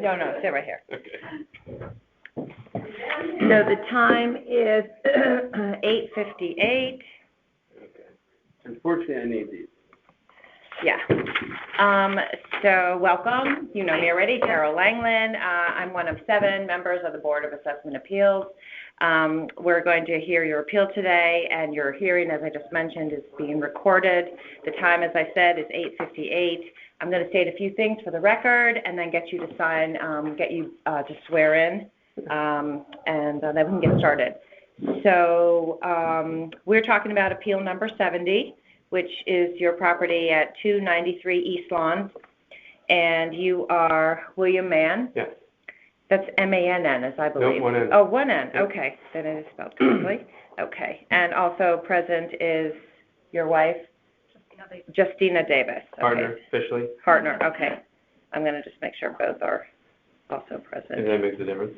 No, sit right here. Okay. So the time is 8:58. Okay. Unfortunately, I need these. Yeah. So welcome. You know me already, Carol Langland. I'm one of 7 members of the Board of Assessment Appeals. We're going to hear your appeal today, and your hearing, as I just mentioned, is being recorded. The time, as I said, is 8:58. I'm going to state a few things for the record and then get you to sign, get you to swear in, and then we can get started. So we're talking about appeal number 70, which is your property at 293 East Lawn, and you are William Mann? Yes. That's M-A-N-N, as I believe. No, one N. Oh, one N. Okay, then it is spelled correctly. Okay, and also present is your wife? Justina Davis. Okay. Partner, officially. Partner, okay. I'm going to just make sure both are also present. And that makes a difference.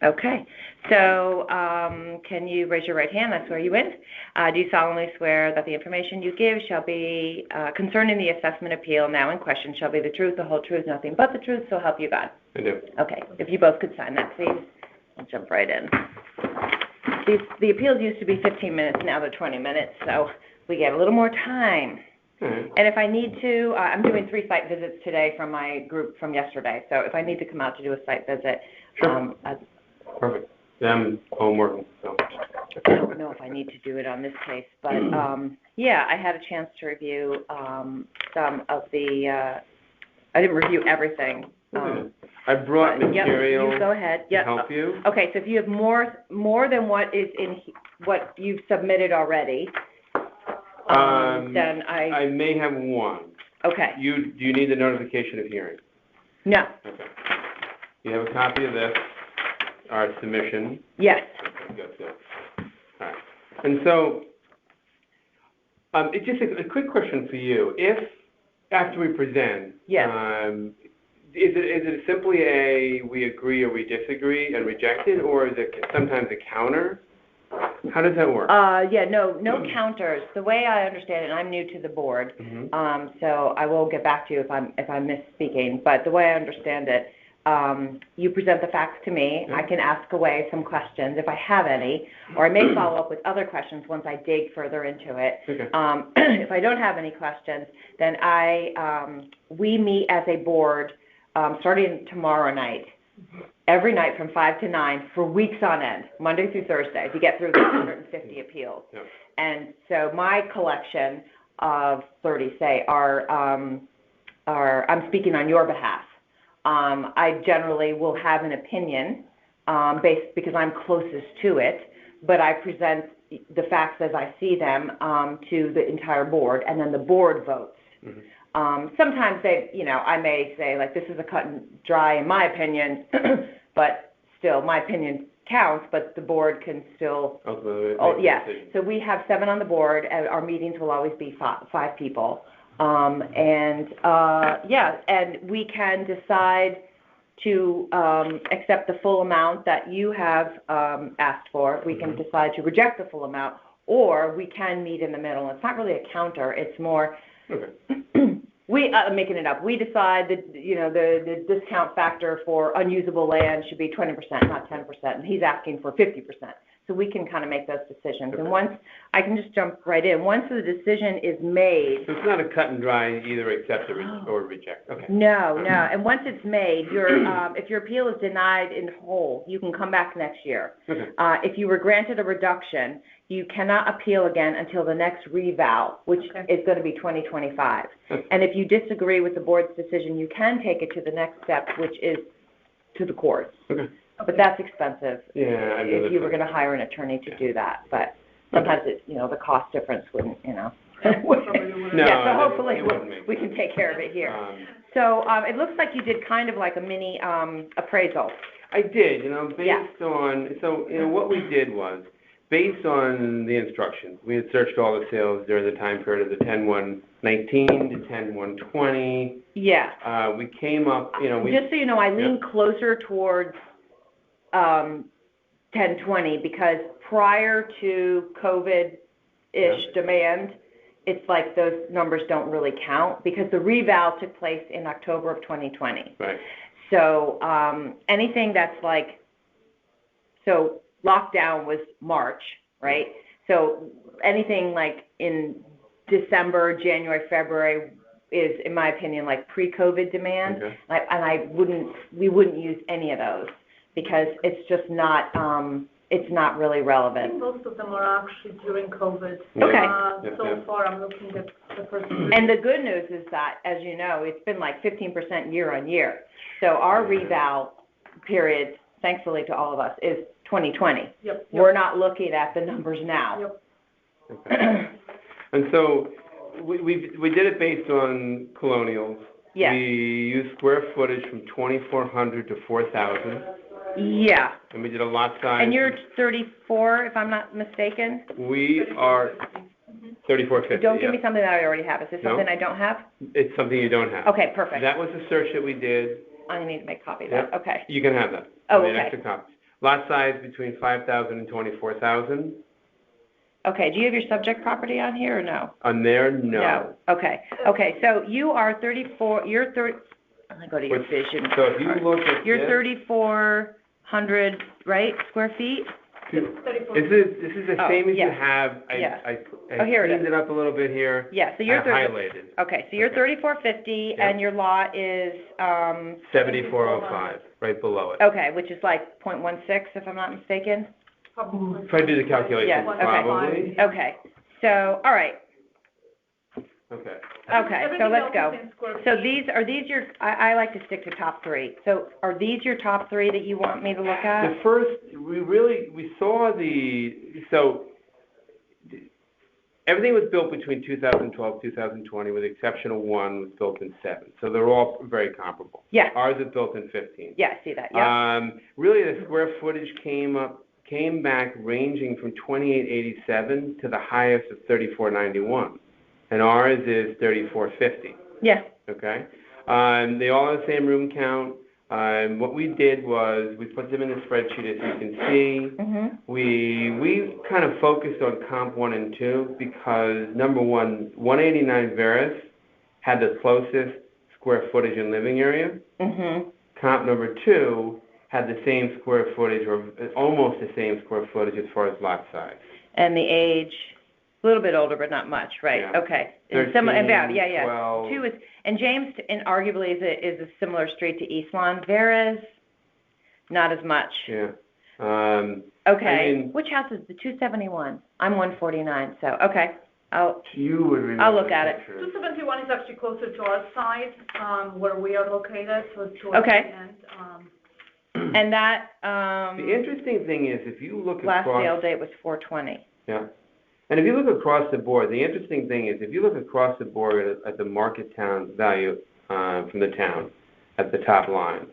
Okay, so can you raise your right hand? I swear you in. Do you solemnly swear that the information you give shall be concerning the assessment appeal now in question shall be the truth, the whole truth, nothing but the truth, so help you God? I do. Okay, if you both could sign that, please. I'll jump right in. The appeals used to be 15 minutes, now they're 20 minutes, so we get a little more time. Right. And if I need to, I'm doing 3 site visits today from my group from yesterday, so if I need to come out to do a site visit, sure. Perfect. Yeah, I'm home working, so. I don't know if I need to do it on this case, but yeah, I had a chance to review some of the, I didn't review everything. I brought material you go ahead. to help you. Okay, so if you have more than what is in what you've submitted already, then I may have one. Okay. Do you need the notification of hearing? No. Okay. You have a copy of this, our submission? Yes. Okay, good. All right. And so, it's just a quick question for you. If, after we present, yes. Is it simply a we agree or we disagree and reject it, or is it sometimes a counter? How does that work? Yeah, no counters. The way I understand it, and I'm new to the board, so I will get back to you if I'm misspeaking. But the way I understand it, you present the facts to me. I can ask away some questions if I have any, or I may follow up with other questions once I dig further into it. Okay. If I don't have any questions, then we meet as a board starting tomorrow night. Every night from 5 to 9 for weeks on end, Monday through Thursday, to get through the 150 appeals. Yep. And so my collection of 30, say, are I'm speaking on your behalf. I generally will have an opinion because I'm closest to it, but I present the facts as I see them to the entire board, and then the board votes. Mm-hmm. Sometimes I may say, like, this is a cut and dry in my opinion, but still my opinion counts, but the board can still. Yeah. So we have 7 on the board, and our meetings will always be 5 people. And we can decide to accept the full amount that you have asked for. We can decide to reject the full amount, or we can meet in the middle. It's not really a counter. It's more. Okay. I'm making it up. We decide that the discount factor for unusable land should be 20%, not 10%, and he's asking for 50%. So we can kind of make those decisions. Okay. And once I can just jump right in. Once the decision is made, so it's not a cut and dry either accept or reject. Okay. No. And once it's made, if your appeal is denied in whole, you can come back next year. Okay. If you were granted a reduction, you cannot appeal again until the next reval, which is going to be 2025. Okay. And if you disagree with the board's decision, you can take it to the next step, which is to the courts. Okay. But that's expensive. Yeah, if you were going to hire an attorney to do that. But sometimes the cost difference wouldn't, No, yeah, so hopefully we can take care of it here. So it looks like you did kind of like a mini appraisal. I did, based on, what we did was, based on the instructions, we had searched all the sales during the time period of the 10/1/19 to 10/1/20. Yeah. We came up, Just so you know, I lean closer towards 10/20 because prior to COVID-ish demand, it's like those numbers don't really count because the reval took place in October of 2020. Right. So anything that's like, so lockdown was March, right? So anything like in December, January, February is, in my opinion, like pre-COVID demand. Okay. We wouldn't use any of those because it's just not, it's not really I relevant. think most of them are actually during COVID. Okay. So far, I'm looking at the first. And the good news is that, as you know, it's been like 15% year on year. So our reval period, thankfully to all of us, is 2020. Yep. We're not looking at the numbers now. Yep. Okay. And so we did it based on colonials. Yeah. We used square footage from 2,400 to 4,000. Yeah. And we did a lot size. And you're 34, if I'm not mistaken? We are 3450. Don't give me something that I already have. Is this something I don't have? It's something you don't have. Okay, perfect. That was the search that we did. I'm going to need to make a copy of that. Okay. You can have that. Oh, I made okay. extra copies. Lot size between 5,000 and 24,000. Okay, do you have your subject property on here or no? On there, no. Okay. Okay, so you are 34, you're 30, I'm going to go to your vision. So if you look at You're this, 3,400, right, square feet? this is the same as you have. I here it cleaned is. it up a little bit here. Yeah, so you're I highlighted. Okay, so you're 3,450 and your lot is 7,405, right below it. okay, which is like 0.16 if I'm not mistaken. Probably. If I do the calculation, Yeah, okay. probably. Okay, so all right. Okay. Okay, so let's go. Everything else is in square So feet. are these your, I like to stick to top three. So are these your top three that you want me to look at? The first, we saw everything was built between 2012, 2020, with the exception of one was built in 7. So they're all very comparable. Yeah. Ours is built in 15. Yeah, I see that, yeah. Really, the square footage came back ranging from 2887 to the highest of 3491. And ours is 3450. Yeah. Okay? They all have the same room count. What we did was we put them in the spreadsheet, as you can see. Mm-hmm. We kind of focused on comp 1 and 2 because, number one, 189 Veris had the closest square footage and living area. Mm-hmm. Comp number 2 had the same square footage, or almost the same square footage as far as lot size. And the age, a little bit older, but not much, right? Yeah. Okay. 13, Yeah. 12. 2 is, and James, and arguably is a similar street to East Lawn. Veris, not as much. Yeah. Okay. I mean, which house is the 271? I'm 149, so okay. You would remember. I'll look at it. 271 is actually closer to our side, where we are located, so it's towards Okay. the end. And that, The interesting thing is, if you look last across... sale date was 4/20. Yeah. And if you look across the board, the interesting thing is, if you look across the board at the market town value from the town at the top line,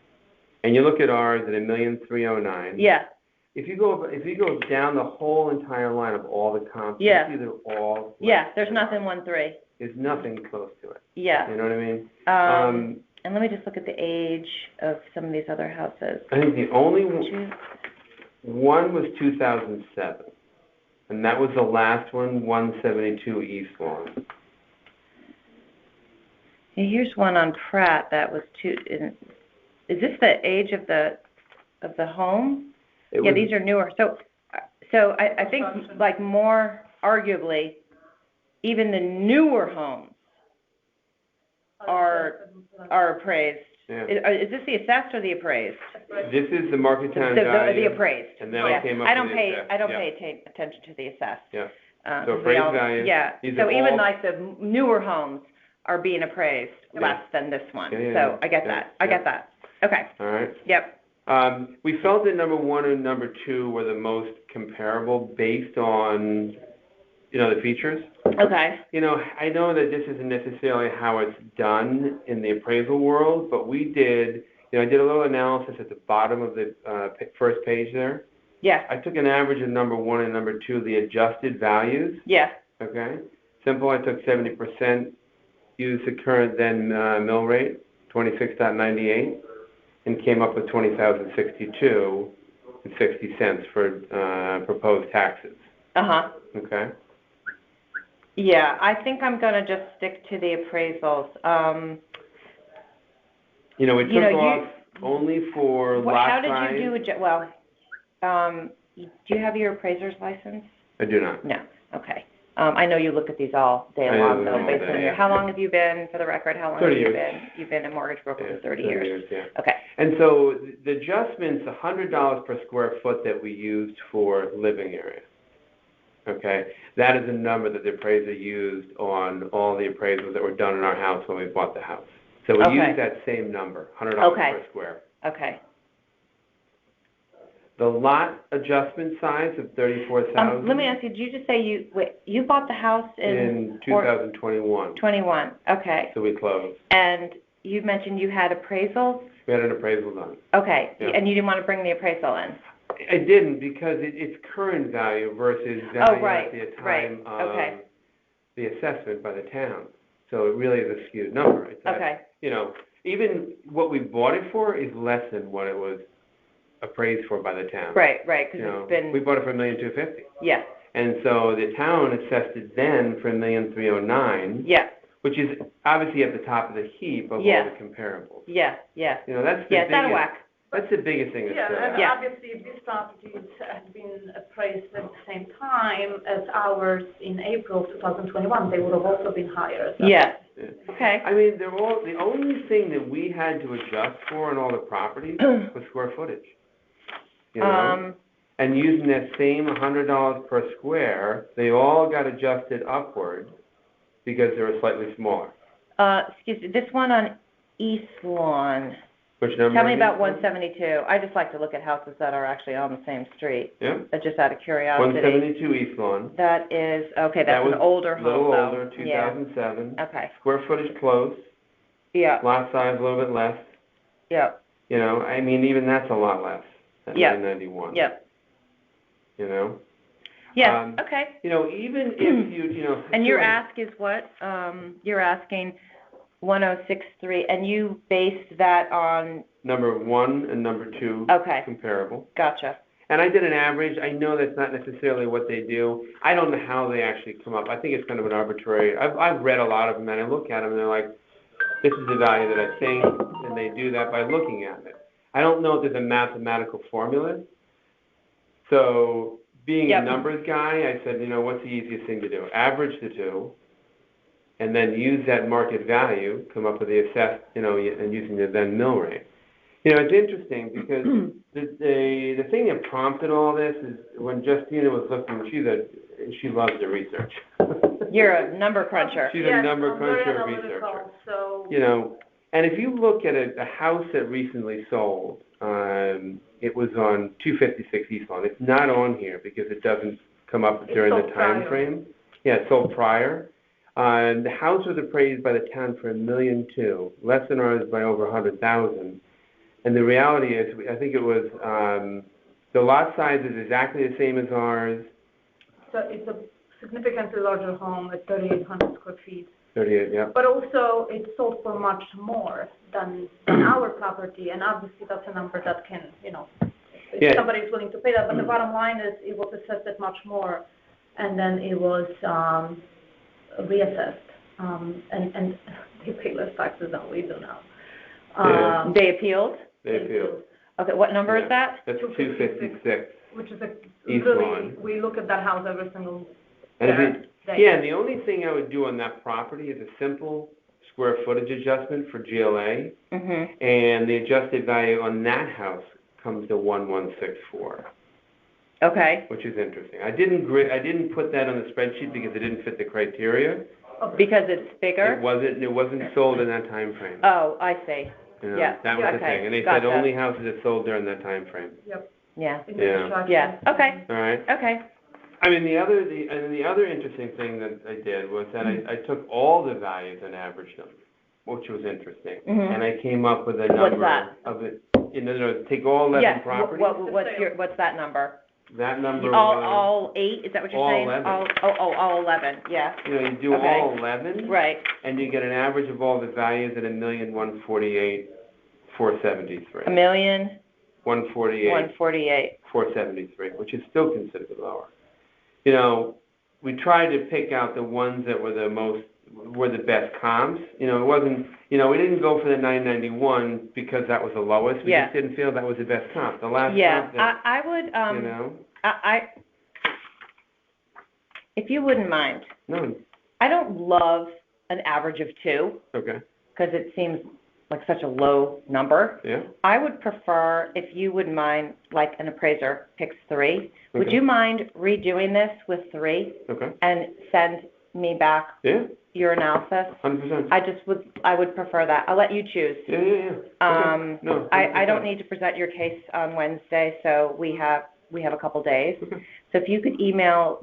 and you look at ours at $1,309,000. Yeah. If you go down the whole entire line of all the comps, Yeah. you see they're all... Yeah, there's nothing 1/3. There's nothing close to it. Yeah. You know what I mean? And let me just look at the age of some of these other houses. I think the only one was 2007. And that was the last one, 172 East Lawn. Yeah, here's one on Pratt that was is this the age of the home? These are newer. So I think like more arguably, even the newer homes are appraised. Yeah. Is this the assessed or the appraised? This is the market town value. The appraised. And then I came up with the assessed. I don't pay attention to the assessed. Yeah. So appraised value. Yeah. These So are even all, like the newer homes are being appraised less than this one. Yeah. So I get that. I get that. Okay. All right. Yep. We felt that number 1 and number 2 were the most comparable based on, the features. Okay. I know that this isn't necessarily how it's done in the appraisal world, but we did, I did a little analysis at the bottom of the first page there. Yeah. I took an average of number 1 and number 2, the adjusted values. Yeah. Okay. Simple, I took 70%, used the current then mill rate, 26.98, and came up with $20,062 and 60 cents for proposed taxes. Uh-huh. Okay. Yeah, I think I'm going to just stick to the appraisals. only for What, lot how did size. you do do you have your appraiser's license? I do not. No, okay. I know you look at these all day I long, do though, all based on day, your, yeah. how long have you been, for the record, how long 30 have you years. been? You've been a mortgage broker for 30 years? Yeah. Okay. And so the adjustment's $100 per square foot that we used for living area. Okay? That is a number that the appraiser used on all the appraisals that were done in our house when we bought the house. So we used that same number, $100 per square. Okay. The lot adjustment size of $34,000 let me ask you, did you just say you bought the house in 2021. 21, okay. So we closed. And you mentioned you had appraisals? We had an appraisal done. Okay, Yeah. and you didn't want to bring the appraisal in? I didn't because it's current value versus value at the time of the assessment by the town. So it really is a skewed number. It's you know, even what we bought it for is less than what it was appraised for by the town. Right, because it's been... We bought it for $1,250,000. Yeah. And so the town assessed it then for $1,309,000. Yeah. Which is obviously at the top of the heap of all the comparables. Yeah. You know, that's the biggest. Out of whack. That's the biggest thing. Obviously, if these properties had been appraised at the same time as ours in April 2021, they would have also been higher. So. Yeah. Okay. I mean, they're all, the only thing that we had to adjust for in all the properties was square footage. You know? And using that same $100 per square, they all got adjusted upward because they were slightly smaller. Excuse me, this one on East Lawn. Which number? Tell me about 172. I just like to look at houses that are actually on the same street. Yeah. Just out of curiosity. 172 East Lawn. That is, okay, that's an older home, though. A little though. older, 2007. Yeah. Okay. Square footage close. Yeah. Lot size a little bit less. Yeah. You know, I mean, even that's a lot less than 991. Yeah. You know? Yeah, okay. You know, even if you know... And your ask is what? You're asking 1063, and you based that on... Number 1 and number 2 comparable. Gotcha. And I did an average. I know that's not necessarily what they do. I don't know how they actually come up. I think it's kind of an arbitrary... I've read a lot of them, and I look at them, and they're like, this is the value that I think, and they do that by looking at it. I don't know if there's a mathematical formula. So... Being a numbers guy, I said, you know, what's the easiest thing to do? Average the two, and then use that market value, come up with the assessed, you know, and using the then mill rate. You know, it's interesting because the thing that prompted all this is when Justina was looking, she loves the research. You're a number cruncher. She's a number cruncher researcher. So. You know, and if you look at a house that recently sold, it was on 256 East Lawn. It's not on here because it doesn't come up during the time frame. Yeah, it sold prior. The house was appraised by the town for $1.2 million, less than ours by over $100,000. And the reality is, I think it was the lot size is exactly the same as ours. So it's a significantly larger home at 3,800 square feet. 38, yeah. But also, it sold for much more than our property, and obviously that's a number that can, you know, if somebody is willing to pay that. But the bottom line is, it was assessed at much more, and then it was reassessed, and they pay less taxes than we do now. They appealed? They appealed. Okay, what number is that? That's 256. Which is East really, Lawn. we look at that house every single And day. Yeah, and the only thing I would do on that property is a simple square footage adjustment for GLA, and the adjusted value on that house comes to 1164. Okay. Which is interesting. I didn't put that on the spreadsheet because it didn't fit the criteria. Because it's bigger? It wasn't sold in that time frame. Oh, I see. You know, that was the thing. And they said only houses that sold during that time frame. Yep. Yeah. Yeah. Okay. All right. Okay. I mean, the other interesting thing that I did was that I took all the values and averaged them, which was interesting. And I came up with a number of it. In other words, take all 11 properties. What's that number? That number all 8, is that what you're saying? 11. All 11, yeah. You know, you do all 11. Right. And you get an average of all the values at $1,148,473. $1,148,473, which is still considered lower. You know, we tried to pick out the ones that were the most were the best comps. You know, it wasn't, you know, we didn't go for the 991 because that was the lowest. We just didn't feel that was the best comp. The last comp that, I would, you know. If you wouldn't mind. No. I don't love an average of 2. Okay. Because it seems like such a low number. Yeah. I would prefer, if you wouldn't mind, like an appraiser picks 3. Okay. Would you mind redoing this with 3? Okay. And send me back your analysis? 100%. I would prefer that. I'll let you choose. Yeah. Okay. No, I don't need to present your case on Wednesday, so we have a couple days. Okay. So if you could email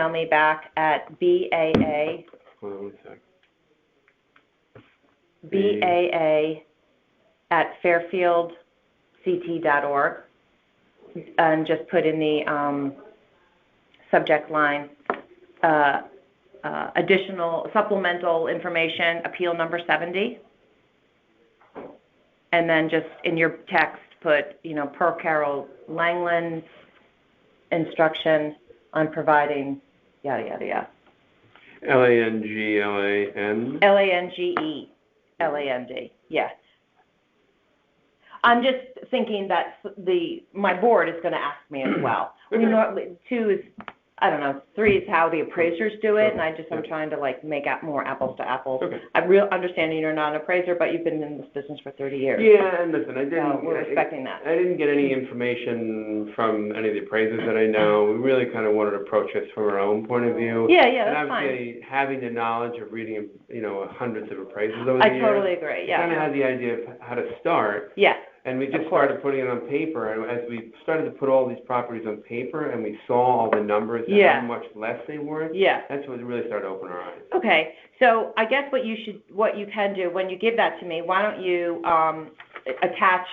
me back at BAA. Hold on 1 sec. BAA at fairfieldct.org, and just put in the subject line, additional supplemental information, appeal number 70, and then just in your text put, you know, per Carol Langland's instruction on providing yada yada yada. Langland. Langland, yeah. I'm just thinking that my board is going to ask me as well. We normally 2 is, I don't know, 3 is how the appraisers do it, and I'm trying to like make more apples to apples. Okay. I'm real understanding you're not an appraiser, but you've been in this business for 30 years. Yeah, and listen, we're respecting that. I didn't get any information from any of the appraisers that I know. We really kind of wanted to approach this from our own point of view. Yeah, and that's fine. And obviously, having the knowledge of reading, you know, hundreds of appraisers over the years. I totally agree, yeah. I kind of had the idea of how to start. Yeah. And we just started putting it on paper, and as we started to put all these properties on paper, and we saw all the numbers and how much less they were, that's what really started to open our eyes. Okay, so I guess what you can do when you give that to me, why don't you attach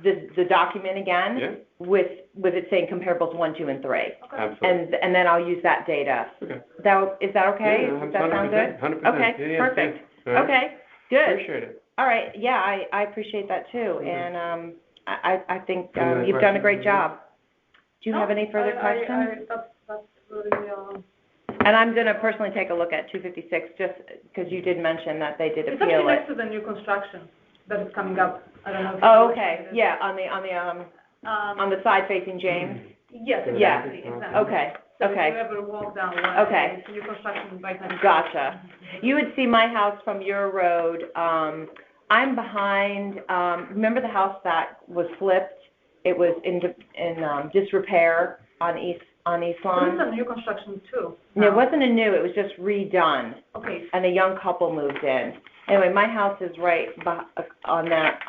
the document again with it saying comparables 1, 2, and 3. Okay. Absolutely. And then I'll use that data. Okay. Is that okay? Yeah, Does that sound good? 100%. Okay, perfect. Right. Okay, good. Appreciate it. All right, yeah, I appreciate that too, and I think Any you've done a questions? great job. Do you have any further questions? That's really, And I'm going to personally take a look at 256, just because you did mention that they did it's appeal actually it. next to the new construction that is coming up. I don't know if Oh, okay, yeah, on the side facing James? Yes, Yeah. exactly. Okay, So okay. if you ever walk down one, Okay. it's new construction right next to it. Gotcha. You would see my house from your road. I'm behind, remember the house that was flipped? It was in disrepair on East But it's Lawn? a new construction too. No, it wasn't a new, it was just redone, Okay. and a young couple moved in. Anyway, my house is right on that,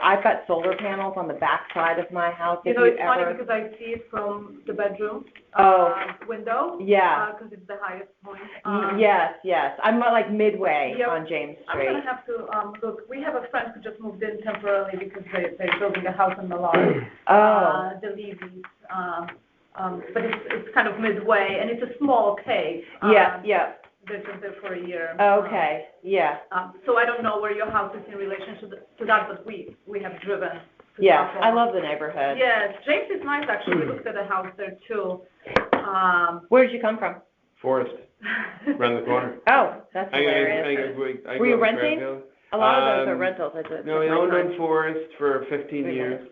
I've got solar panels on the back side of my house. You If know, you it's funny ever, because I see it from the bedroom window. Yeah. Because it's the highest point. Yes, I'm like midway on James I'm Street. gonna have to look. We have a friend who just moved in temporarily because they're building a house in the lot. The Levy's. But it's kind of midway, and it's a small cave. Yeah. They're just there for a year. Okay, yeah. So I don't know where your house is in relation to that, but we have driven. Yeah, I love the neighborhood. Yes, James is nice actually. We looked at a house there too. Where did you come from? Forest, around the corner. Oh, that's hilarious. Were you renting? A lot of those are rentals. No, we owned on Forest for 15 years.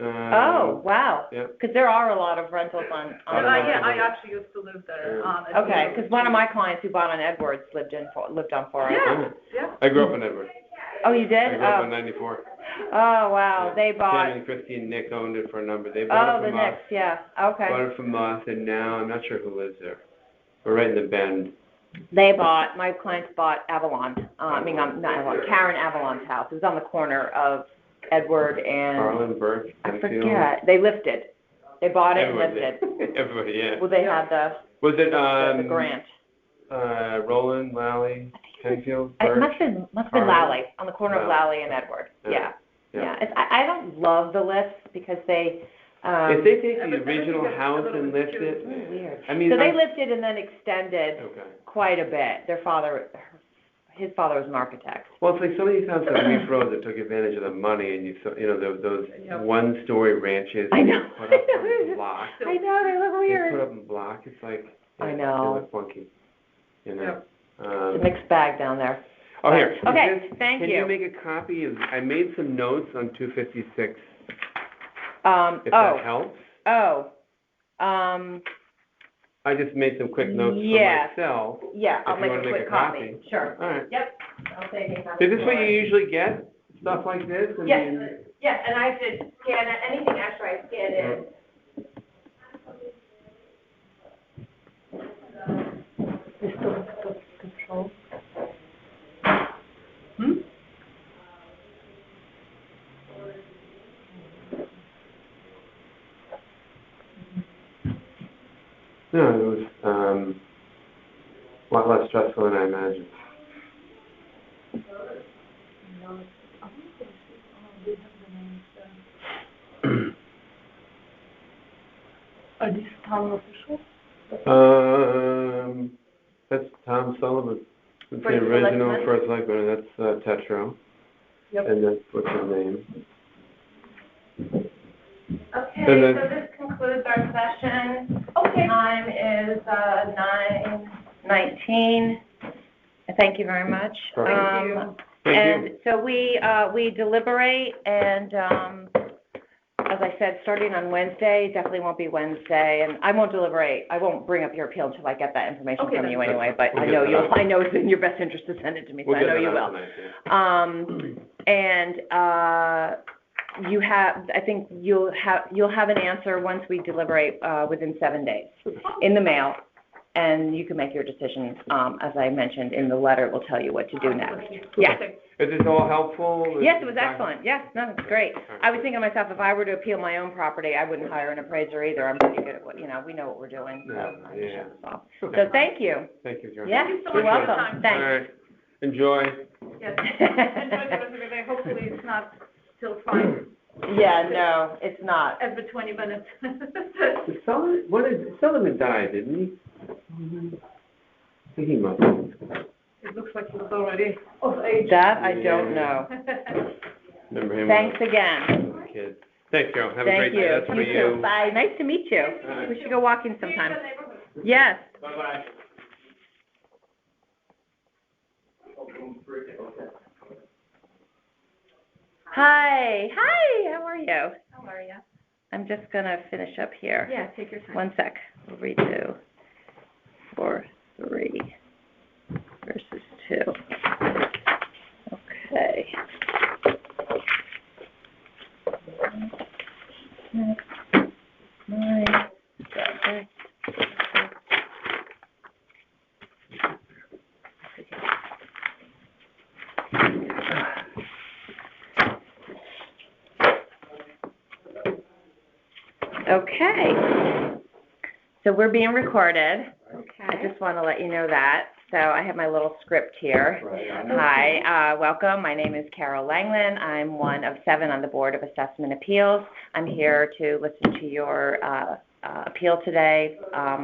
Oh, wow. Yeah. Because there are a lot of rentals on I actually used to live there. Okay, because one of my clients who bought on Edwards lived on Forest. Yeah. I grew up in Edward. Oh, you did? I grew up in 94. Oh, wow. They bought. Tim and Christy and Nick owned it for a number. They bought it from us. Yeah. Okay. Bought it from us, and now I'm not sure who lives there. We're right in the bend. My clients bought Avalon. Not Avalon, Karen Avalon's house. It was on the corner of Edward and Carlin, Burke, I forget. They lifted. They bought it Everybody and lifted. did. Everybody, yeah. Well, they had Was it the grant. Roland, Lally, Penfield, It Burke? must have been Lally, on the corner of Lally and Edward. Yeah. I don't love the lifts because they. If they take the original house and lift it, weird. I mean. So they lifted and then extended quite a bit. His father was an architect. Well, it's like some of these houses on Reef Road that took advantage of the money, and those one-story ranches. I know. Put up on blocks. I know, they look weird. They put up in block. It's like. I know. They look funky. You know. It's a mixed bag down there. Oh, here. Okay, thank Can you. you make a copy of, I made some notes on 256, if Oh, that helps. I just made some quick notes for myself. Yeah, I'll If you make wanna a make quick a copy. copy. Sure. All right. Yep. I'll take a copy. Is this what you usually get? Stuff like this? I Yes, mean, yes, and I have to scan it, anything extra I scan in. Control. No, it was a lot less stressful than I imagined. Are these town officials? That's Tom Sullivan. That's the First original selectman. first selectman. That's Tetro. Yep. And that's what's his name. Okay, And then- so this concludes our session. Time is 9:19. Thank you very much. Thank you. Thank And you. so we deliberate, and as I said, starting on Wednesday, definitely won't be Wednesday, and I won't deliberate. I won't bring up your appeal until I get that information Okay, from that's you good. anyway, but We'll I get know that you'll, out. I know it's in your best interest to send it to me, so We'll I get know that you out will. tonight, yeah. You have, I think you'll have an answer once we deliberate, within 7 days in the mail, and you can make your decision, as I mentioned in the letter, it will tell you what to do next. Yeah. Is this all helpful? Yes, it was excellent. Yes, no, it's great. I was thinking to myself, if I were to appeal my own property, I wouldn't hire an appraiser either. I'm pretty good at what, we know what we're doing, so. Yeah, I yeah. just solve. Okay. So thank you. Thank you, John. Yeah, Thank you so you're much for your welcome. time. All Thanks. right. Enjoy. Yes. Enjoy the rest of your day. Hopefully it's not till 5, Yeah, no, it's not. every 20 minutes. Sullivan died, didn't he? I think he must have. It looks like he was already of age. That I don't know. Remember him Thanks when again. I was a kid. Thanks, Carol. Have a Thank great you. day. That's for You you. too. Bye. Nice to meet you. Bye. We should go walking sometime. Yes. Bye-bye. Hi. Hi. How are you? How are you? I'm just gonna finish up here. Yeah, take your time. One sec. We'll redo 4-3 versus 2. Okay. Next. 9. Subject. Okay. So we're being recorded. Okay. I just want to let you know that. So I have my little script here. Hi, welcome. My name is Carol Langland. I'm one of 7 on the Board of Assessment Appeals. I'm here to listen to your appeal today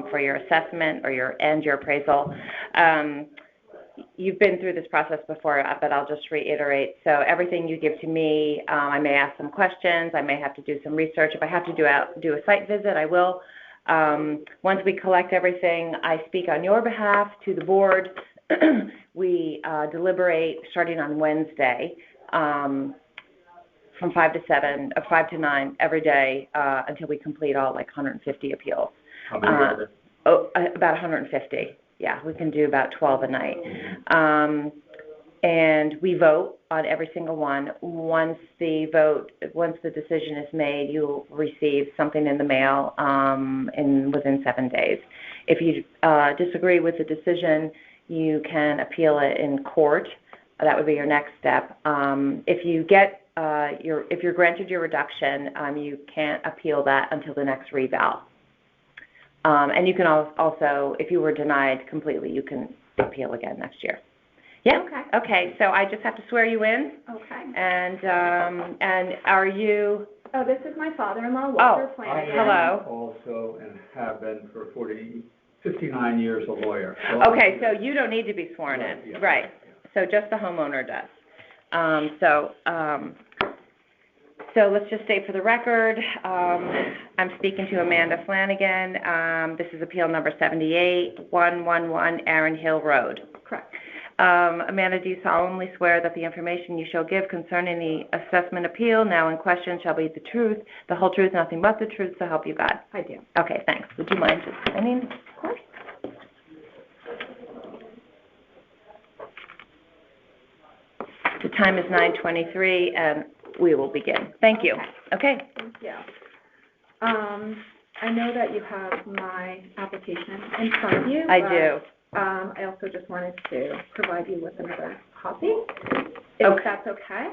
for your assessment or your appraisal. You've been through this process before, but I'll just reiterate. So everything you give to me, I may ask some questions. I may have to do some research. If I have to do a site visit, I will. Once we collect everything, I speak on your behalf to the board. We deliberate starting on Wednesday from 5 to 7, 5 to 9 every day until we complete all 150 appeals. How many are there? About 150. Yeah, we can do about 12 a night. And we vote on every single one. Once the decision is made, you'll receive something in the mail within 7 days. If you disagree with the decision, you can appeal it in court. That would be your next step. If you get if you're granted your reduction, you can't appeal that until the next reval. And you can also, if you were denied completely, you can appeal again next year. Yeah. Okay. So I just have to swear you in. Okay. And are you? Oh, this is my father-in-law, Walter Flanagan. Hello. Also, and have been for 59 years a lawyer. Okay, so you don't need to be sworn in. Yeah. Right. So just the homeowner does. So let's just state for the record, I'm speaking to Amanda Flanagan. This is appeal number 78-111 Aaron Hill Road. Correct. Amanda, do you solemnly swear that the information you shall give concerning the assessment appeal now in question shall be the truth, the whole truth, nothing but the truth, so help you God? I do. Okay, thanks. Would you mind just signing? Of course. The time is 9:23, and we will begin. Thank you. Okay. Thank you. I know that you have my application in front of you. I do. I also just wanted to provide you with another copy, if Okay. that's okay.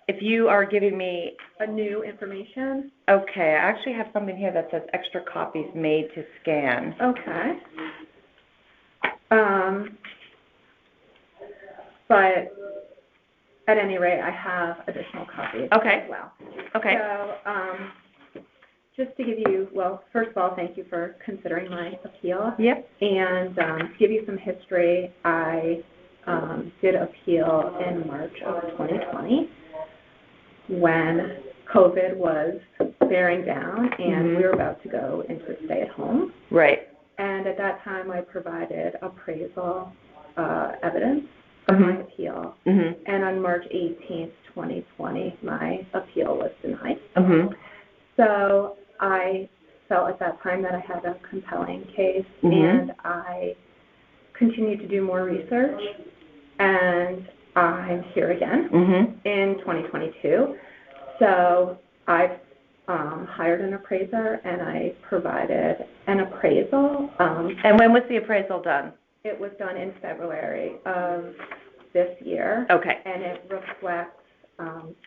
If you are giving me, A new information. okay, I actually have something here that says extra copies made to scan. Okay. But at any rate, I have additional copies Okay. as well. Okay. So, just to give you, well, first of all, thank you for considering my appeal. Yep. And to give you some history, I did appeal in March of 2020 when COVID was bearing down and we were about to go into stay-at-home. Right. And at that time, I provided appraisal evidence of my appeal. Mm-hmm. And on March 18th, 2020, my appeal was denied. Mm-hmm. So I felt at that time that I had a compelling case, Mhm. and I continued to do more research, and I'm here again Mm-hmm. in 2022. So I've hired an appraiser, and I provided an appraisal. And when was the appraisal done? It was done in February of this year, Okay. and it reflects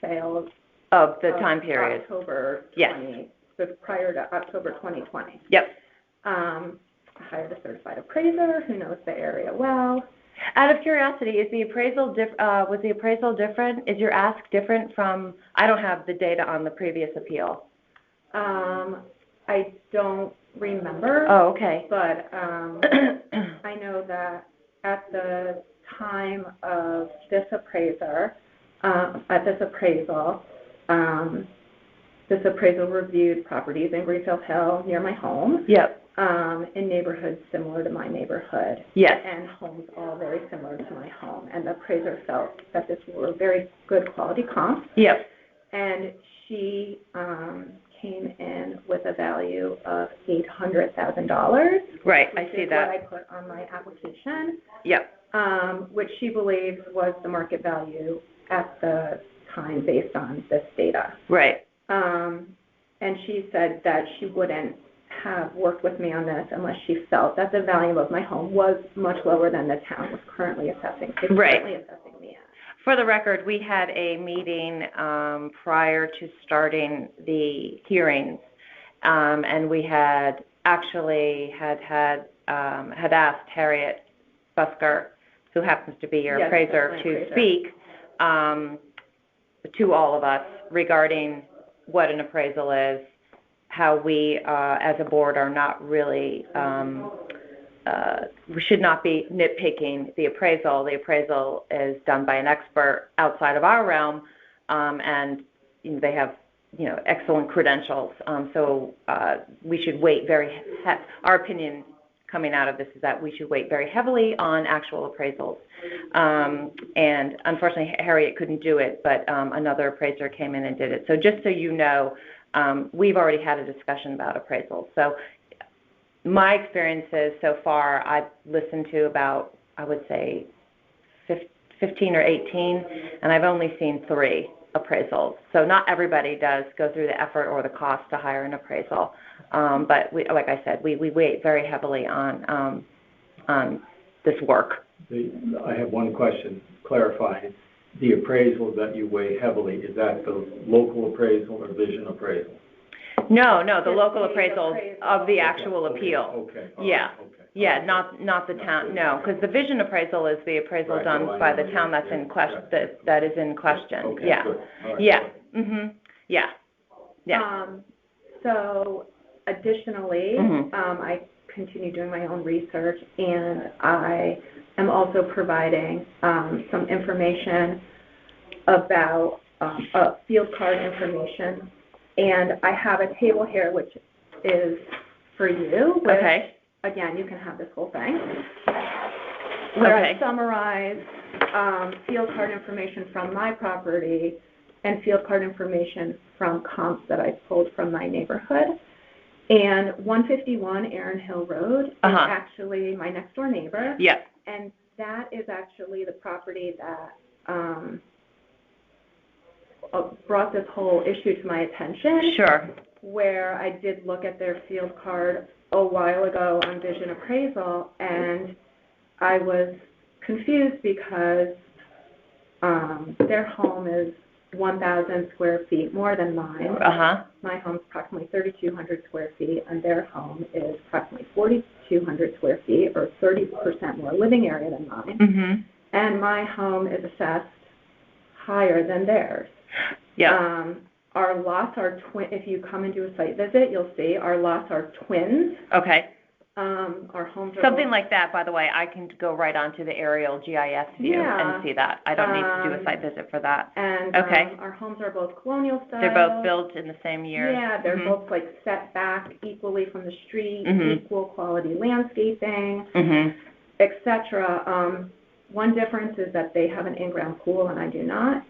sales Of the of time period. October Yes. 20, so prior to October 2020. Yep. I hired a certified appraiser who knows the area well. Out of curiosity, is the appraisal was the appraisal different? Is your ask different from? I don't have the data on the previous appeal. I don't remember, Oh, okay. but I know that at the time of this appraiser, at this appraisal reviewed properties in Greenfield Hill near my home. Yep. In neighborhoods similar to my neighborhood. Yes. And homes all very similar to my home. And the appraiser felt that this were very good quality comps. Yep. And she came in with a value of $800,000. Right. I which see is that. what I put on my application, Yep. which she believes was the market value at the time based on this data. Right. And she said that she wouldn't have worked with me on this unless she felt that the value of my home was much lower than the town was currently assessing. It's Right. currently assessing me at. For the record, we had a meeting prior to starting the hearings, and we had actually had asked Harriet Busker, who happens to be your Yes, appraiser, that's my to appraiser. speak to all of us regarding what an appraisal is, how we as a board are not really we should not be nitpicking the appraisal. The appraisal is done by an expert outside of our realm, and they have excellent credentials. So we should wait our opinion coming out of this is that we should wait very heavily on actual appraisals. And unfortunately, Harriet couldn't do it, but another appraiser came in and did it. So just so you know, we've already had a discussion about appraisals. So my experiences so far, I've listened to about, I would say, 15 or 18, and I've only seen 3 appraisals. So not everybody does go through the effort or the cost to hire an appraisal. But like I said, we wait very heavily on this work. I have one question, clarifying. The appraisal that you weigh heavily, is that the local appraisal or vision appraisal? No, the It's local the appraisal appraisal. of the actual Okay, appeal. Okay. all Yeah. right, okay. Yeah, not the town, no, because the vision appraisal is the appraisal Right, done oh, I by know, the town yeah, that's in yeah, question, yeah. that is in question, Okay, yeah. good. All right, Yeah, good. yeah. So additionally, Mhm. I continue doing my own research, and I am also providing some information about field card information. And I have a table here which is for you, which, Okay. again, you can have this whole thing, where I Okay. summarize field card information from my property and field card information from comps that I pulled from my neighborhood. And 151 Erin Hill Road is actually my next door neighbor. Yep. And that is actually the property that brought this whole issue to my attention. Sure. Where I did look at their field card a while ago on Vision Appraisal, and I was confused because their home is 1,000 square feet more than mine. My home's approximately 3,200 square feet, and their home is approximately 4,200 square feet, or 30% more living area than mine. Mm-hmm. And my home is assessed higher than theirs. Yeah. Our lots are if you come and do a site visit, you'll see our lots are twins. Okay. Our homes are Something like that, by the way, I can go right onto the aerial GIS view and see that. I don't need to do a site visit for that. And okay. Our homes are both colonial style. They're both built in the same year. Yeah, they're both like set back equally from the street, equal quality landscaping, etc. One difference is that they have an in-ground pool and I do not.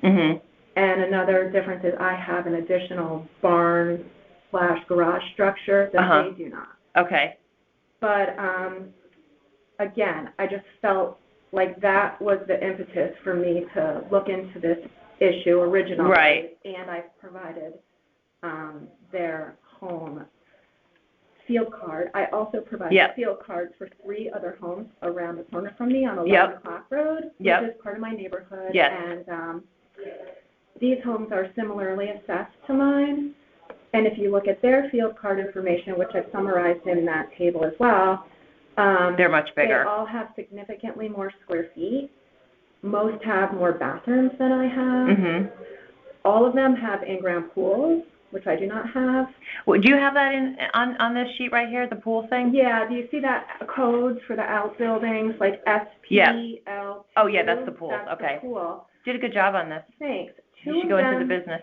And another difference is I have an additional barn/garage structure that they do not. Okay. But again, I just felt like that was the impetus for me to look into this issue originally. Right. And I provided their home field card. I also provided field cards for 3 other homes around the corner from me on 11 o'clock Road, which is part of my neighborhood. And these homes are similarly assessed to mine. And if you look at their field card information, which I've summarized in that table as well, they're much bigger. They all have significantly more square feet. Most have more bathrooms than I have. All of them have in-ground pools, which I do not have. Well, do you have that on this sheet right here, the pool thing? Yeah. Do you see that codes for the outbuildings, like SPL? Oh, yeah, that's the pool. That's okay. The pool. Did a good job on this. Thanks. You should go into the business.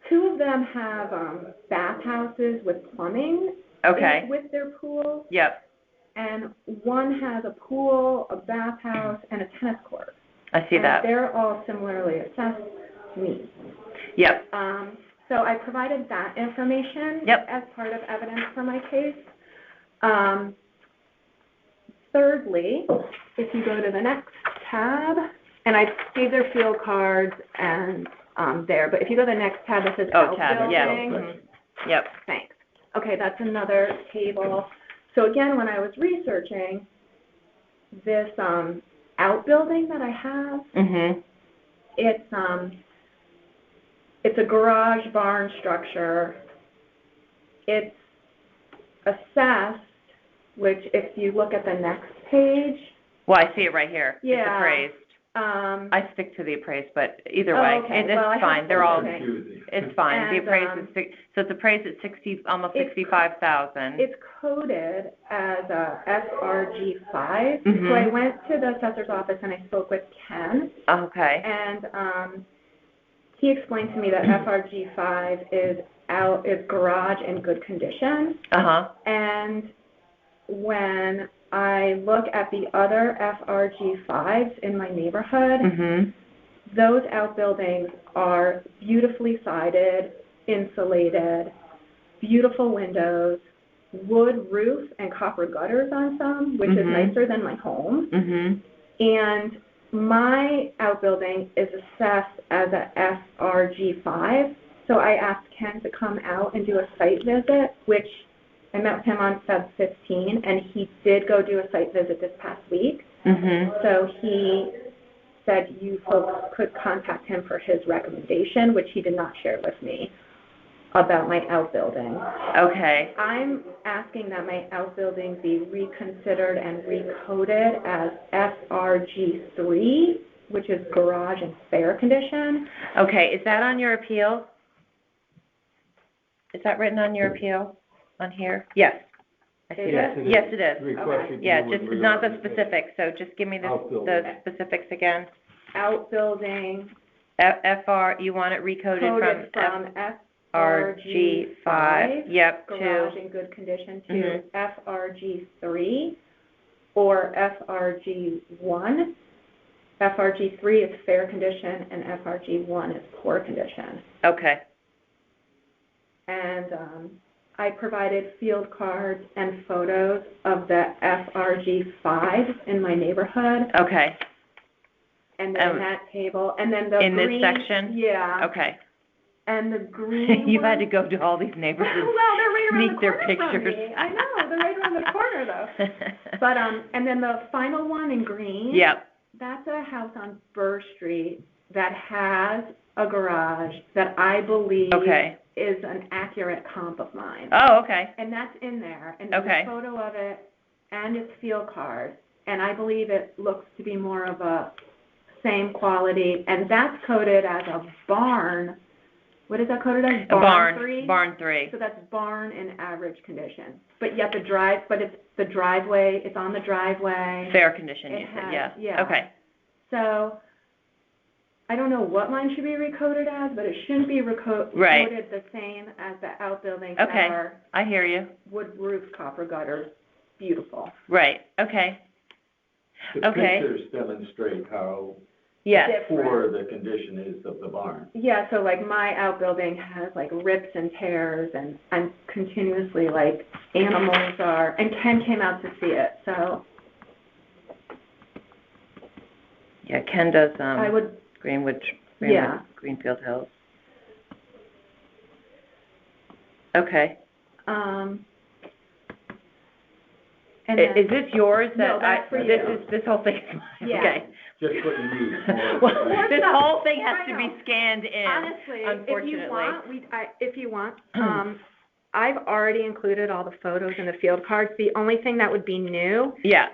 2 of them have bathhouses with plumbing with their pool. Yep. And 1 has a pool, a bathhouse, and a tennis court. I see that. They're all similarly assessed to me. Yep. So I provided that information as part of evidence for my case. Thirdly, if you go to the next tab, and I gave their field cards and there, but if you go to the next tab, it says outbuilding. Yep. Thanks. Okay, that's another table. So again, when I was researching this outbuilding that I have, it's a garage barn structure. It's assessed, which if you look at the next page. Well, I see it right here. Yeah. It's appraised. I stick to the appraised, but either way, it's fine. They're all. It's fine. And, the appraised is so it's appraised at almost 65,000. It's coded as a FRG5. So I went to the assessor's office and I spoke with Ken. Okay. And he explained to me that FRG5 is garage in good condition. And when I look at the other FRG5s in my neighborhood, those outbuildings are beautifully sided, insulated, beautiful windows, wood roof and copper gutters on some, which is nicer than my home. And my outbuilding is assessed as a FRG5, so I asked Ken to come out and do a site visit, which I met with him on Feb 15, and he did go do a site visit this past week. So he said you folks could contact him for his recommendation, which he did not share with me, about my outbuilding. Okay. I'm asking that my outbuilding be reconsidered and recoded as FRG3, which is garage in fair condition. Okay. Is that on your appeal? Is that written on your appeal? On here? Yes. I see that. Yes, it is. Okay. Yeah, just not the specifics, so just give me the specifics again. Outbuilding You want it recoded coded from from FRG5, yep, garage to, in good condition, to Mhm. FRG3 or FRG1. FRG3 is fair condition and FRG1 is poor condition. okay, And I provided field cards and photos of the FRG5 in my neighborhood, okay, and then in that table, and then the in green. this section? Yeah. Okay. And the green You had one- to go to all these neighborhoods, Well, they're right around meet the their corner from pictures. me. I know, they're right around the corner though. But, and then the final one in green. Yep, That's a house on Burr Street that has a garage that I believe okay. is an accurate comp of mine. Oh, okay, And that's in there, and there's Okay. a photo of it, and its field card, and I believe it looks to be more of a same quality, and that's coded as a barn. What is that coded as? a barn, 3? barn 3. So that's barn in average condition. But yet it's the driveway, it's on the driveway. Fair condition, It you said, has- yeah. Okay, So, I don't know what mine should be recoded as, but it shouldn't be Right. coded the same as the outbuildings that Okay. are I hear you. wood roof, copper gutters, beautiful. Right, okay, The Okay. pictures demonstrate how yes, poor the condition is of the barn. Yeah, so like my outbuilding has like rips and tears, and I'm continuously like, animals are, and Ken came out to see it, so yeah, Ken does, I would, Yeah. Greenfield Hills. Okay. and then, Is this yours No, that that's for this you. is, this whole thing is mine? Yeah. Okay. Just what you need. more Well, information. this not- whole thing has I to be know. scanned in, honestly, if you unfortunately. want, I've already included all the photos and the field cards. The only thing that would be new, Yeah,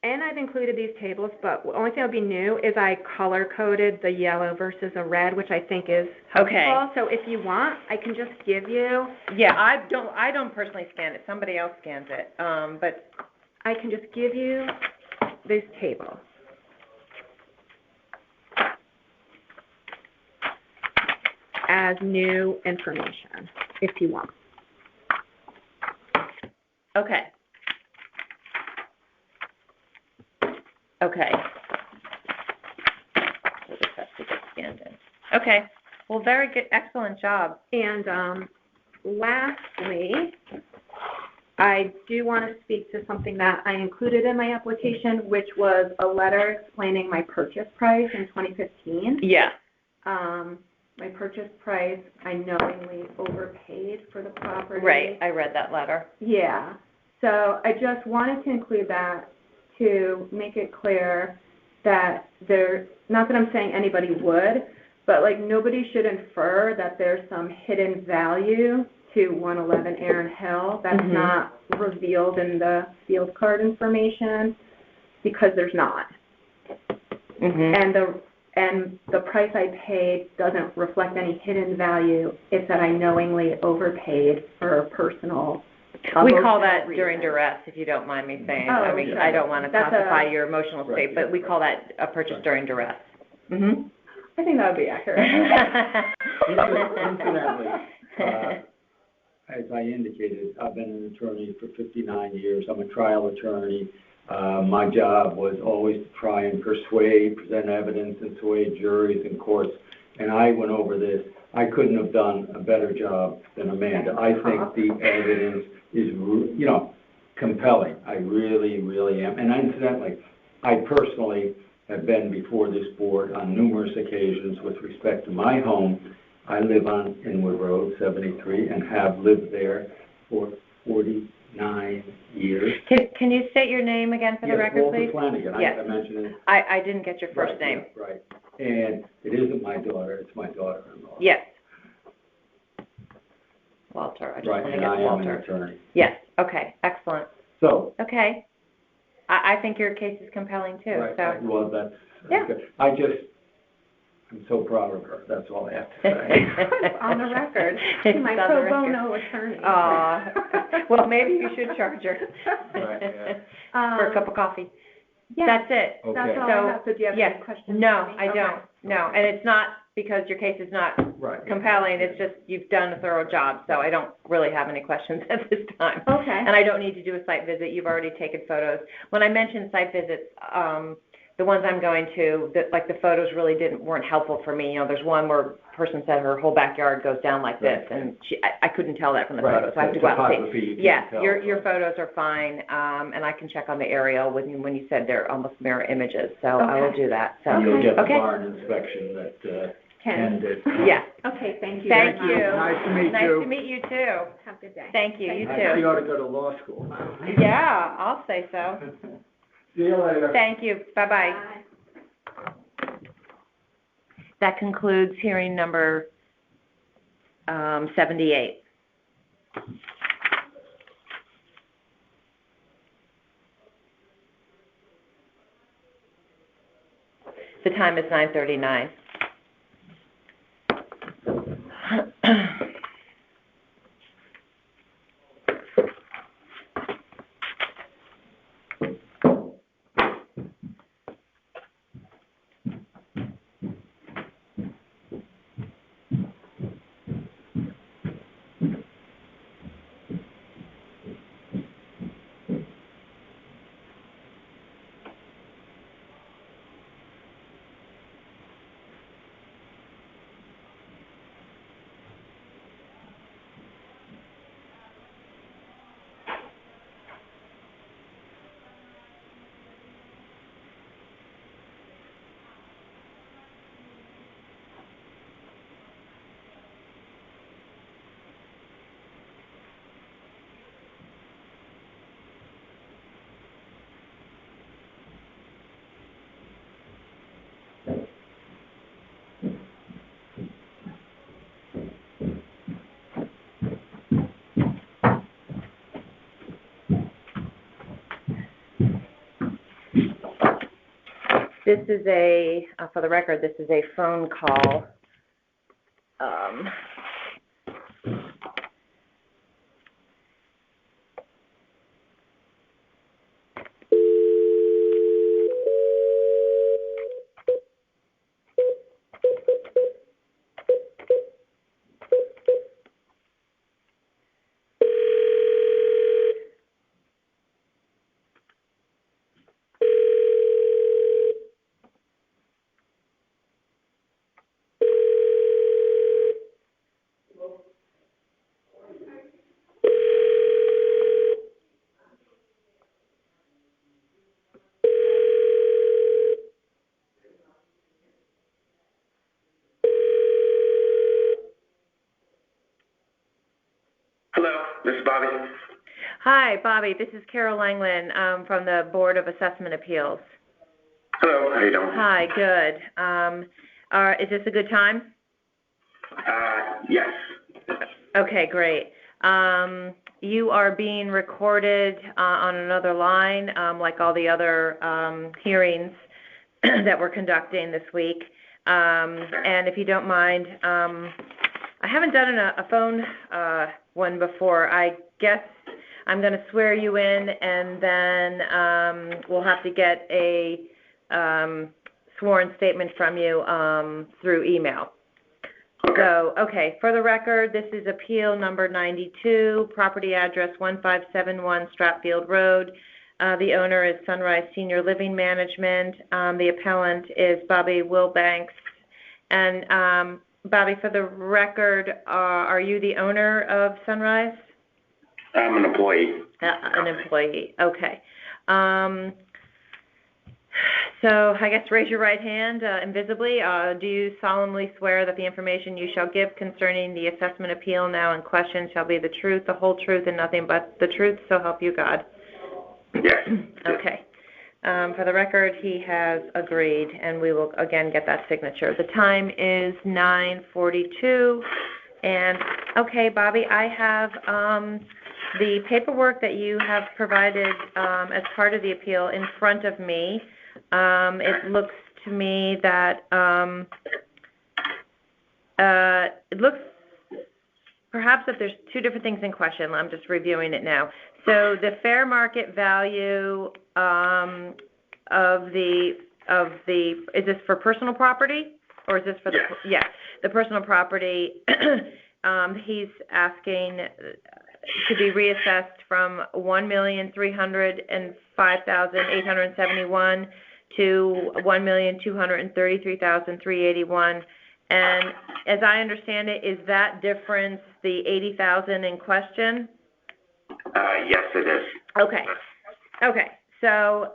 and I've included these tables, but the only thing that would be new is I color-coded the yellow versus a red, which I think is helpful. Okay. So if you want, I can just give you, yeah, I don't personally scan it, somebody else scans it, but, I can just give you this table. As new information, if you want. okay. Okay. So this has to get scanned in. Okay, well, very good, excellent job. And lastly, I do want to speak to something that I included in my application, which was a letter explaining my purchase price in 2015. Yeah, My purchase price, I knowingly overpaid for the property. right, I read that letter. Yeah. So I just wanted to include that to make it clear that not that I'm saying anybody would, but like nobody should infer that there's some hidden value to 111 Erin Hill that's Mhm. not revealed in the field card information, because there's not. Mhm. And the price I paid doesn't reflect any hidden value. It's that I knowingly overpaid for personal We call emotional that during reasons. duress, if you don't mind me saying. Oh, I mean, sure. I don't want to That's classify your emotional Right, state, but we call that a purchase during duress. Mhm. I think that would be accurate. Incidentally, as I indicated, I've been an attorney for 59 years. I'm a trial attorney. My job was always to try and persuade, present evidence, and sway juries and courts. And I went over this. I couldn't have done a better job than Amanda. I think the evidence is, compelling. I really, really am. And incidentally, I personally have been before this board on numerous occasions with respect to my home. I live on Inwood Road, 73, and have lived there for 49 years. Can you state your name again for the record, Walter please? Flanagan, Yes. I mentioned it. I didn't get your first Right, name. yeah, right. And it isn't my daughter, it's my daughter-in-law. Yes. Walter, I just Right, want to and get I am an Walter. attorney. Yes, okay, excellent. So, Okay. I think your case is compelling too, right, so. well, that's Yeah. good. I'm so proud of her, that's all I have to say. On the record. It's My on the pro record. bono attorney. Aw, well, maybe you should charge her Right, yeah. for a cup of coffee. Yeah, That's it. that's Okay. all So, I have. So do you have yes. any questions? No, for me? I Okay. don't. No, and it's not because your case is not Right. compelling, it's just you've done a thorough job, so I don't really have any questions at this time. Okay. And I don't need to do a site visit, you've already taken photos. When I mentioned site visits, the ones I'm going to, like the photos really weren't helpful for me. You know, there's one where a person said her whole backyard goes down like this, and I couldn't tell that from the photos, so I have to go out and Topography, see. you can't Yeah, tell. your photos are fine, and I can check on the aerial when you said they're almost mirror images, so I will do that, so. And you'll get the Okay. barn inspection that Ken. Ken did. Yeah, Okay, thank you thank very you. much. Nice to meet you. Nice to meet you too. Have a good day. Thank you, you I think you too. ought to go to law school. Yeah, I'll say so. See you later. Thank you, bye-bye. Bye. That concludes hearing number 78. The time is 9:39. This is for the record, this is a phone call. Hello, this is Bobby. Hi, Bobby. This is Carol Langland from the Board of Assessment Appeals. Hello, how you doing? Hi, good. Is this a good time? Yes. Okay, great. You are being recorded on another line, like all the other hearings that we're conducting this week. And if you don't mind, I haven't done a phone one before. I guess I'm going to swear you in, and then we'll have to get a sworn statement from you through email. Okay. So, okay, for the record, this is appeal number 92, property address 1571 Stratfield Road. The owner is Sunrise Senior Living Management. The appellant is Bobby Wilbanks. And Bobby, for the record, are you the owner of Sunrise? I'm an employee. An employee, okay. So I guess raise your right hand invisibly. Do you solemnly swear that the information you shall give concerning the assessment appeal now in question shall be the truth, the whole truth, and nothing but the truth, so help you God? Yes. Okay. For the record, he has agreed, and we will again get that signature. The time is 9:42, and okay, Bobby, I have the paperwork that you have provided as part of the appeal in front of me. It looks to me that it looks perhaps that there's two different things in question. I'm just reviewing it now. So the fair market value is this for personal property, or is this for the? Yes. Yeah, the personal property, he's asking to be reassessed from $1,305,871 to $1,233,381. And as I understand it, is that difference the $80,000 in question? Yes, it is. Okay. Okay. So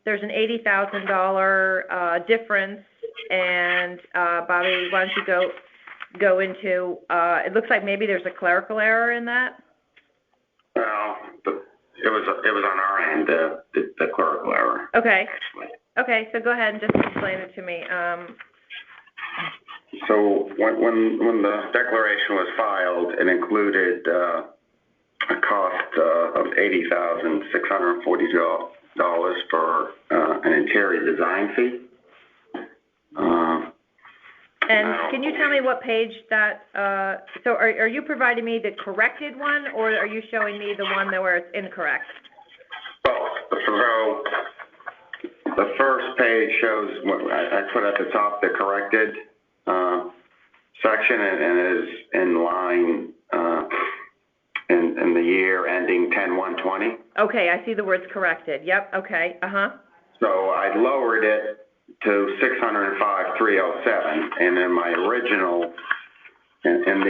there's an $80,000 difference, and Bobby, why don't you go into? It looks like maybe there's a clerical error in that. Well, it was on our end, the clerical error. Okay. Actually. Okay. So go ahead and just explain it to me. So when the declaration was filed, it included a cost of $80,640 for an interior design fee. And can you tell me what page that? So are you providing me the corrected one, or are you showing me the one where it's incorrect? Both. So the first page shows what I put at the top, the corrected section, and it is in line in the year ending 10/1/20. Okay, I see the words corrected. Yep. Okay. So I lowered it to 605,307, and in my original, in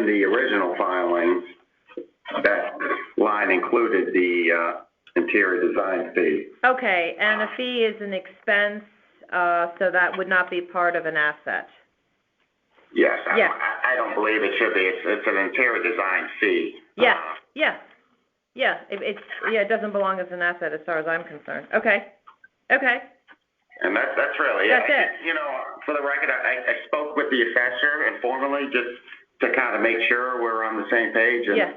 the original filings, that line included the interior design fee. Okay, and a fee is an expense, so that would not be part of an asset. Yes. Yes. I don't believe it should be. It's an interior design fee. Yeah. It doesn't belong as an asset as far as I'm concerned. Okay. And that's really That's it. You know, for the record, I spoke with the assessor informally just to kind of make sure we're on the same page. And, yeah.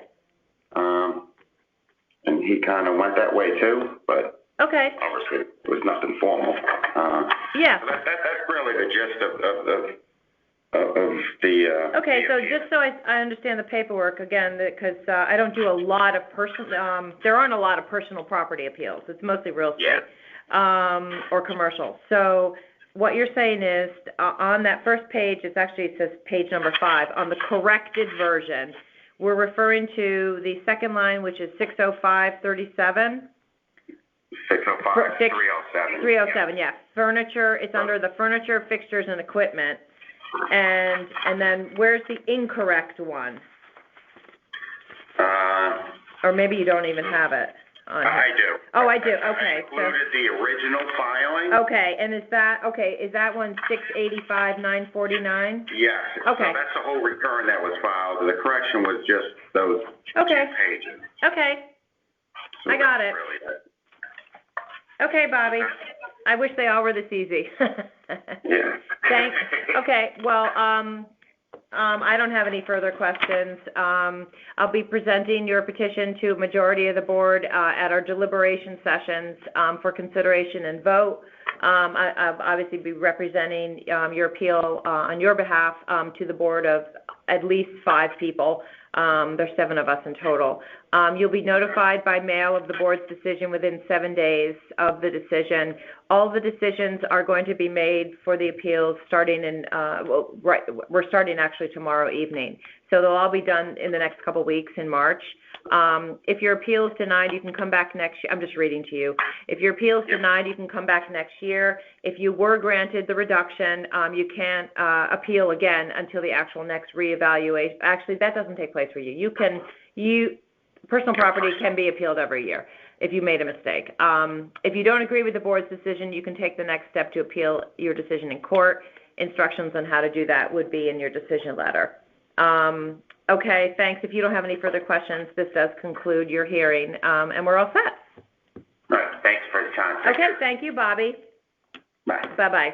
And he kind of went that way too, but okay. Obviously it was nothing formal. Yeah. So that's really the gist of the. Okay, so just so I understand the paperwork again, because I don't do a lot of there aren't a lot of personal property appeals. It's mostly real estate. Or commercial. So what you're saying is on that first page, it says page number 5. On the corrected version, we're referring to the second line, which is 60537. 605-307. 307, yeah. Furniture, it's under the furniture, fixtures, and equipment. And then where's the incorrect one? Or maybe you don't even have it. I do. Oh, I do. Okay. I included the original filing. Okay, and is that one 685-949? Yes. Okay. So that's the whole return that was filed. The correction was just those 2 pages. Okay. So I got it. Really okay, Bobby. I wish they all were this easy. Yeah. Thanks. Okay. Well, I don't have any further questions. I'll be presenting your petition to a majority of the board at our deliberation sessions for consideration and vote. I'll obviously be representing your appeal on your behalf to the board of at least 5 people. There's 7 of us in total. You'll be notified by mail of the board's decision within 7 days of the decision. All the decisions are going to be made for the appeals starting we're starting actually tomorrow evening. So they'll all be done in the next couple weeks in March. If your appeal is denied, you can come back next year. I'm just reading to you. If your appeal is denied, you can come back next year. If you were granted the reduction, you can't appeal again until the actual next reevaluation. Actually, that doesn't take place for you. Personal property can be appealed every year if you made a mistake. If you don't agree with the board's decision, you can take the next step to appeal your decision in court. Instructions on how to do that would be in your decision letter. Okay, thanks. If you don't have any further questions, this does conclude your hearing, and we're all set. All right. Thanks for the time. Okay, thank you, Bobby. Bye. Bye-bye.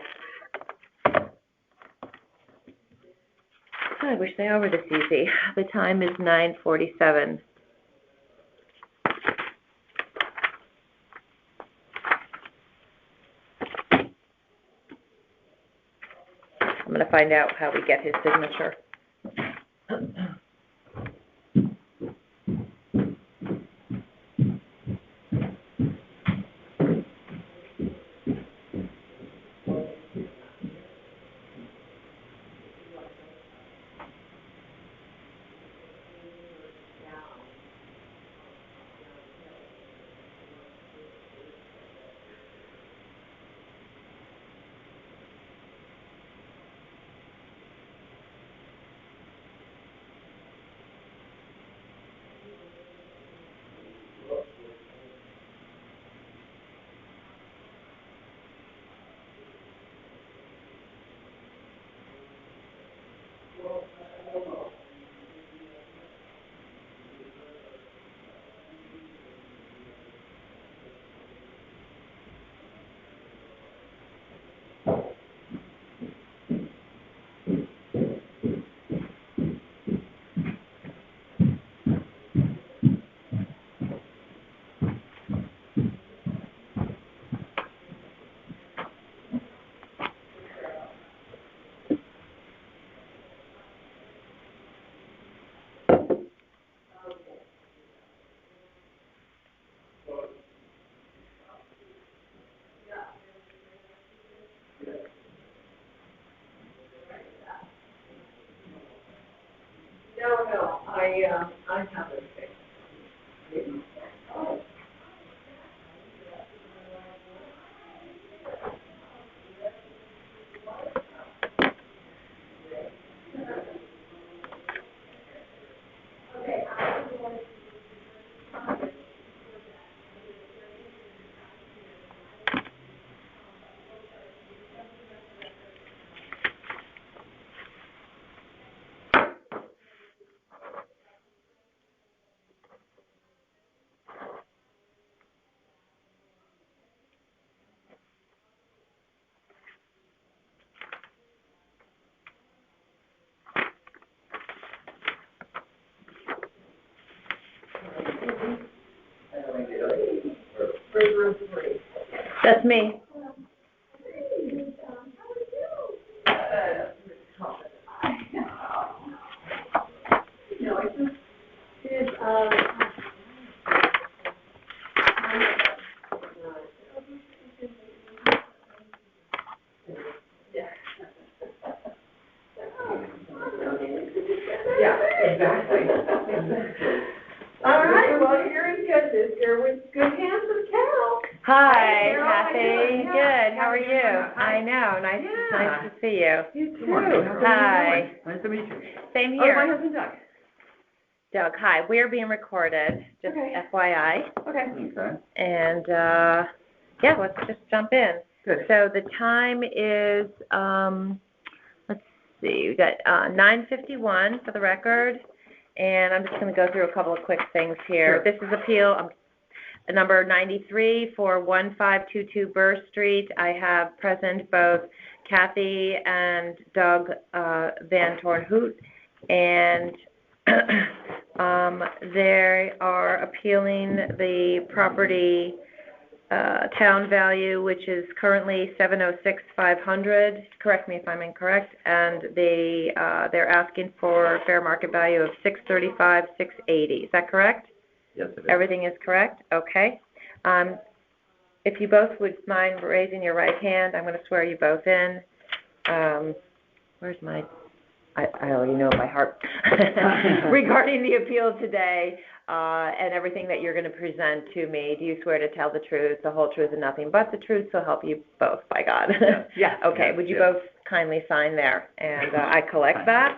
I wish they all were this easy. The time is 9:47. I'm going to find out how we get his signature. I have it. That's me. Yeah, exactly. All right, well, you're in good, you're with good hands with Carol. Hi, Carol, how Kathy. you doing? Good. How are Happy you? to meet you. I know. Nice to see you. You too. Hi. Nice to meet you. Same Oh, my here. husband Doug. Doug, hi. We're being recorded, just Okay. FYI. Okay. Okay. And, yeah, let's just jump in. Good. So the time is, let's see, we got 9:51 for the record, and I'm just going to go through a couple of quick things here. Sure. This is appeal number 93 for 1522 Burr Street. I have present both Kathy and Doug Van Tornhout, and they are appealing the property town value, which is currently $706,500. Correct me if I'm incorrect. And they're asking for a fair market value of $635,680. Is that correct? Yes, it is. Everything is correct? Okay. If you both would mind raising your right hand, I'm going to swear you both in. Where's my... I already know it by heart. Regarding the appeal today and everything that you're going to present to me, do you swear to tell the truth, the whole truth, and nothing but the truth, so help you both, by God? Yeah. Okay, Yes, would you yes. both kindly sign there? And I collect that,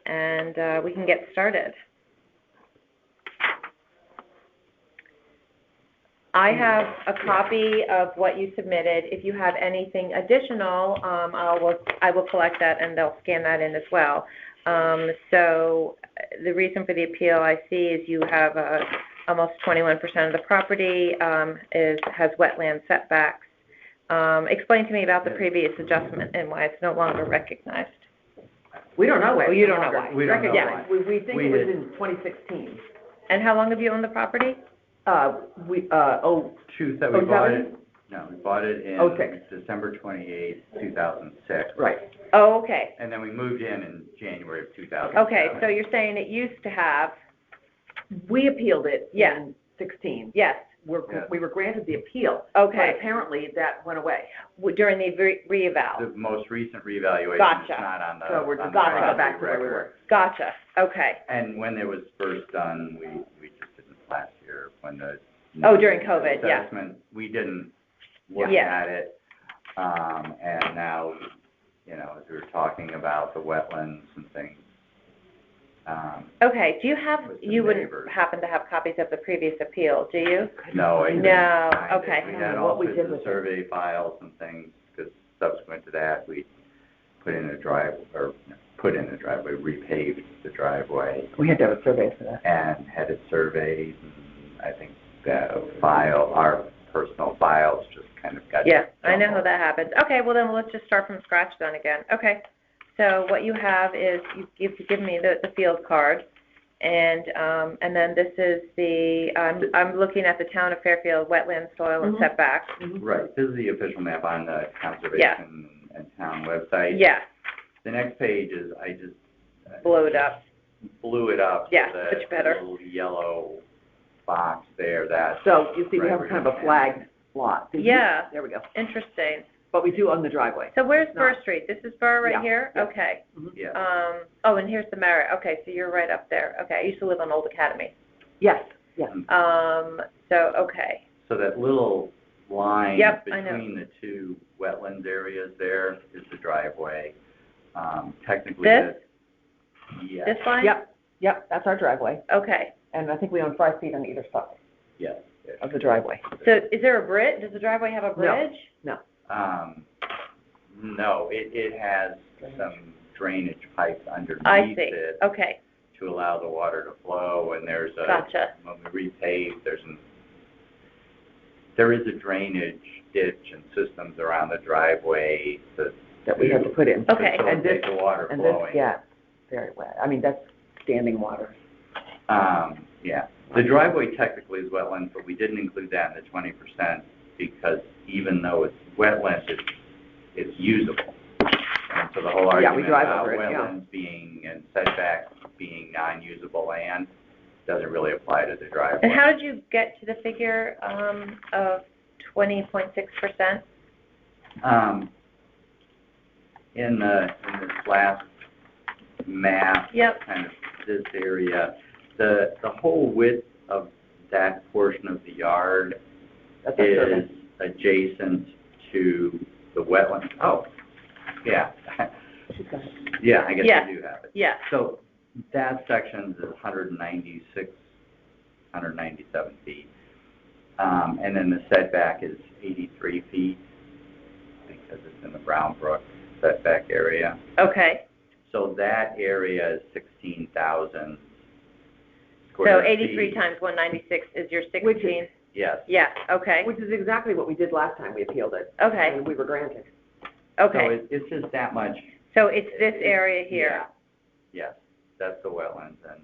and we can get started. I have a copy of what you submitted. If you have anything additional, I will collect that, and they'll scan that in as well. So the reason for the appeal I see is you have almost 21% of the property has wetland setbacks. Explain to me about the previous adjustment and why it's no longer recognized. We don't know why. Oh, you don't know why. We don't know Yeah, why. we think We it was had- in 2016. And how long have you owned the property? We bought it, no, we bought it in 06. December 28th, 2006. Right. Oh, okay. And then we moved in January of 2007. Okay, so you're saying it used to have, We appealed it Yeah. in 16. yes, We were granted the appeal. Okay. But apparently that went away. during the reeval. The most recent reevaluation Gotcha. is not on the. So we're on just the going to go property back to where we record. were. Gotcha, okay. And when it was first done, we just didn't last year, when the. Oh, during COVID, yeah. Assessment, we didn't look Yeah. at it. And now, as we were talking about the wetlands and things, Okay, do you have, With the you wouldn't neighbors. happen to have copies of the previous appeal, do you? no, I didn't. No, I didn't. okay. We I don't had know all what we sorts did of with it. survey files and things, because subsequent to that, we put in a driveway, repaved the driveway, We had to have a survey for that. and had it surveyed, and I think our personal files just kind of got. Yeah, I know how jumbled. that happens. Okay, well then let's just start from scratch then again. Okay, so what you have is, you've given me the field card, and then this is I'm looking at the town of Fairfield wetland soil and Mhm. setbacks. Right, this is the official map on the conservation and town website. Yeah, The next page is, I just. blow it up. Blew it up. Yeah, so much better. that little yellow box there, that. So you see, we have kind of a flagged lot. Yeah. There we go. Interesting. but we do own the driveway. So where's It's Burr not. Street? This is Burr right Yeah, here? yeah. Okay. Yeah. Oh, and here's the Merritt. Okay, so you're right up there. Okay, I used to live on Old Academy. Yes, yes. So, okay. So that little line Yep, I know. between the two wetlands areas there is the driveway. Technically, This? yes, This line? Yep, that's our driveway, Okay. and I think we own 5 feet on either side yes. of the driveway. So is there a bridge? Does the driveway have a bridge? No. No, it has some drainage pipes underneath I see. it Okay, to allow the water to flow, and there's a, gotcha. when we repave, there is a drainage ditch and systems around the driveway That we had to put in. Okay. And this, facilitate the water and this flowing. gets very wet. I mean, that's standing water. Yeah, the driveway technically is wetlands, but we didn't include that in the 20% because even though it's wetlands, it's usable. And so the whole Yeah, we argument drive about over it, yeah. wetlands being and setbacks being non-usable land doesn't really apply to the driveway. And how did you get to the figure of 20.6%? In this last map, Yep. kind of this area, the whole width of that portion of the yard That's our is survey. adjacent to the wetland. Oh, yeah. She's got it. Yeah, I guess Yeah. you do have it. Yeah. So that section is 197 feet. And then the setback is 83 feet because it's in the Brown Brook setback area. Okay. So that area is 16,000 So square 83 feet. times 196 is your Which is- 16? Yes. Yeah, okay. Which is exactly what we did last time we appealed it. Okay, And we were granted. okay. So it's just that much. So it's this area here. Yeah. Yes, that's the wetlands and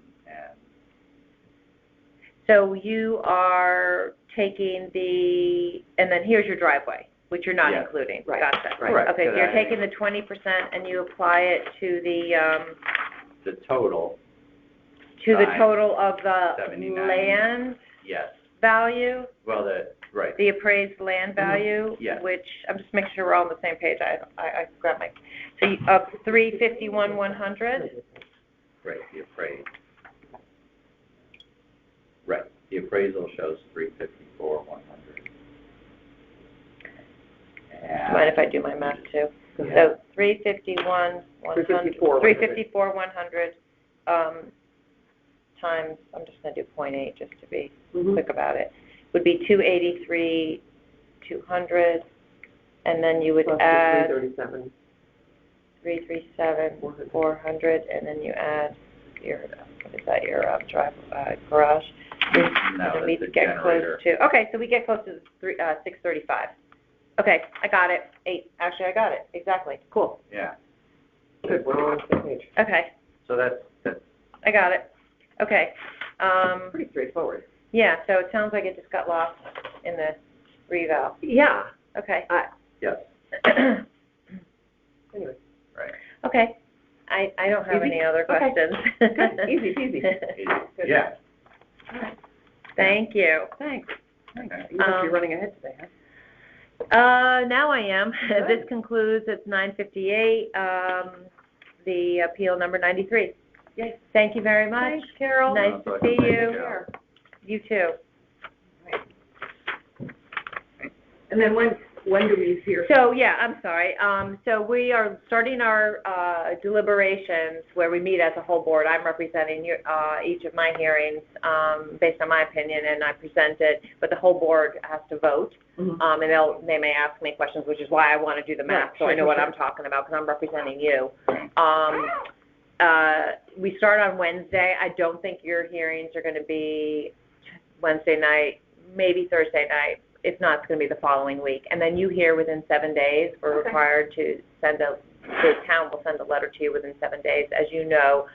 So you are taking and then here's your driveway, which you're not Yes. including. Right. Gotcha. Correct. Okay, so you're That- taking the 20% and you apply it to the total, Fine. total of the 79. land yes. value, Well, right. the appraised land value, Yes. which, I'm just making sure we're all on the same page. I grabbed my, so you, of 351,100? Right, the appraised. Right, the appraisal shows 354,100. Do you mind if I do my math too? So 351,100. 354,100 times, I'm just gonna do 0.8 just to be quick about it, would be 283,200, and then you would Plus the add 337. 337,400, and then you add your, what is that, your garage? No, And then we that's a get close generator. to, okay, so we get close to 635. Okay, I got it. Actually, I got it, exactly. Cool. Yeah, Good, we're all on the same page. Okay, so that's, I got it. Okay, Pretty straightforward. yeah, so it sounds like it just got lost in the reval. Yeah. Okay. yes, Anyway. right. Okay, I don't have Easy? any other Okay. questions. Good, easy peasy. Yeah. Thank you. Thanks. Okay. You must be running ahead today, huh? Now I am. Good. This concludes, it's 9:58, the appeal number 93. Yay. Thank you very much. Thanks, Carol. Nice No, to thank see you, you. Carol. You too. And then when do we hear? So, yeah, I'm sorry. So we are starting our deliberations where we meet as a whole board. I'm representing each of my hearings based on my opinion, and I present it, but the whole board has to vote. Mhm. And they may ask me questions, which is why I want to do the math, Right, so I sure, know what sure. I'm talking about, because I'm representing you. We start on Wednesday. I don't think your hearings are going to be Wednesday night, maybe Thursday night. If not, it's going to be the following week. And then you hear within 7 days. We're Okay. required to the town will send a letter to you within 7 days. As you know,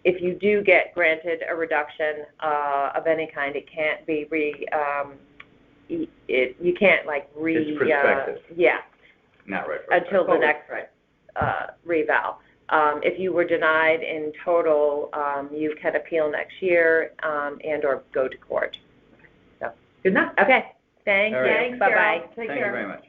if you do get granted a reduction of any kind, it can't be you can't like It's prospective. yeah, Not right. until the Forward, next right. reval. If you were denied in total, you can appeal next year and or go to court. Good enough. Okay, thank All you. right. Bye-bye. Take Thank care. you very much.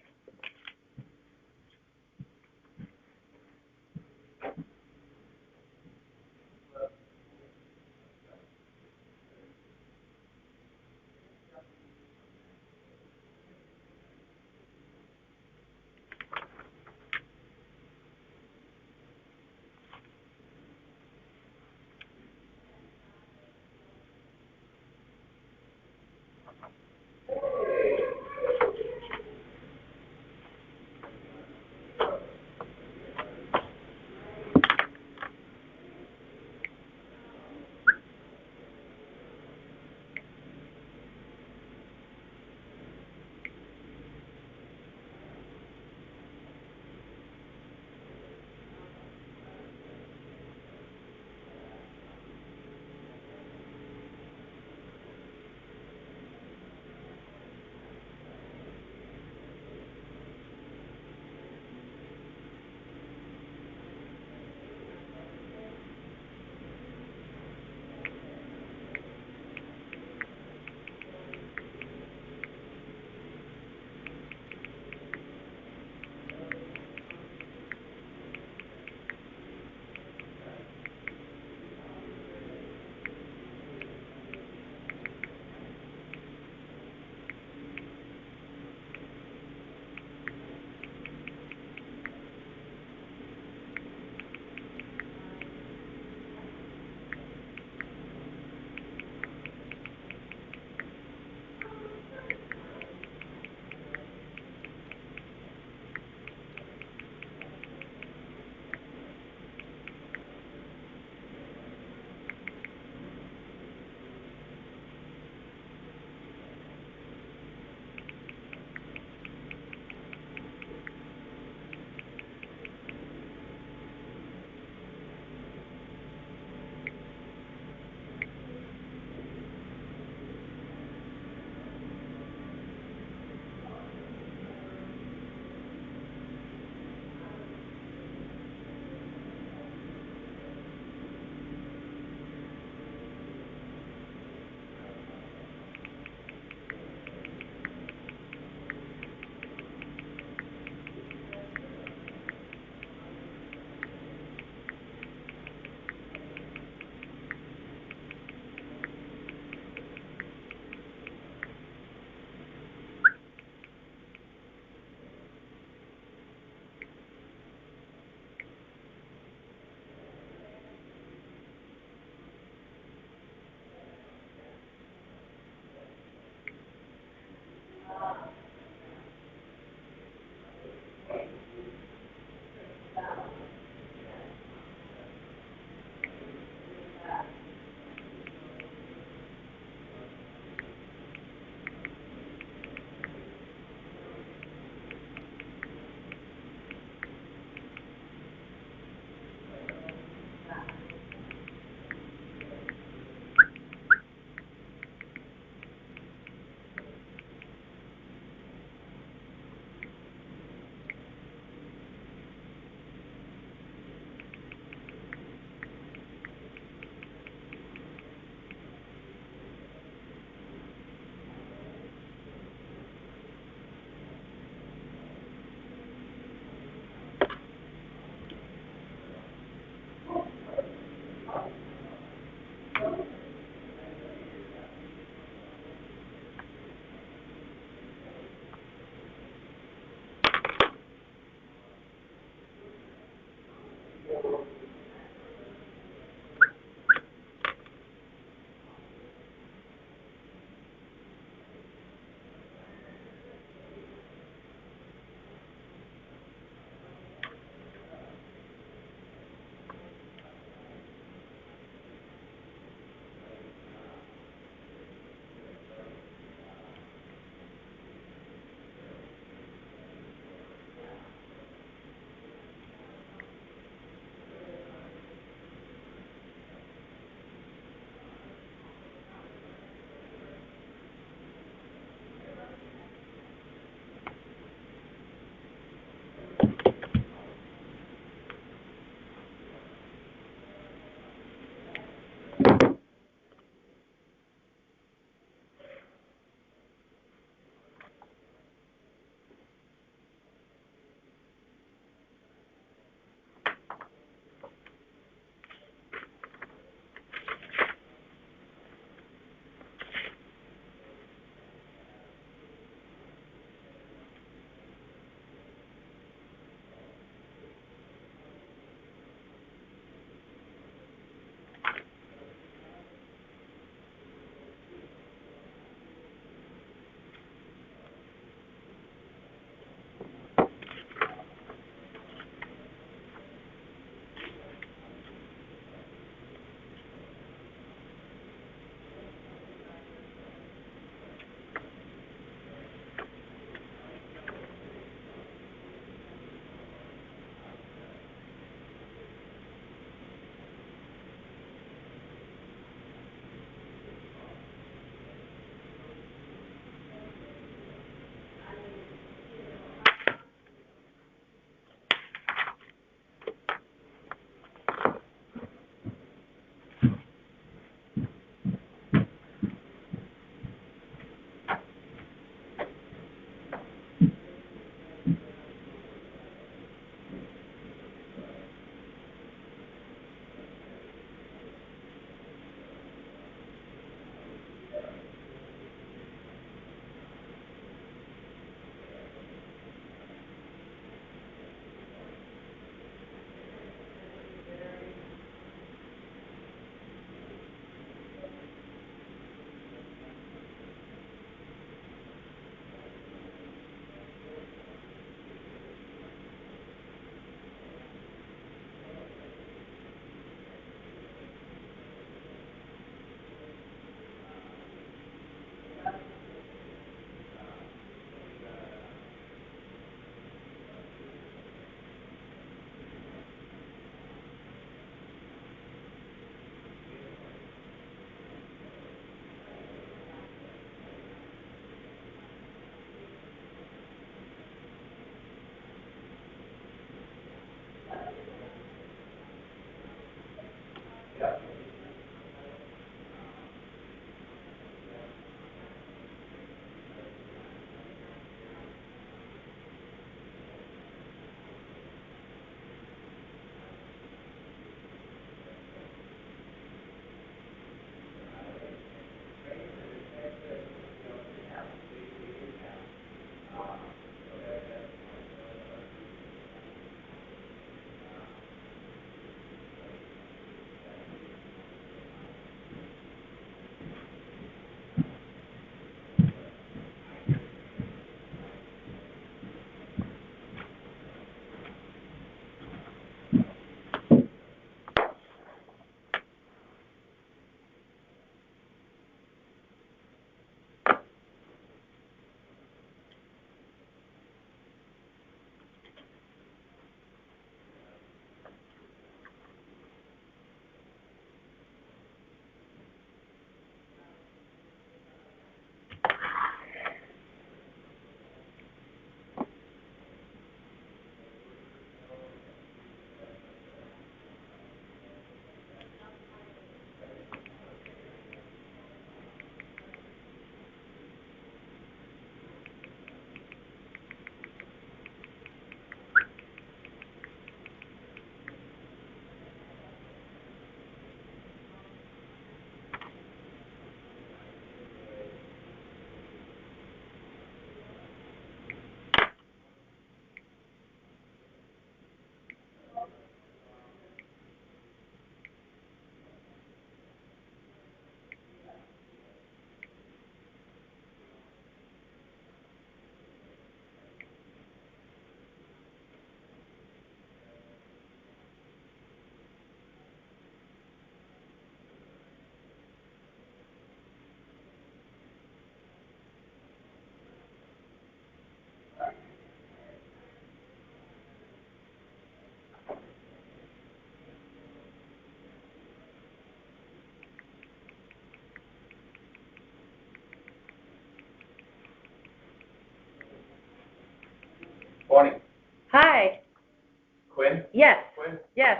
Quinn? Yes, Quinn? yes.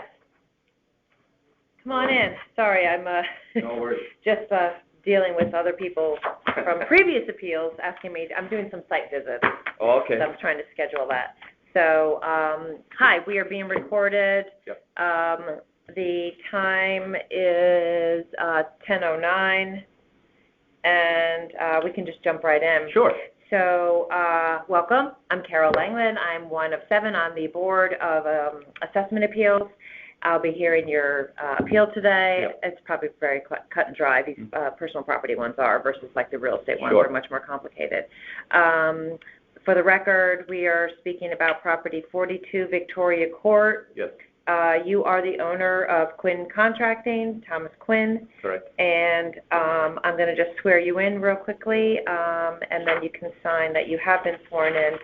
Come on in. Sorry, I'm No worries. just dealing with other people from previous appeals asking me. I'm doing some site visits. Oh, okay. So I'm trying to schedule that. So, hi, we are being recorded. Yep. The time is 10:09, and we can just jump right in. Sure. So, welcome. I'm Carol Langland. I'm one of 7 on the board of assessment appeals. I'll be hearing your appeal today. Yep. It's probably very cut and dry. These personal property ones are versus like the real estate ones Sure. are much more complicated. For the record, we are speaking about property 42 Victoria Court. Yes. You are the owner of Quinn Contracting, Thomas Quinn. Correct. And I'm going to just swear you in real quickly, and then you can sign that you have been sworn in.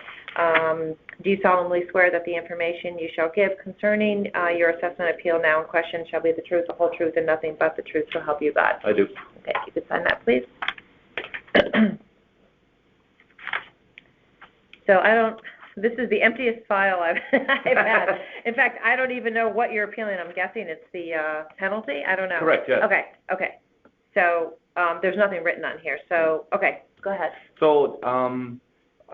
Do you solemnly swear that the information you shall give concerning your assessment appeal now in question shall be the truth, the whole truth, and nothing but the truth, so help you God? I do. Okay, you can sign that, please. So this is the emptiest file I've had. In fact, I don't even know what you're appealing. I'm guessing it's the penalty? I don't know. Correct, yes. Okay. So there's nothing written on here. So, okay, go ahead. So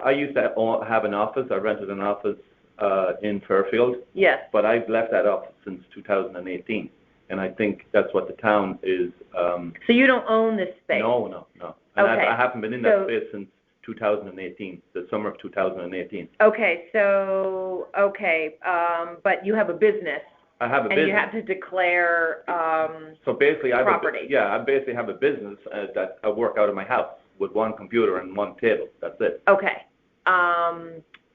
I used to have an office. I rented an office in Fairfield. Yes. But I've left that office since 2018. And I think that's what the town is. So you don't own this space? No. And Okay. I haven't been in that space since 2018, the summer of 2018. Okay, but you have a business. I have a business. And you have to declare so basically, property. I basically have a business that I work out of my house with one computer and one table. That's it. Okay.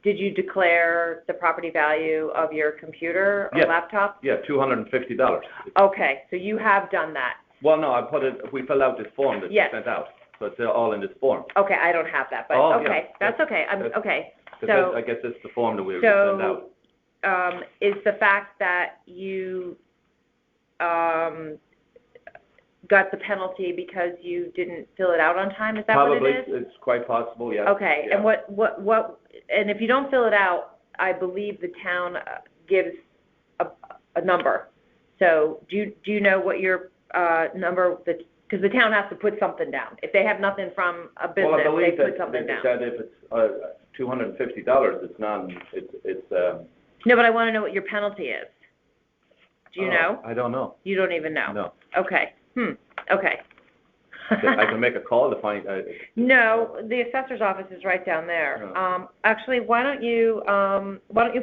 Did you declare the property value of your computer or laptop? Yeah, $250. Okay, so you have done that. Well, no, we filled out this form that you sent out. So it's all in this form. Okay, I don't have that, but okay, that's okay. Okay. So I guess it's the form that we were sent out. Is the fact that you got the penalty because you didn't fill it out on time? Is that Probably, what it is? it's quite possible, yeah. Okay, yeah. and what, and if you don't fill it out, I believe the town gives a number. So do you know what your number, because the town has to put something down. If they have nothing from a business, well, I believe they put something down. That if it's $250, it's No, but I want to know what your penalty is. Do you know? I don't know. You don't even know? No. Okay. Okay. I can make a call to find out. No, the assessor's office is right down there. Oh. Actually, why don't you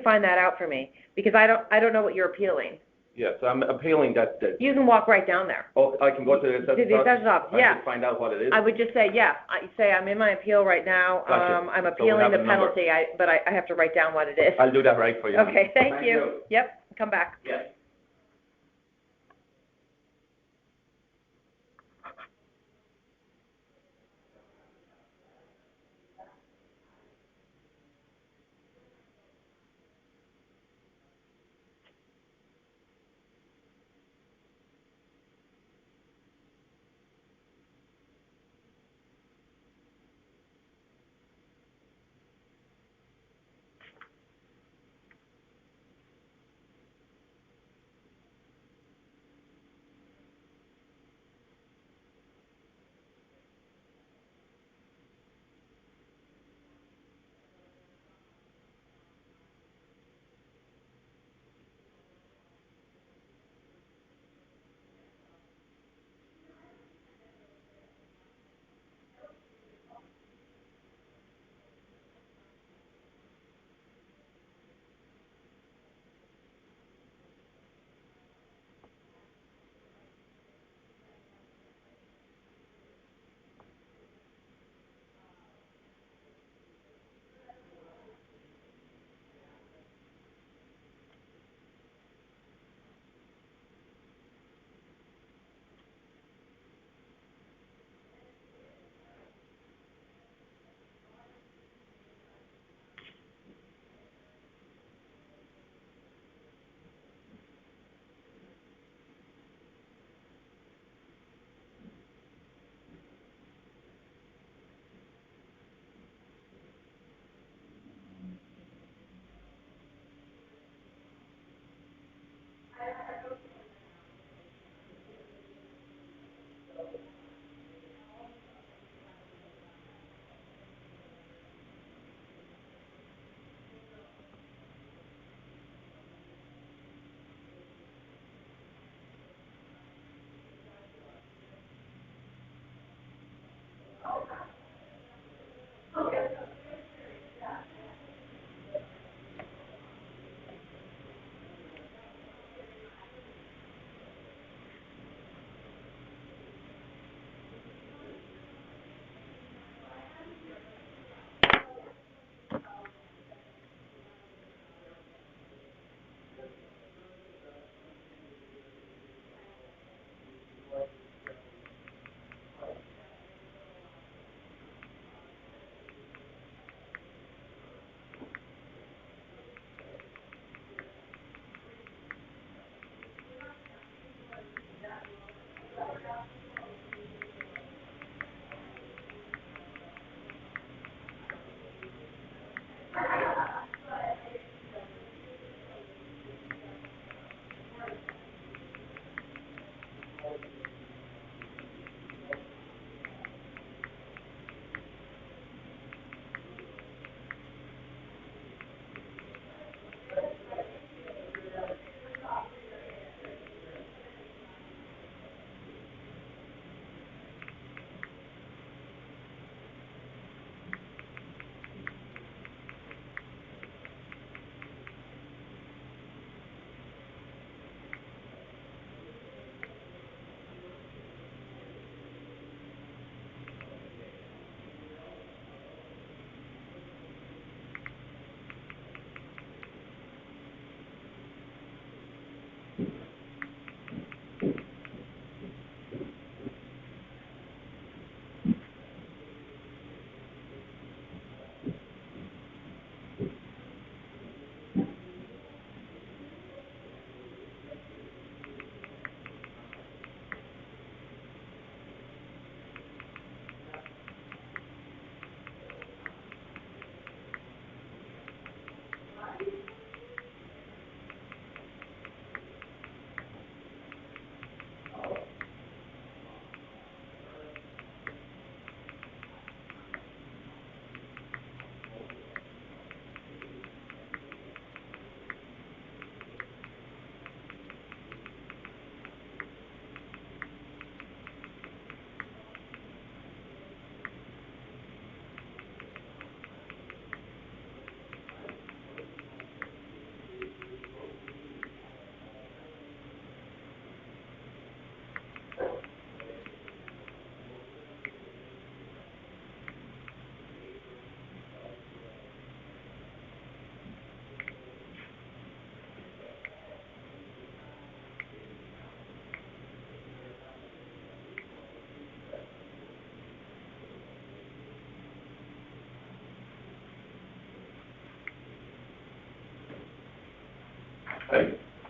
find that out for me? Because I don't know what you're appealing. Yes, I'm appealing that. You can walk right down there. Oh, I can go to the assessor's office. I can find out what it is. I would just say, I'm in my appeal right now. Gotcha. I'm So we appealing have the a number. penalty, but I have to write down what it is. I'll do that right for you. Okay, thank you. Yep, come back. Yes.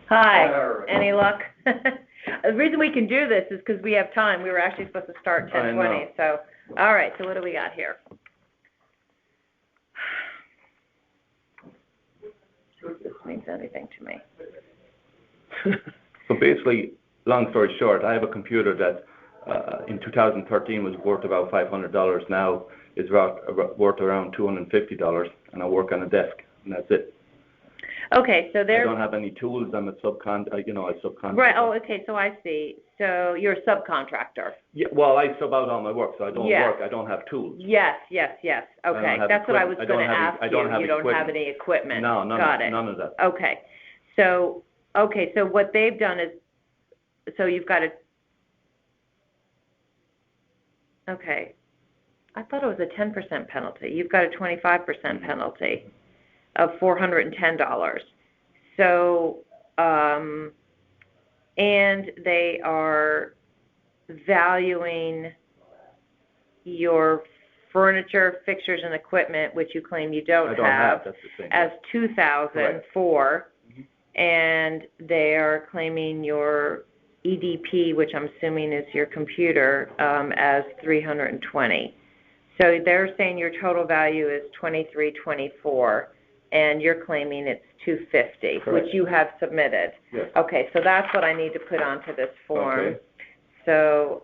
Hi, any luck? The reason we can do this is because we have time. We were actually supposed to start 10:20, so, all right, so what do we got here? This means anything to me. So basically, long story short, I have a computer that in 2013 was worth about $500. Now is worth around $250, and I work on a desk, and that's it. Okay, so I there's... don't have any tools. I'm a subcontractor. Right, oh, okay, so I see. So you're a subcontractor. Yeah, well, I sub out all my work, so I don't work. I don't have tools. Yes, okay. That's what I was going to ask you. I don't have you don't have any equipment. No, none of that. Okay. So what they've done is, so you've got okay. I thought it was a 10% penalty. You've got a 25% penalty of $410. So, and they are valuing your furniture, fixtures, and equipment, which you claim you don't have, that's the thing, as $2,004, and they are claiming your EDP, which I'm assuming is your computer, as $320. So they're saying your total value is $2,324, and you're claiming it's $250, which you have submitted. Yes. Okay, so that's what I need to put onto this form. Okay. So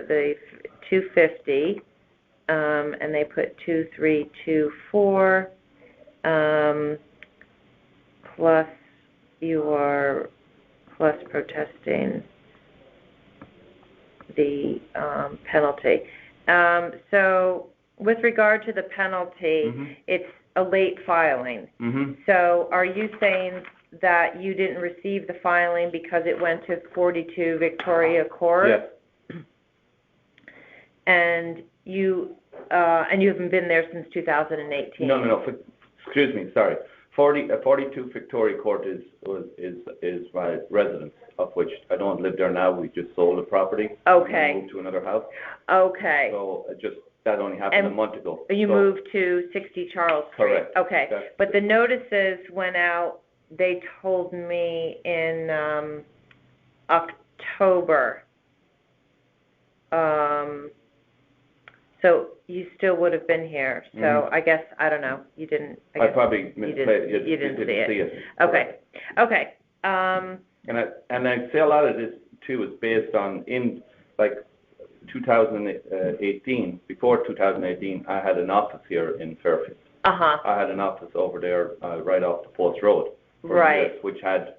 the $250, and they put $2,324, plus you are protesting the penalty. So with regard to the penalty, it's a late filing. So are you saying that you didn't receive the filing because it went to 42 Victoria Court? Yes. And you haven't been there since 2018? No. Excuse me, sorry. 42 Victoria Court is my residence, of which I don't live there now. We just sold the property. Okay. And moved to another house. Okay. So that only happened a month ago. You moved to 60 Charles Street. Correct. Okay. But the notices went out, they told me, in October. So you still would have been here. So I guess, I don't know, you didn't. I probably you didn't see it. Okay. And I'd say a lot of this too is based on 2018. Before 2018, I had an office here in Fairfield. I had an office over there right off the Post Road. Right. Years, which had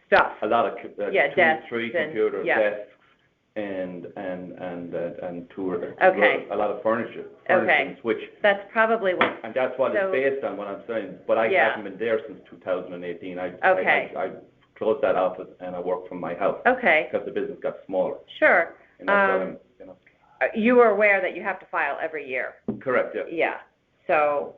stuff. A lot of desks, 3 computers, desks, and a lot of furniture. Which that's probably what. And that's what it's based on. What I'm saying. But I haven't been there since 2018. I closed that office and I work from my house. Okay. Because the business got smaller. Sure. And that's you were aware that you have to file every year. Correct. Yeah. Yeah. So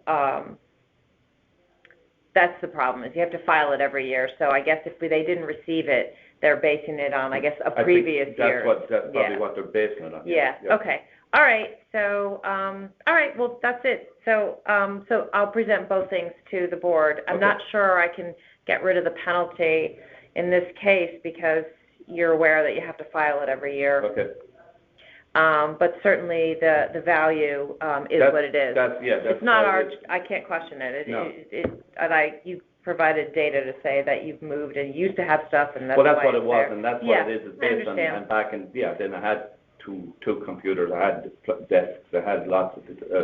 that's the problem, is you have to file it every year. So I guess if they didn't receive it, they're basing it on, I guess, a previous year. That's probably what they're basing it on. Yeah. Okay. All right. So, all right. Well, that's it. So, so I'll present both things to the board. I'm not sure I can get rid of the penalty in this case because you're aware that you have to file it every year. Okay. But certainly the value is what it is. It's not our. I can't question it. You provided data to say that you've moved and you used to have stuff, and that's that's what it was, there. and that's what it is. It's based on. And back in then I had two computers. I had desks. I had lots of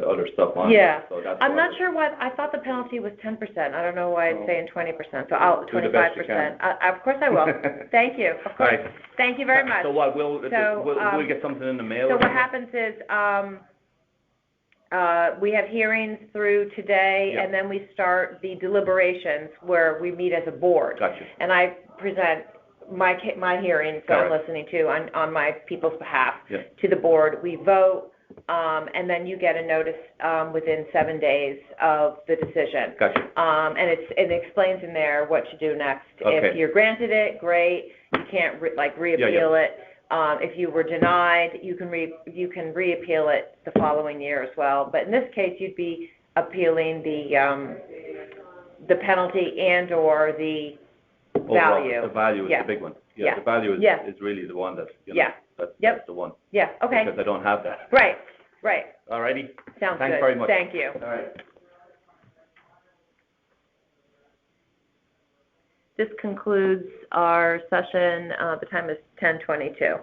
other stuff on. Yeah. So that's I'm not sure why. I thought the penalty was 10%. I don't know why it's saying 20%. So I'll 25%. Of course I will. Thank you. Of course. Right. Thank you very much. So what? We'll get something in the mail. So what happens is we have hearings through today, and then we start the deliberations where we meet as a board. Gotcha. And I present my hearings that I'm listening to on my people's behalf to the board. We vote, and then you get a notice within 7 days of the decision. Gotcha. And it explains in there what to do next. Okay. If you're granted it, great. You can't reappeal it. If you were denied, you can reappeal it the following year as well. But in this case, you'd be appealing the penalty and/or the Overall, value. the value is Yeah. the big one. Yeah. The value Yeah. is really the one that, Yeah. that's Yep. the one. Yeah, okay, Because I don't have that. right. All righty? Sounds good. Thanks very much. Thank you. All right. This concludes our session. The time is 10:22.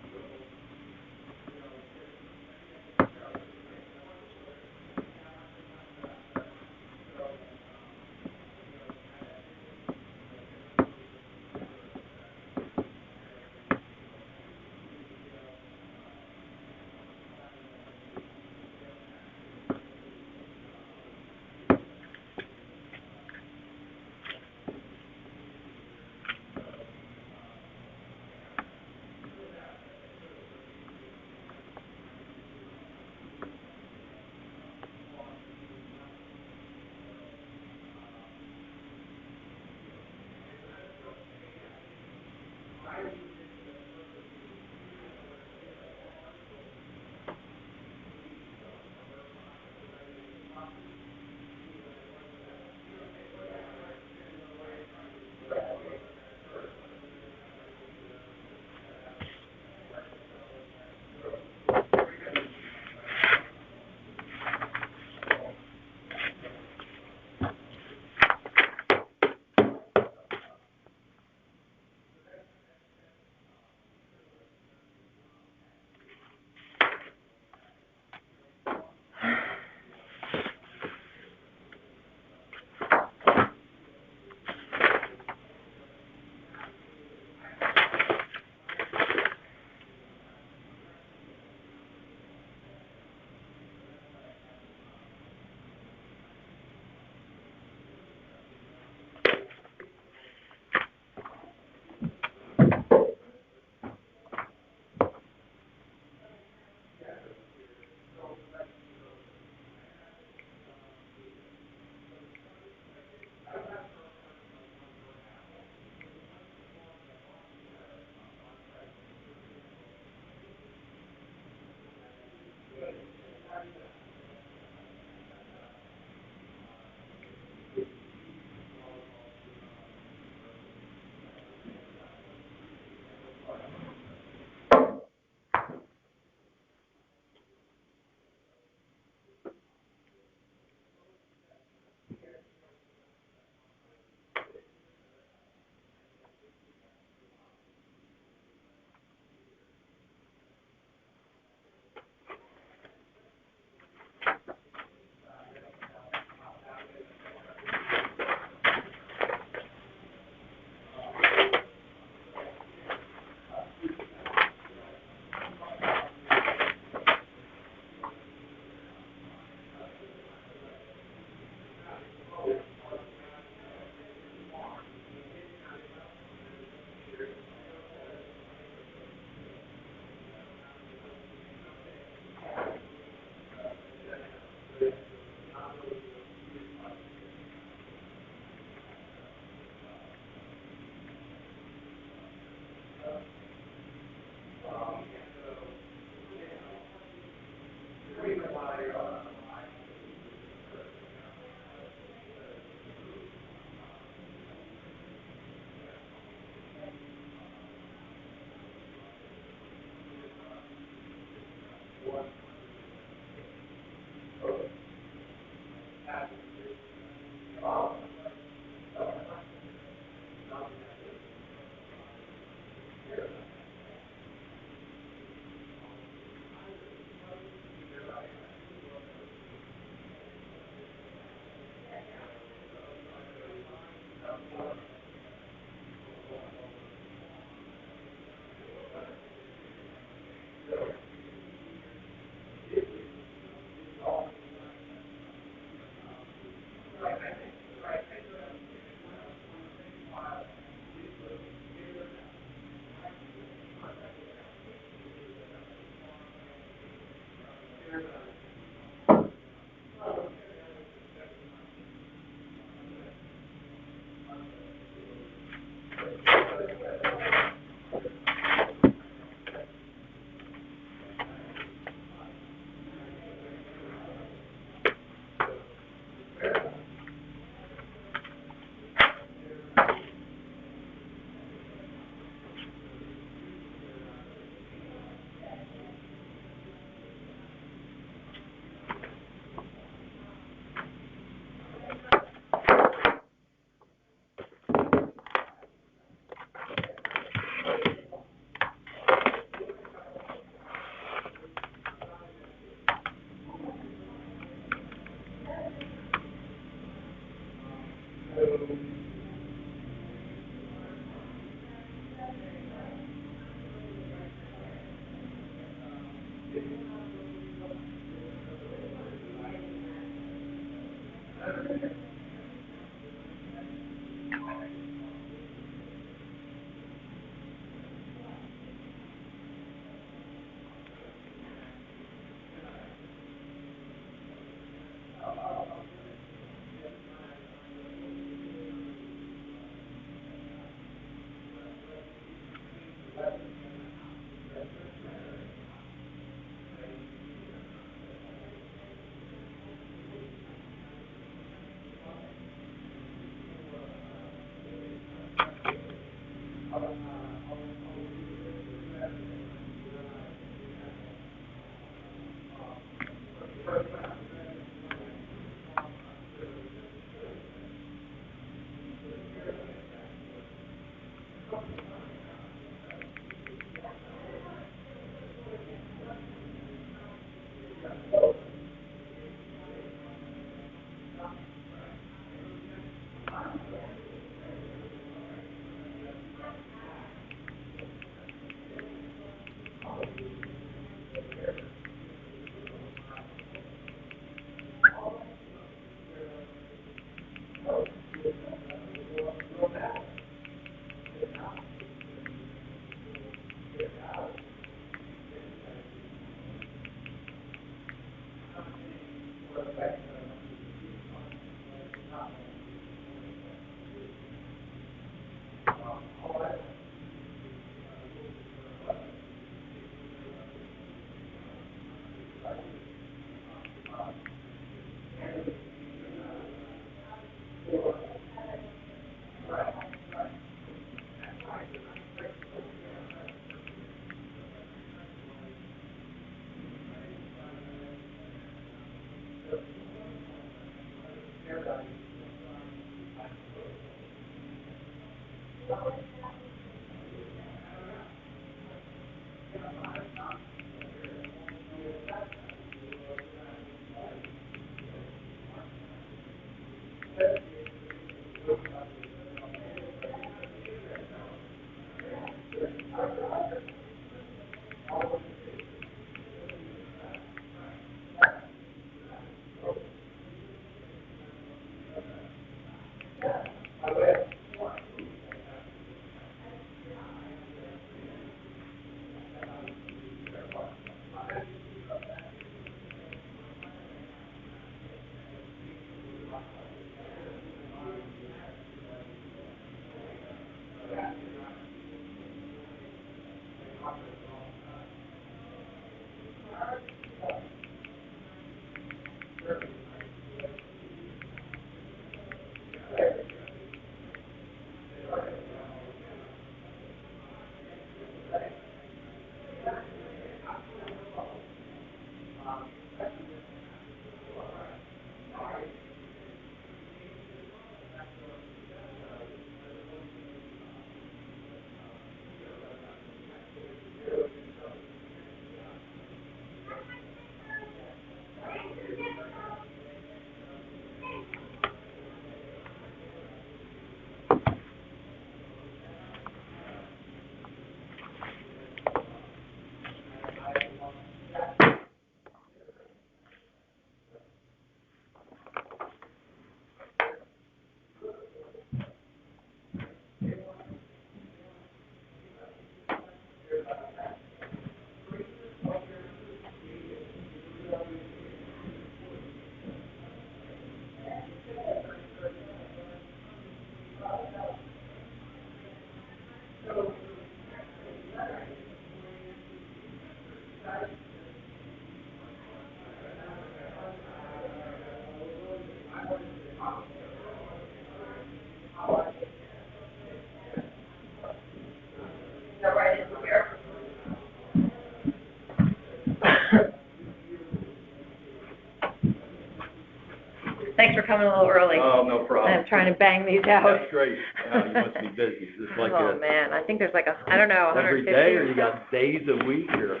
Thanks for coming a little early. Oh, no problem. I'm trying to bang these out. That's great. You must be busy. It's like Oh, man, I think there's like I don't know, 150. every day, or you got days a week, or?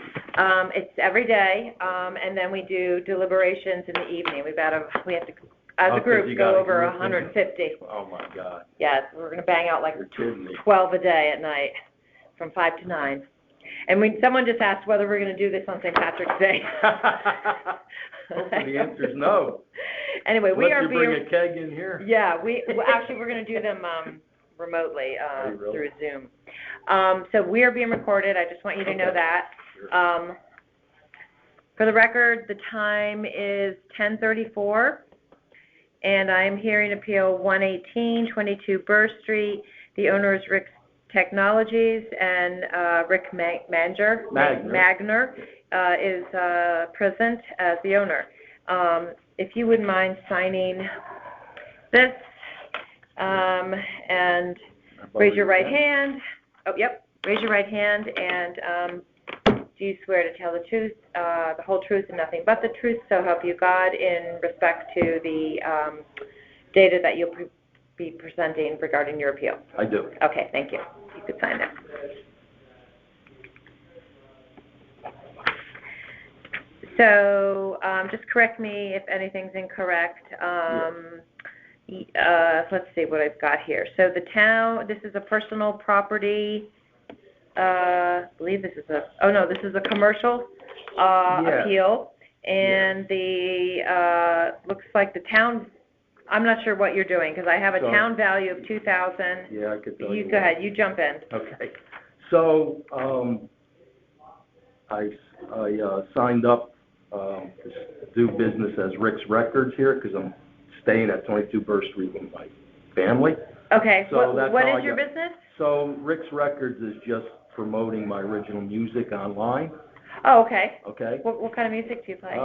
It's every day, and then we do deliberations in the evening. We have to, as a group, go over 150. Oh, my God. Yes, we're gonna bang out like You're kidding me. 12 a day at night, from 5 to 9. And someone just asked whether we're gonna do this on St. Patrick's Day. Hopefully the answer is no. Anyway, we are Unless you bring a keg in here. Yeah, actually, we're gonna do them, remotely, really? through Zoom. So we are being recorded. I just want you to know that. Sure. For the record, the time is 10:34, and I'm hearing appeal 118, 22 Burr Street. The owner is Rick Technologies, and Rick Magner is present as the owner. If you wouldn't mind signing this, and raise your right hand. Oh, yep. Raise your right hand, and do you swear to tell the truth, the whole truth, and nothing but the truth, so help you God, in respect to the data that you'll be presenting regarding your appeal? I do. Okay, thank you. You could sign that. So just correct me if anything's incorrect. Let's see what I've got here. So the town, this is a personal property. I believe this is this is a commercial appeal. And the, looks like the town, I'm not sure what you're doing, because I have a town value of $2,000. Yeah, I could tell you. Go ahead, you jump in. Okay. So, I signed up to do business as Rick's Records here, because I'm staying at 22 Burr Street with my family. Okay, So what is your business? So Rick's Records is just promoting my original music online. Oh, okay. Okay? What kind of music do you play?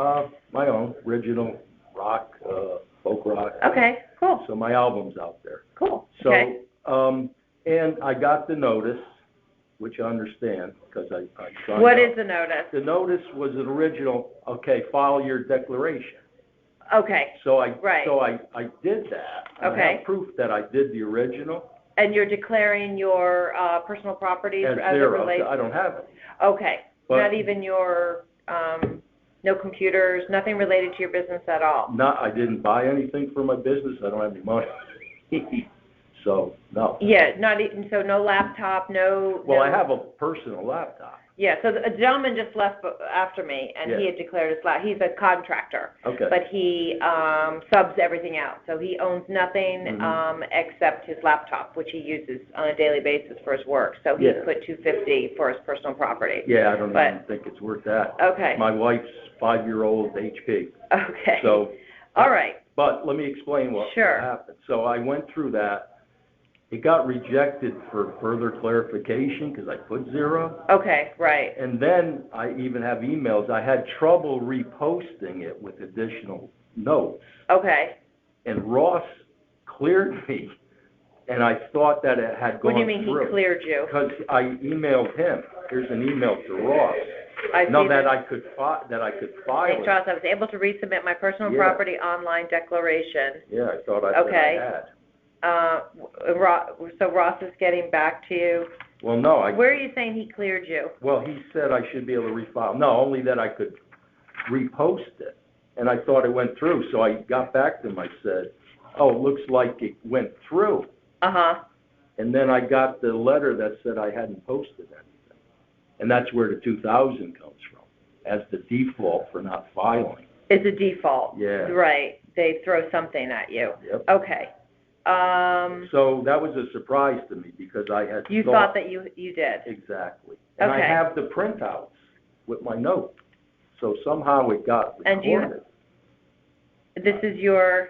My own, original rock, folk rock. Okay, cool. So my album's out there. Cool. So, okay. And I got the notice, which I understand, because I signed What up. is the notice? The notice was an original, file your declaration. Okay. So I did that. Okay. I have proof that I did the original. And you're declaring your personal properties As it zero. relates? I don't have it. Okay. But not even your, no computers, nothing related to your business at all? I didn't buy anything for my business. I don't have any money. So, no. Yeah, not even, so no laptop, no... Well, I have a personal laptop. Yeah, so a gentleman just left after me, and he had declared his he's a contractor. Okay. But he subs everything out, so he owns nothing except his laptop, which he uses on a daily basis for his work. So he put $250 for his personal property. Yeah, I don't even think it's worth that. Okay. My wife's 5-year-old HP. Okay. So. All right. But let me explain what happened. So I went through that. It got rejected for further clarification because I put zero. Okay, right. And then I even have emails. I had trouble reposting it with additional notes. Okay. And Ross cleared me, and I thought that it had gone through. What do you mean he cleared you? Because I emailed him. Here's an email to Ross. I could file Thanks, Ross. I was able to resubmit my personal property online declaration. Yeah, I thought I had. So Ross is getting back to you? Well, no. Where are you saying he cleared you? Well, he said I should be able to refile. No, only that I could repost it. And I thought it went through, so I got back to him. I said, oh, it looks like it went through. Uh-huh. And then I got the letter that said I hadn't posted anything. And that's where the 2,000 comes from, as the default for not filing. It's a default. Yeah. Right. They throw something at you. Yep. Okay. So that was a surprise to me because I had thought that you did. Exactly. And I have the printouts with my note. So somehow it got recorded. This is your...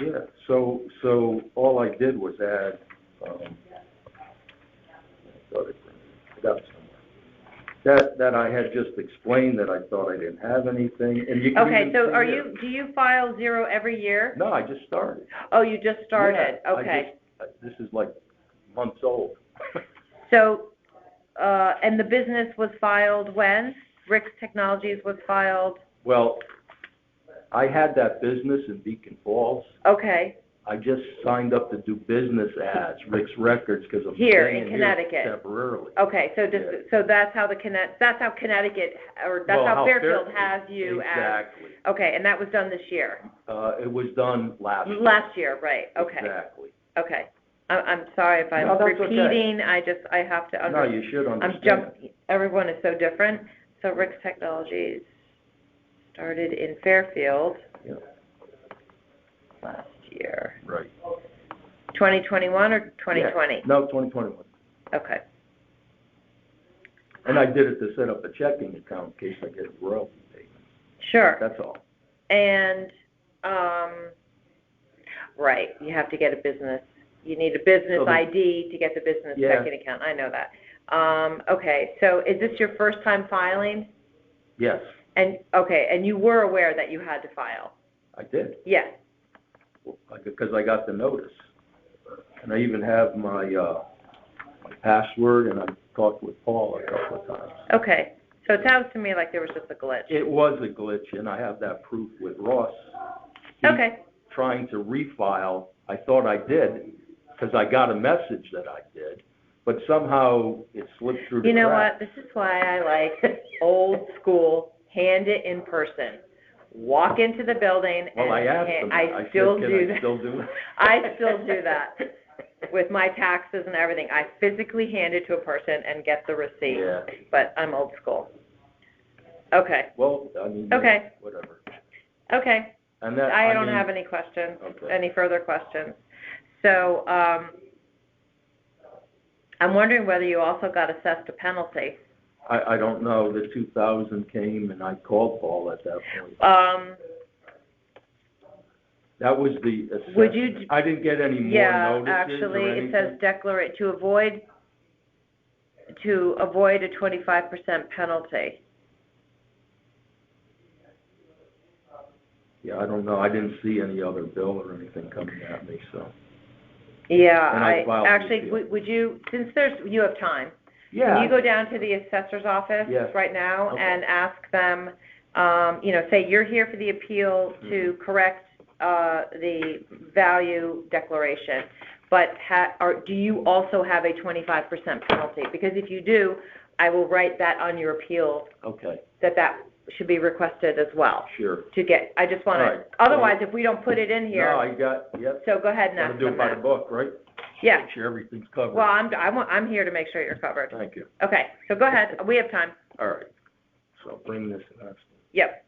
Yeah. So all I did was add, I got somewhere. That I had just explained that I thought I didn't have anything. And you can so do you file zero every year? No, I just started. Oh, you just started. Yeah, okay. This is like months old. So, and the business was filed when? Rick's Technologies was filed? Well, I had that business in Beacon Falls. Okay. I just signed up to do business as Rick's Records because I'm here staying in Connecticut here temporarily. Okay, so that's how Connecticut, or that's how Fairfield has you exactly. Okay, and that was done this year. It was done last year. Last year, right? Okay. Exactly. Okay. I'm sorry if I'm repeating. Okay. I have to understand. No, you should understand. Everyone is so different. So Rick's Technologies started in Fairfield last year. Right. 2021 or 2020? Yeah. No, 2021. Okay. And I did it to set up a checking account in case I get a royalty payment. Sure. That's all. And, right, you have to get a business. You need a business ID to get the business checking account. I know that. Okay, so is this your first time filing? Yes. And you were aware that you had to file? I did. Yes. Because I got the notice. And I even have my password, and I've talked with Paul a couple of times. Okay, so it sounds to me like there was just a glitch. It was a glitch, and I have that proof with Ross. He Okay. Trying to refile, I thought I did, because I got a message that I did, but somehow it slipped through the cracks. You know what, this is why I like old school, hand it in person. Walk into the building and Well, I asked him. I still said, do can I that. still do it? I still do that with my taxes and everything. I physically hand it to a person and get the receipt. Yeah. But I'm old school. Okay. Well, I mean, Okay. whatever. Okay. And that, I don't have any questions, Okay. any further questions. So, I'm wondering whether you also got assessed a penalty. I don't know. The 2,000 came, and I called Paul at that point. That was the assessment. Would you? I didn't get any more Yeah, notices actually, or it anything? says declarate to avoid a 25% penalty. Yeah, I don't know. I didn't see any other bill or anything coming at me, so. Yeah, And I filed the actually, appeal. would you, since you have time, Yeah. can you go down to the assessor's office Yes. right now Okay. and ask them, say you're here for the appeal to correct the value declaration, but do you also have a 25% penalty? Because if you do, I will write that on your appeal, Okay, that should be requested as well. sure. I just want All to, right. otherwise, if we don't put it in No, here, I got, yep. so go ahead and Gotta ask do them it by the that. book, right? Yeah. Make sure everything's covered. Well, I'm here to make sure you're covered. Thank you. Okay, so go ahead, we have time. All right. So bring this, Yep.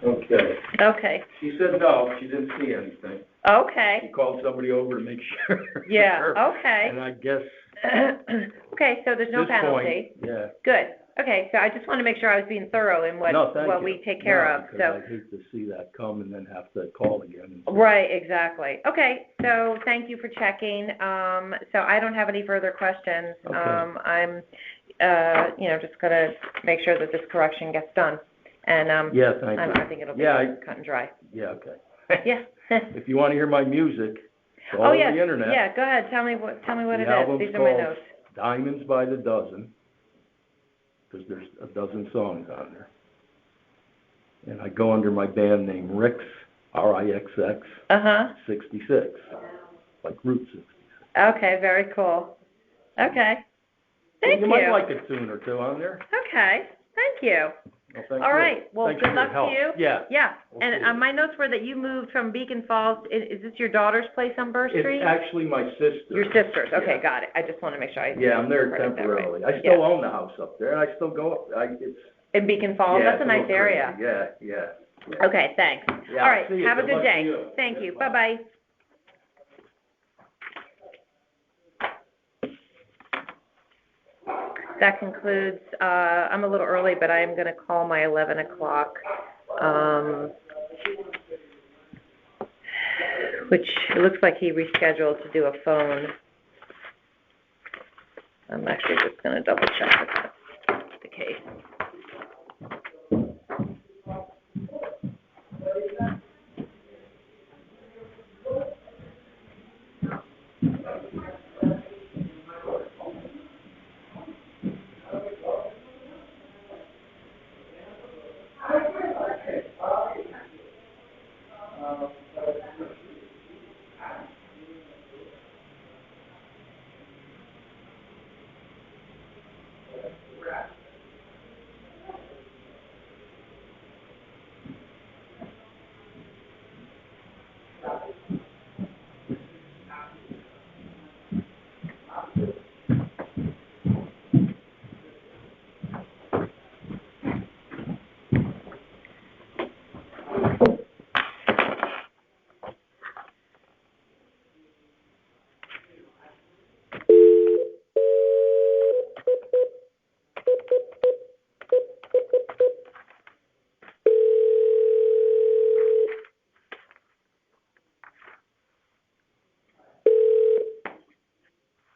Okay. Okay. She said no, she didn't see anything. She Okay. called somebody over to make sure. Yeah, okay. And I guess Okay, so there's no this point, penalty. yeah. Good. Okay, so I just want to make sure I was being thorough in No, thank what you. we take care No, of, because so. I'd hate to see that come and then have to call again. Right, exactly. Okay, so thank you for checking. So I don't have any further questions. Okay. I'm, just gonna make sure that this correction gets done. And, Yeah, thank you. I think it'll be Yeah, cut and dry. Yeah, okay. Yeah. If you want to hear my music, it's all Oh, over yes. the internet. Yeah, go ahead. Tell me what The it is. album's These are my called notes. Diamonds by the Dozen, because there's a dozen songs on there. And I go under my band name, Rix, R-I-X-X, Uh-huh. 66, like Route 66. Okay, very cool. Okay. Thank you. You might like a tune or two on there. Okay, thank you. Well, thank All you. right, well, Thanks good for your luck to help. you. Yeah. Yeah, We'll see. and my notes were that you moved from Beacon Falls. Is this your daughter's place on Burr Street? It's actually my sister. Your sister's, okay, Yeah. got it. I just want to make sure I. Yeah, I'm there heard it that right. temporarily. I still own the house up there, and I still go up. It's In Beacon Falls, yeah, that's a it's nice little area. crazy. Yeah. Okay, thanks. Yeah, All right, see you. have a Good good luck day. to you. Thank Yeah, you, bye. bye-bye. That concludes, I'm a little early, but I am going to call my 11 o'clock, which it looks like he rescheduled to do a phone. I'm actually just going to double check if that's the case.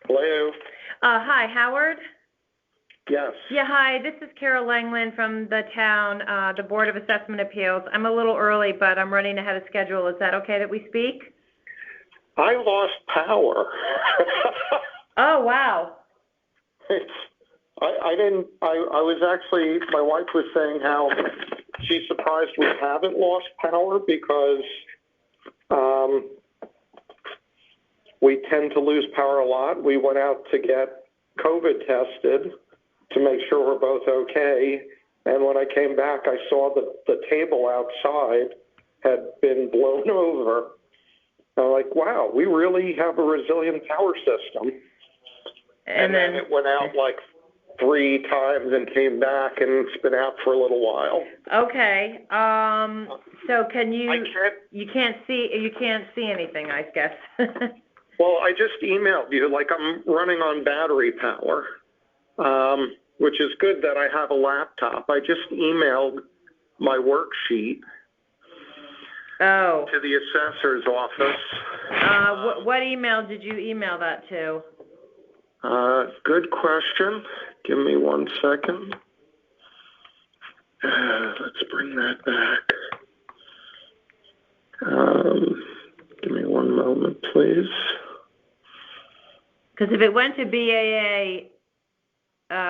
Hello? Hi, Howard? Yes. Yeah, hi, this is Carol Langland from the town, the Board of Assessment Appeals. I'm a little early, but I'm running ahead of schedule. Is that okay that we speak? I lost power. Oh, wow. I was actually, my wife was saying how she's surprised we haven't lost power because we tend to lose power a lot. We went out to get COVID tested to make sure we're both okay. And when I came back, I saw that the table outside had been blown over. I'm like, wow, we really have a resilient power system. And then it went out like 3 times and came back, and it's been out for a little while. Okay. So can you? You can't see anything, I guess. Well, I just emailed you. Like, I'm running on battery power, which is good that I have a laptop. I just emailed my worksheet. Oh. To the assessor's office. What email did you email that to? Good question. Give me 1 second. Let's bring that back. Give me 1 moment, please. Because if it went to BAA,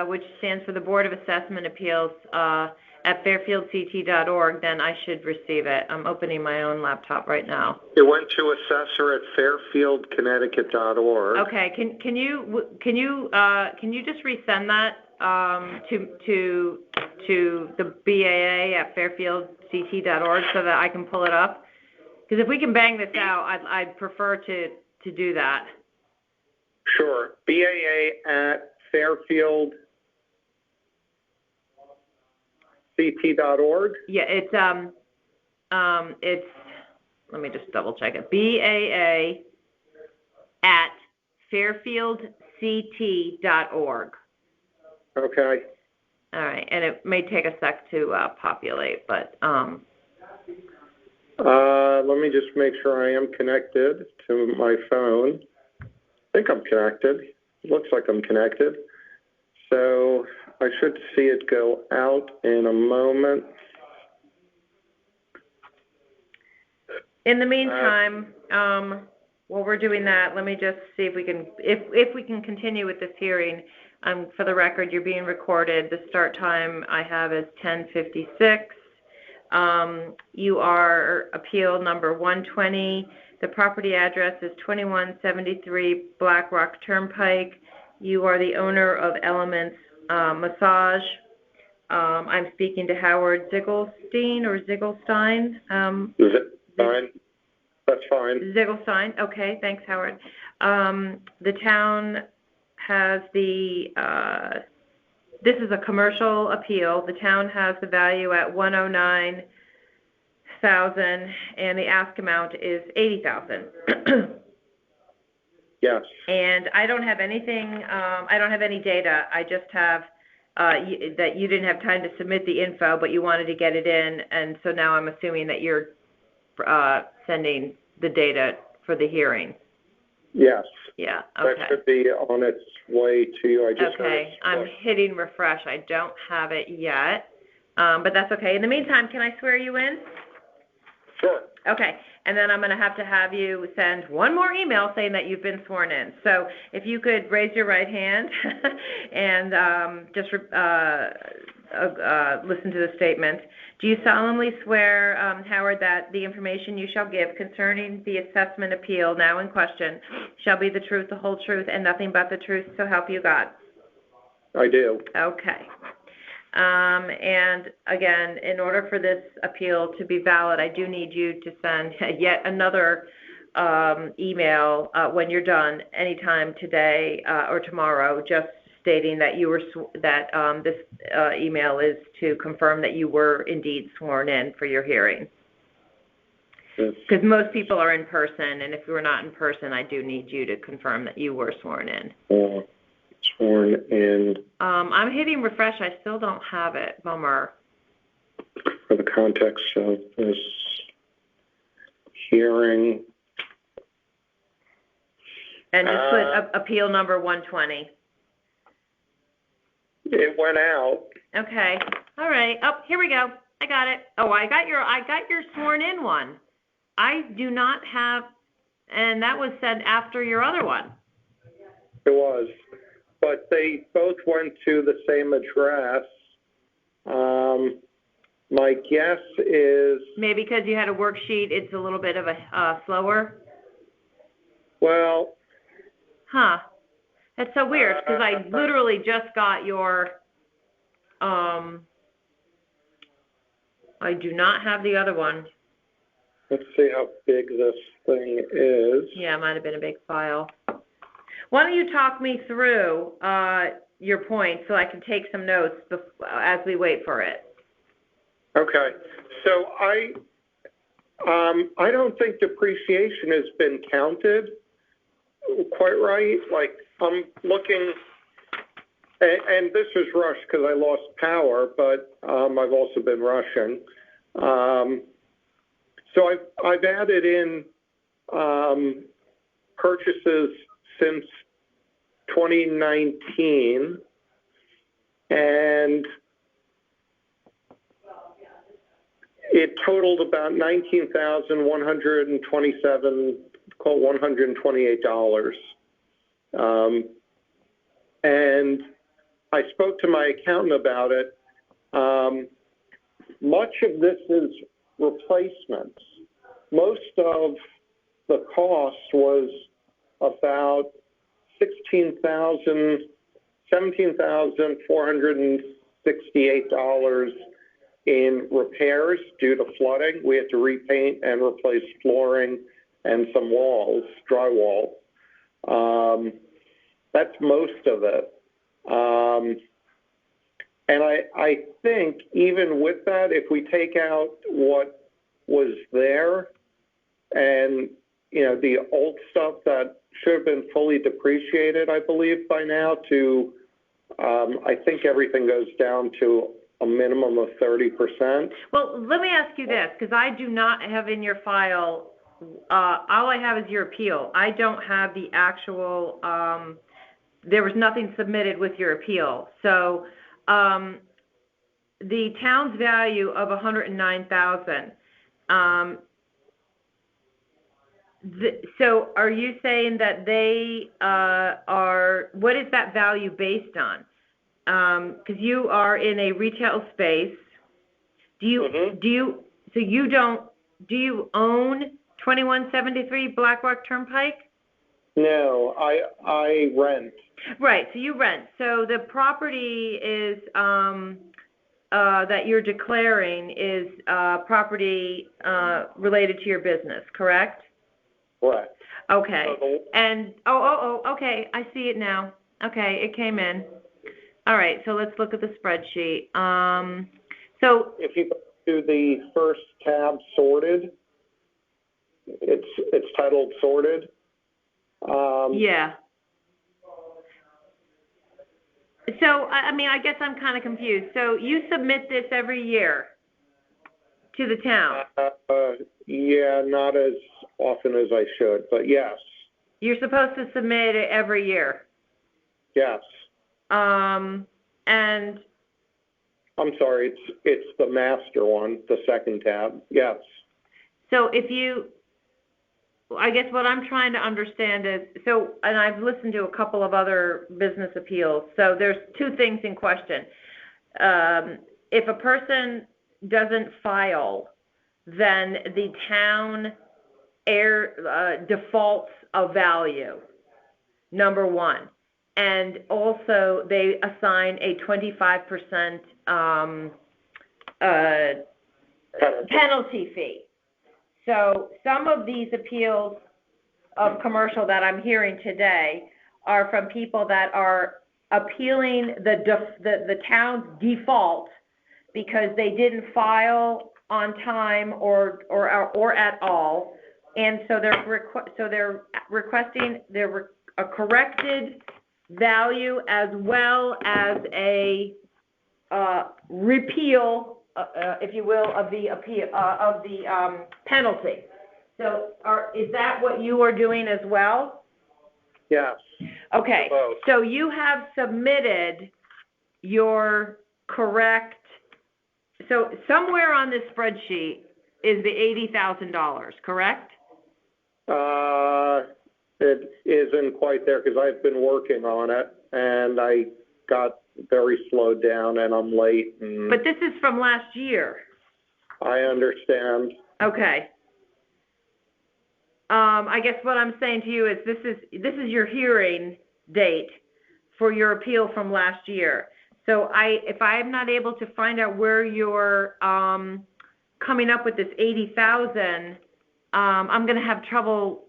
which stands for the Board of Assessment Appeals, at fairfieldct.org, then I should receive it. I'm opening my own laptop right now. It went to assessor at fairfieldconnecticut.org. Okay, can you just resend that to to the BAA at fairfieldct.org so that I can pull it up? Because if we can bang this out, I'd prefer to do that. Sure. BAA at fairfieldct.org. Yeah, it's let me just double check it. BAA at fairfieldct.org. Okay. All right, and it may take a sec to populate, but let me just make sure I am connected to my phone. I think I'm connected. Looks like I'm connected. So I should see it go out in a moment. in the meantime, while we're doing that, let me just see if we can continue with this hearing. For the record, you're being recorded. The start time I have is 10:56. You are appeal number 120. The property address is 2173 Black Rock Turnpike. You are the owner of Elements Massage. I'm speaking to Howard Ziegelstein or Ziegelstein. Fine. That's fine. Ziegelstein. Okay, thanks, Howard. The town has this is a commercial appeal. The town has the value at $109,000, and the ask amount is $80,000. Yes. And I don't have anything. I don't have any data. I just have that you didn't have time to submit the info, but you wanted to get it in, and so now I'm assuming that you're sending the data for the hearing. Yes. Yeah, okay. That should be on its way to you. I just Okay, I'm hitting refresh. I don't have it yet, but that's okay. In the meantime, can I swear you in? Sure. Okay, and then I'm going to have you send one more email saying that you've been sworn in. So if you could raise your right hand and just listen to the statement. Do you solemnly swear, Howard, that the information you shall give concerning the assessment appeal now in question shall be the truth, the whole truth, and nothing but the truth, so help you God? I do. Okay. And again, in order for this appeal to be valid, I do need you to send yet another email when you're done, anytime today or tomorrow, just stating that you were this email is to confirm that you were indeed sworn in for your hearing. Because most people are in person, and if you were not in person, I do need you to confirm that you were sworn in. Sworn in. I'm hitting refresh. I still don't have it. Bummer. For the context of this hearing. And just put appeal number 120. It went out. Okay. All right. Oh, here we go. I got it. Oh, I got your sworn in one. I do not have, and that was sent after your other one. It was. But they both went to the same address. My guess is... Maybe because you had a worksheet, it's a little bit of a slower? Well... Huh. That's so weird, because I literally just got your... I do not have the other one. Let's see how big this thing is. Yeah, it might have been a big file. Why don't you talk me through your point so I can take some notes as we wait for it? Okay. So I don't think depreciation has been counted quite right. Like, I'm looking, and this is rushed because I lost power, but I've also been rushing. So I've added in purchases since 2019, and it totaled about $19,127, called $128. And I spoke to my accountant about it. Much of this is replacements. Most of the cost was about $17,460 $68 in repairs due to flooding. We had to repaint and replace flooring and some walls, drywall. That's most of it. And I think even with that, if we take out what was there and, you know, the old stuff that should have been fully depreciated, I believe by now, to, I think everything goes down to a minimum of 30%. Well, let me ask you this, because I do not have in your file, all I have is your appeal. I don't have the actual, there was nothing submitted with your appeal. So, the town's value of $109,000, so are you saying that they, are, what is that value based on? Because you are in a retail space. Do you own 2173 Blackrock Turnpike? No, I rent. Right, so you rent. So the property is, that you're declaring is, property, related to your business, correct? Correct. Okay. And, okay, I see it now. Okay, it came in. All right, so let's look at the spreadsheet. So if you go to the first tab, sorted, it's titled sorted. Yeah. So, I mean, I guess I'm kind of confused. So you submit this every year to the town? Yeah, not as often as I should, but yes. You're supposed to submit it every year? Yes. And I'm sorry, it's the master one, the second tab, yes. so if you, I guess what I'm trying to understand is, so, and I've listened to a couple of other business appeals, so there's two things in question. If a person doesn't file, then the town defaults a value, number one. And also, they assign a 25% penalty fee. So some of these appeals of commercial that I'm hearing today are from people that are appealing the town's default because they didn't file on time or at all, and so they're requesting a corrected value as well as a repeal, if you will, of the appeal of the penalty. So, is that what you are doing as well? Yes. Okay. So you have submitted your correct. So somewhere on this spreadsheet is the $80,000, correct? It isn't quite there because I've been working on it and I got very slowed down and I'm late. And but this is from last year. I understand. Okay. I guess what I'm saying to you is this is your hearing date for your appeal from last year. So if I'm not able to find out where you're coming up with this $80,000, I'm going to have trouble,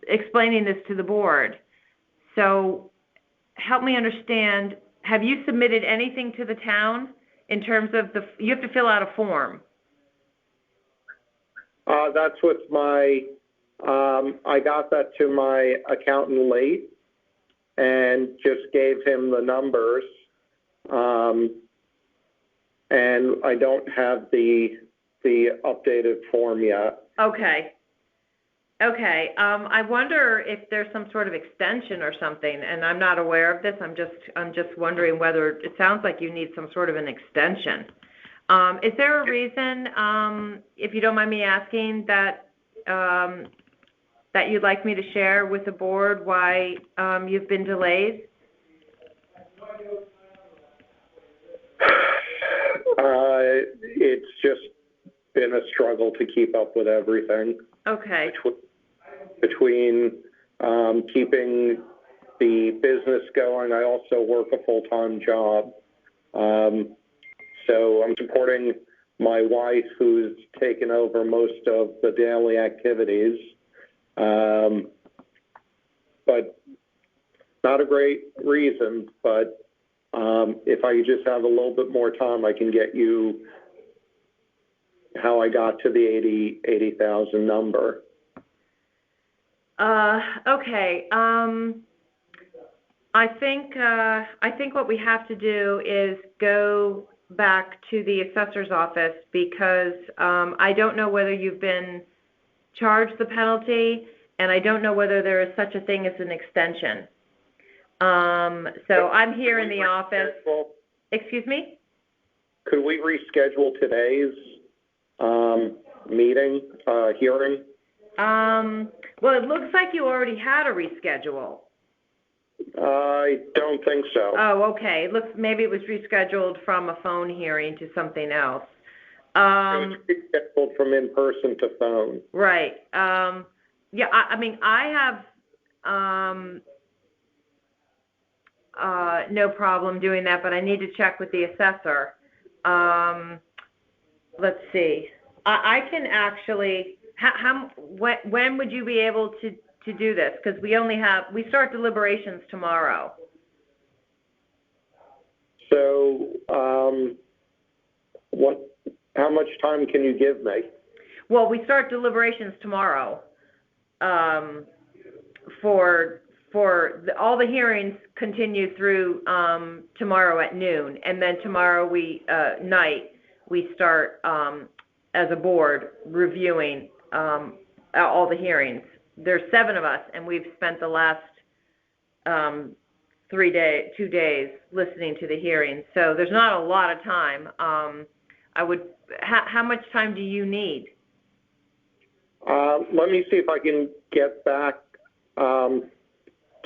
explaining this to the board. So help me understand, have you submitted anything to the town in terms of you have to fill out a form? That's with I got that to my accountant late and just gave him the numbers. And I don't have the updated form yet. Okay. I wonder if there's some sort of extension or something, and I'm not aware of this. I'm just wondering whether it sounds like you need some sort of an extension. Is there a reason, if you don't mind me asking, that you'd like me to share with the board why you've been delayed? It's just been a struggle to keep up with everything. Okay. Between keeping the business going. I also work a full-time job. So I'm supporting my wife, who's taken over most of the daily activities. But not a great reason, but if I just have a little bit more time, I can get you how I got to the 80,000 number. Okay. I think what we have to do is go back to the assessor's office because I don't know whether you've been charged the penalty, and I don't know whether there is such a thing as an extension. So I'm here in the office. Excuse me? Could we reschedule today's hearing? Well, it looks like you already had a reschedule. I don't think so. Oh, okay. Maybe it was rescheduled from a phone hearing to something else. It was rescheduled from in-person to phone. Right. Yeah, I mean, I have no problem doing that, but I need to check with the assessor. Let's see. I can actually. When would you be able to do this? Because we start deliberations tomorrow. So, how much time can you give me? Well, we start deliberations tomorrow. All the hearings continue through tomorrow at noon, and then tomorrow night we start as a board reviewing all the hearings. There's 7 of us, and we've spent the last 2 days listening to the hearings. So there's not a lot of time. How much time do you need? Let me see if I can get back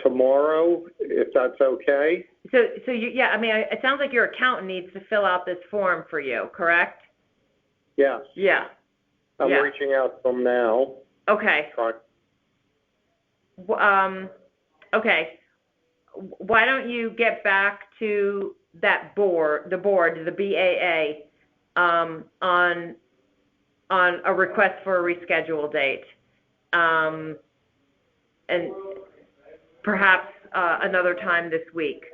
tomorrow, if that's okay. So I mean, it sounds like your accountant needs to fill out this form for you, correct? Yes. Yeah. I'm reaching out to them now. Okay. Okay. Why don't you get back to that the BAA, on a request for a reschedule date, and perhaps another time this week.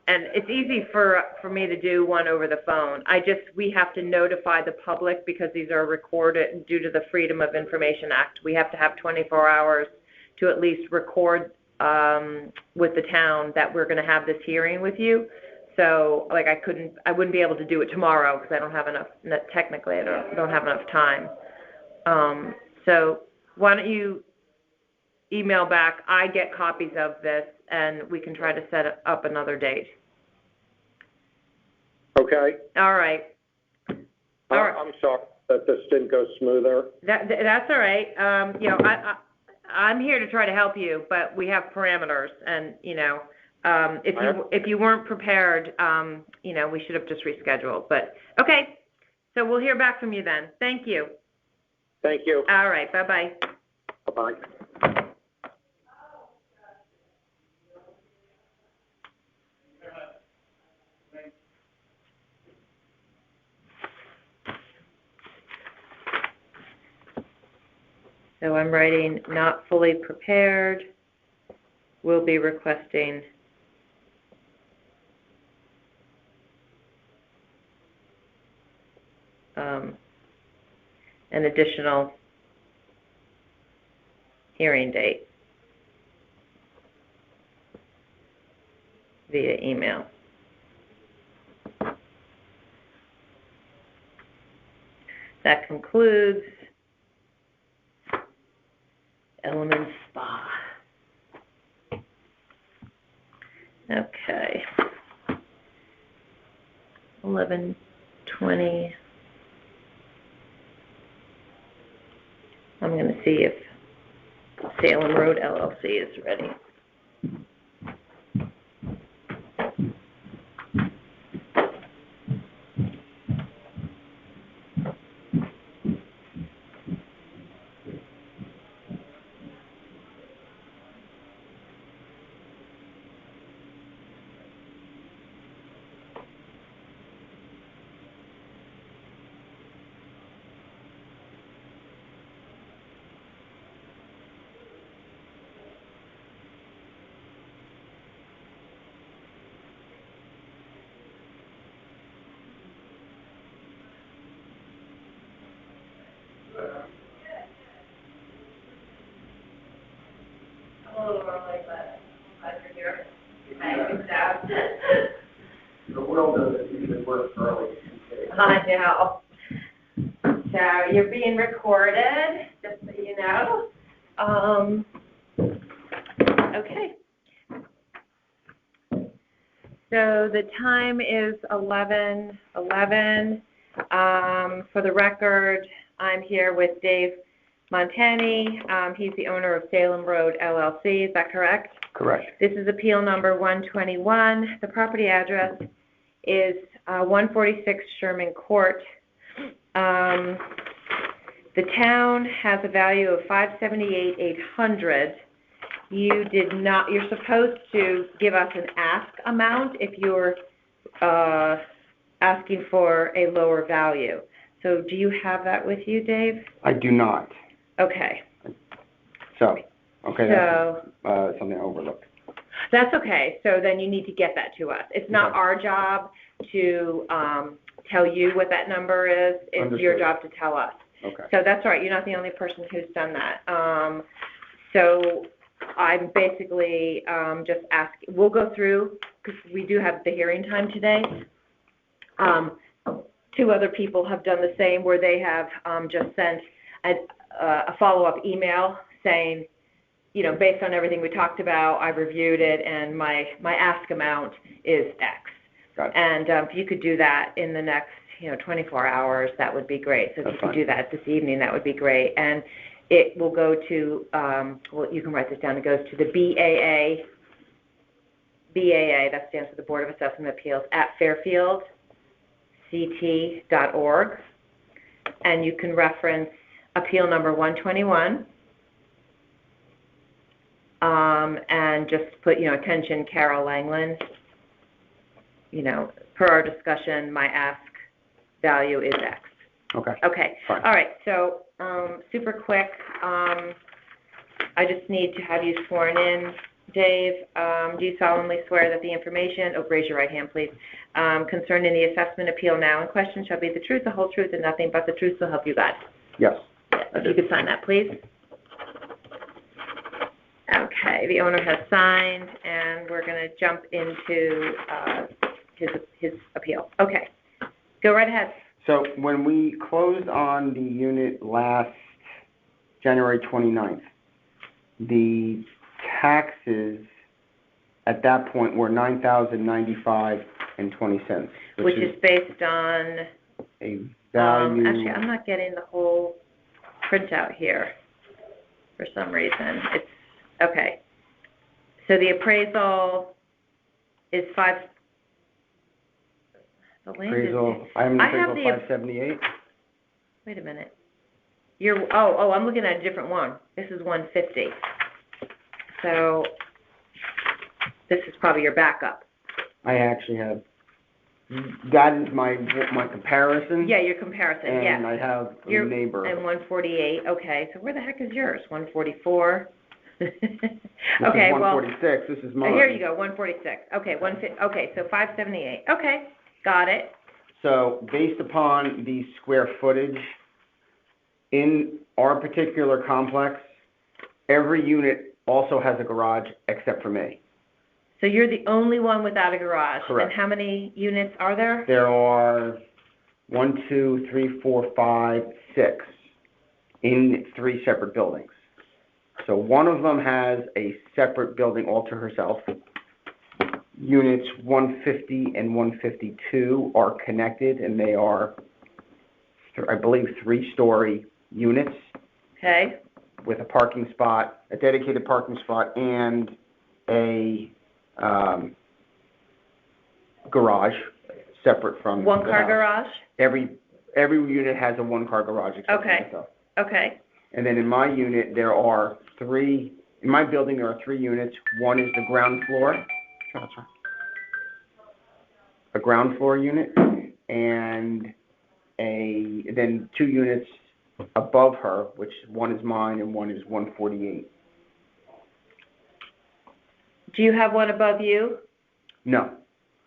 And it's easy for me to do one over the phone. We have to notify the public because these are recorded due to the Freedom of Information Act. We have to have 24 hours to at least record with the town that we're going to have this hearing with you. So, like, I wouldn't be able to do it tomorrow because I don't have enough. Technically, I don't have enough time. So, why don't you email back? I get copies of this, and we can try to set up another date. Okay. All right. I'm sorry that this didn't go smoother. That's all right. I'm here to try to help you, but we have parameters, and if you weren't prepared, we should have just rescheduled. But okay, so we'll hear back from you then. Thank you. Thank you. All right. Bye-bye. Bye-bye. So I'm writing not fully prepared. We'll be requesting an additional hearing date via email. That concludes Element Spa. Okay. 11:20. I'm going to see if Salem Road LLC is ready. The world doesn't even work early. I know. So you're being recorded, just so you know. Okay. So the time is 11:11. For the record, I'm here with Dave Montani. He's the owner of Salem Road LLC. Is that correct? Correct. This is appeal number 121. The property address is 146 Sherman Court. The town has a value of $578,800. You're supposed to give us an ask amount if you're asking for a lower value. So do you have that with you, Dave? I do not. Okay. So, that's something I overlooked. That's okay. So then you need to get that to us. It's not our job to tell you what that number is. It's your job to tell us. Okay. So that's all right. You're not the only person who's done that. So I'm basically just asking. We'll go through, because we do have the hearing time today. Two other people have done the same, where they have just sent a follow-up email saying, based on everything we talked about, I've reviewed it, and my ask amount is X. Got it. And if you could do that in the next, 24 hours, that would be great. So if you could do that this evening, that would be great. And it will go to, you can write this down. It goes to the BAA, that stands for the Board of Assessment Appeals, at fairfieldct.org. And you can reference appeal number 121. And just put, attention, Carol Langland. Per our discussion, my ask value is X. Okay. Okay. Fine. All right. So, super quick, I just need to have you sworn in, Dave. Do you solemnly swear that the information, raise your right hand, please, concerning the assessment appeal now in question shall be the truth, the whole truth, and nothing but the truth, so help you God? Yes. If you could sign that, please. Okay, the owner has signed, and we're going to jump into his appeal. Okay, go right ahead. So when we closed on the unit last January 29th, the taxes at that point were $9,095.20, which is based on a value. Actually, I'm not getting the whole printout here for some reason. It's okay. So the appraisal is the land appraisal. is, I have an I appraisal have the 578. Wait a minute. I'm looking at a different one. This is 150. So this is probably your backup. I actually have. That is my comparison. Yeah, your comparison. And I have a neighbor. And 148. Okay. So where the heck is yours? 144. This okay. Is 146. This is mine. Here you go. 146. Okay. 150. Okay. So 578. Okay. Got it. So based upon the square footage in our particular complex, every unit also has a garage except for me. So you're the only one without a garage. Correct. And how many units are there? There are 1, 2, 3, 4, 5, 6 in 3 separate buildings. So one of them has a separate building all to herself. Units 150 and 152 are connected, and they are, I believe, 3-story units. Okay. With a parking spot, a dedicated parking spot, and a garage separate from the One-car house. garage? Every unit has a one-car garage except for myself. Okay. And then in my unit, there are 3. In my building, there are 3 units. One is the ground floor. A ground floor unit, and then 2 units above her, which one is mine and one is 148. Do you have one above you? No.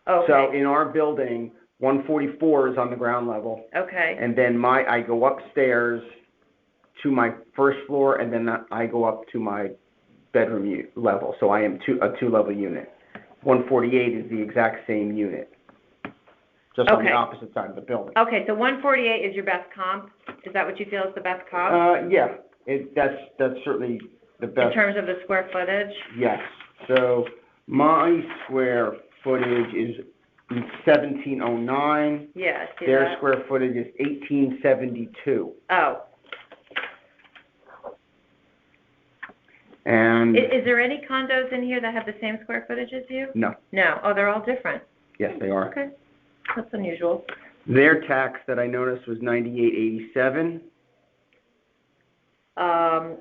Okay. So in our building, 144 is on the ground level. Okay. And then I go upstairs to my first floor, and then I go up to my bedroom level. So I am a two-level unit. 148 is the exact same unit, just on the Okay. opposite side of the building. Okay, so 148 is your best comp? Is that what you feel is the best comp? Yeah, that's certainly the In best. terms of the square footage? Yes. So my square footage is 1709. Yeah, I see Their that. square footage is 1872. Oh. And Is there any condos in here that have the same square footage as you? no, No. Oh, they're all different. yes, they are. Okay. That's unusual. Their tax that I noticed was 9887.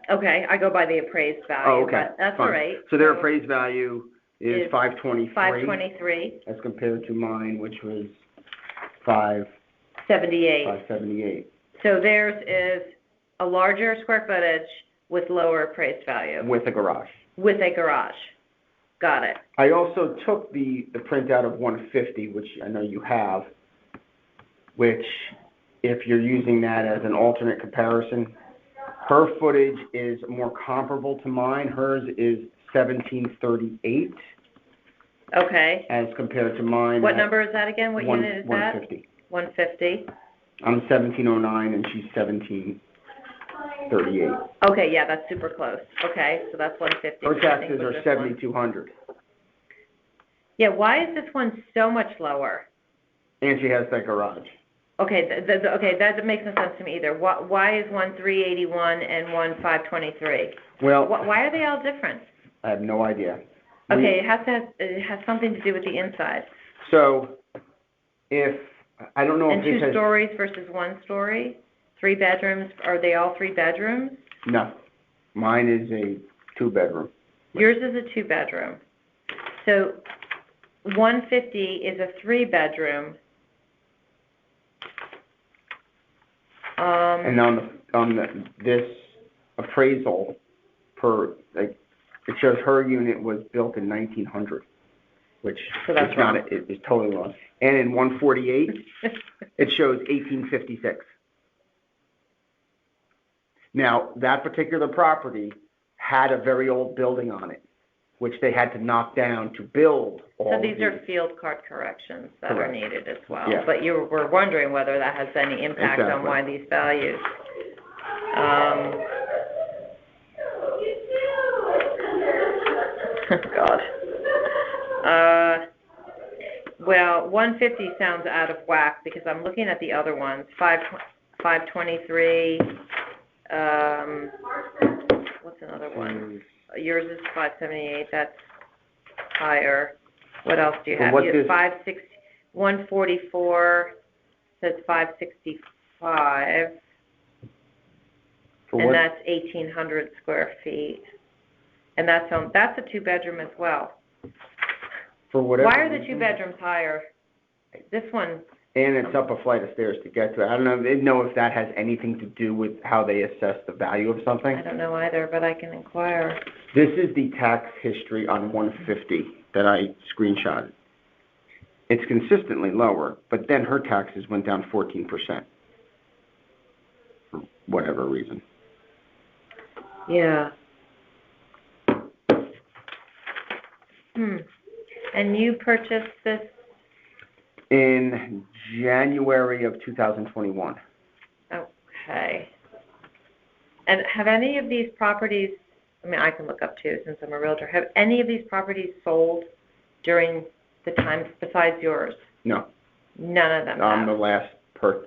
Okay, I go by the appraised value, Oh, okay. but that's Fine. all right. So their appraised value is Is 523. 523, As compared to mine, which was 78. 578. So theirs is a larger square footage with lower appraised value, With a garage. with a garage. Got it. I also took the printout of 150, which I know you have, which, if you're using that as an alternate comparison, her footage is more comparable to mine. Hers is 1738 Okay. as compared to mine. What at number is that again? What unit is that? 150. 150. I'm 1709 and she's 1738. Okay, yeah, that's super close. Okay, so that's 150. Her which I think taxes was are this one. 7,200. Yeah, why is this one so much lower? And she has that garage. Okay, okay, that makes no sense to me either. Why is one 381 and one 523? Well, Why are they all different? I have no idea. Okay, it has something to do with the inside. So, I don't know And if this two has... stories versus one story? 3 bedrooms, are they all 3 bedrooms? No. Mine is a 2-bedroom. Yours is a 2-bedroom. So 150 is a 3-bedroom. And on this appraisal, it shows her unit was built in 1900, which So that's is wrong. is totally wrong. And in 148, it shows 1856. Now, that particular property had a very old building on it, which they had to knock down to build all So of these are field card corrections that are Correct. needed as well. Yeah. But you were wondering whether that has any impact on Exactly. why these values. God. Well, 150 sounds out of whack because I'm looking at the other ones. 523. What's another one? Yours is 578. That's higher. What else do you So have? what You have this- 144 says 565, For and what, that's 1,800 square feet. And that's a 2-bedroom as well. for whatever Why are the reason- 2 bedrooms higher? This one, And it's up a flight of stairs to get to it. I don't know if that has anything to do with how they assess the value of something. I don't know either, but I can inquire. This is the tax history on 150 that I screenshotted. It's consistently lower, but then her taxes went down 14%. For whatever reason. Yeah. And you purchased this? In January of 2021. Okay. And have any of these properties, I mean, I can look up too since I'm a realtor, have any of these properties sold during the time besides yours? No, None of them I'm have?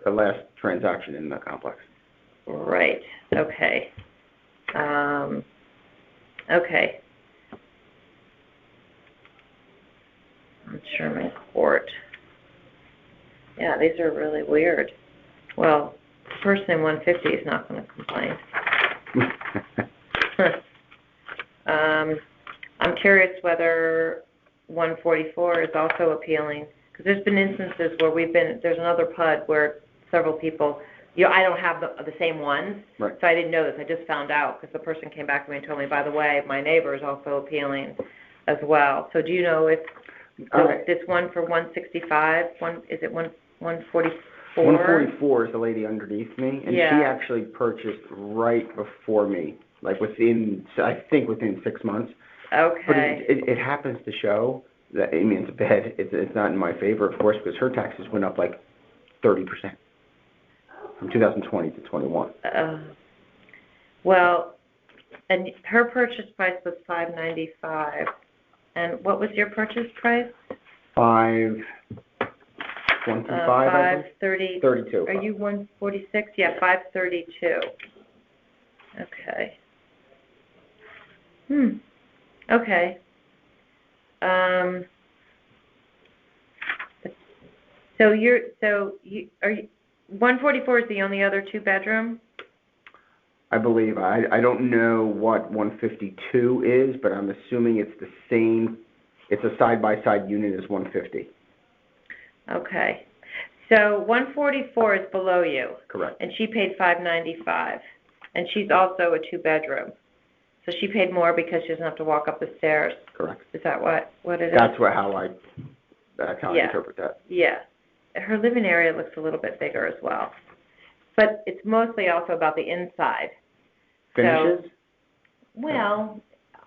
the last transaction in the complex. Right, okay. Okay. I'm Sherman Court. Yeah, these are really weird. Well, the person in 150 is not going to complain. I'm curious whether 144 is also appealing, because there's been instances where there's another PUD where several people, I don't have the same ones, Right. so I didn't know this. I just found out because the person came back to me and told me, by the way, my neighbor is also appealing as well. So do you know if this one for 165, is it 140? 144 is the lady underneath me, and she Yeah. actually purchased right before me, like within 6 months. Okay. But it happens to show that, I mean, it's not in my favor, of course, because her taxes went up like 30% from 2020 to 21. Well, and her purchase price was $595, and what was your purchase price? 525, I think? 32. Are you 146? Yeah, 532. Okay. Okay. So you are you 144 is the only other 2-bedroom? I believe. I don't know what 152 is, but I'm assuming it's the same. It's a side-by-side unit as 150. Okay. So 144 is below you. Correct. And she paid $595. And she's also a 2-bedroom. So she paid more because she doesn't have to walk up the stairs. Correct. Is that what it is? That's how I interpret that. Yeah. Her living area looks a little bit bigger as well. But it's mostly also about the inside. Finishes? So, well,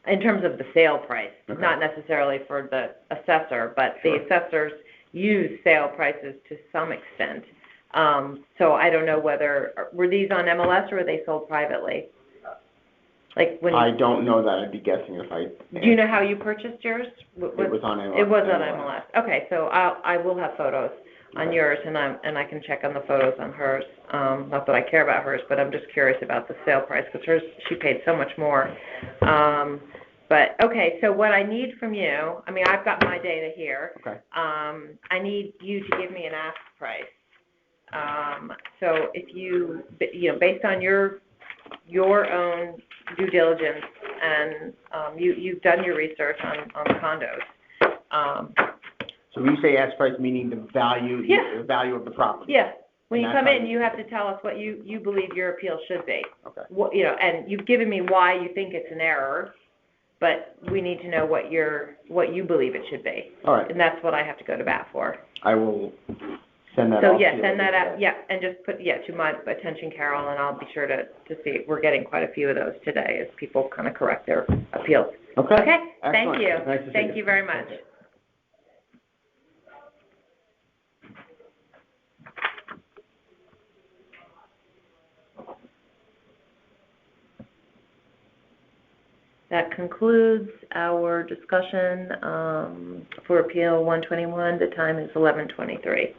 in terms of the sale price, Okay. not necessarily for the assessor, but the assessors use sale prices to some extent. So I don't know were these on MLS or were they sold privately? Like when I don't know that. I'd be guessing if I... Do you know how you purchased yours? It was on MLS. It was on MLS. Okay, so I will have photos on yours, and I can check on the photos on hers. Not that I care about hers, but I'm just curious about the sale price because hers, she paid so much more. But okay, so what I need from you, I mean, I've got my data here. Okay. I need you to give me an ask price. So if you based on your own due diligence and you've done your research on condos. So when you say ask price, meaning the value, the value of the property? Yeah. When you And come that's in, you have to tell us what you believe your appeal should be. Okay. What, and you've given me why you think it's an error, but we need to know what you believe it should be. All right. And that's what I have to go to bat for. I will send that So off to you. send that out. Yeah, and just put to my attention, Carol, and I'll be sure to see. We're getting quite a few of those today as people kind of correct their appeals. Okay. Okay. Excellent. Thank you. Nice to see Thank you very much. That concludes our discussion for Appeal 121. The time is 11:23.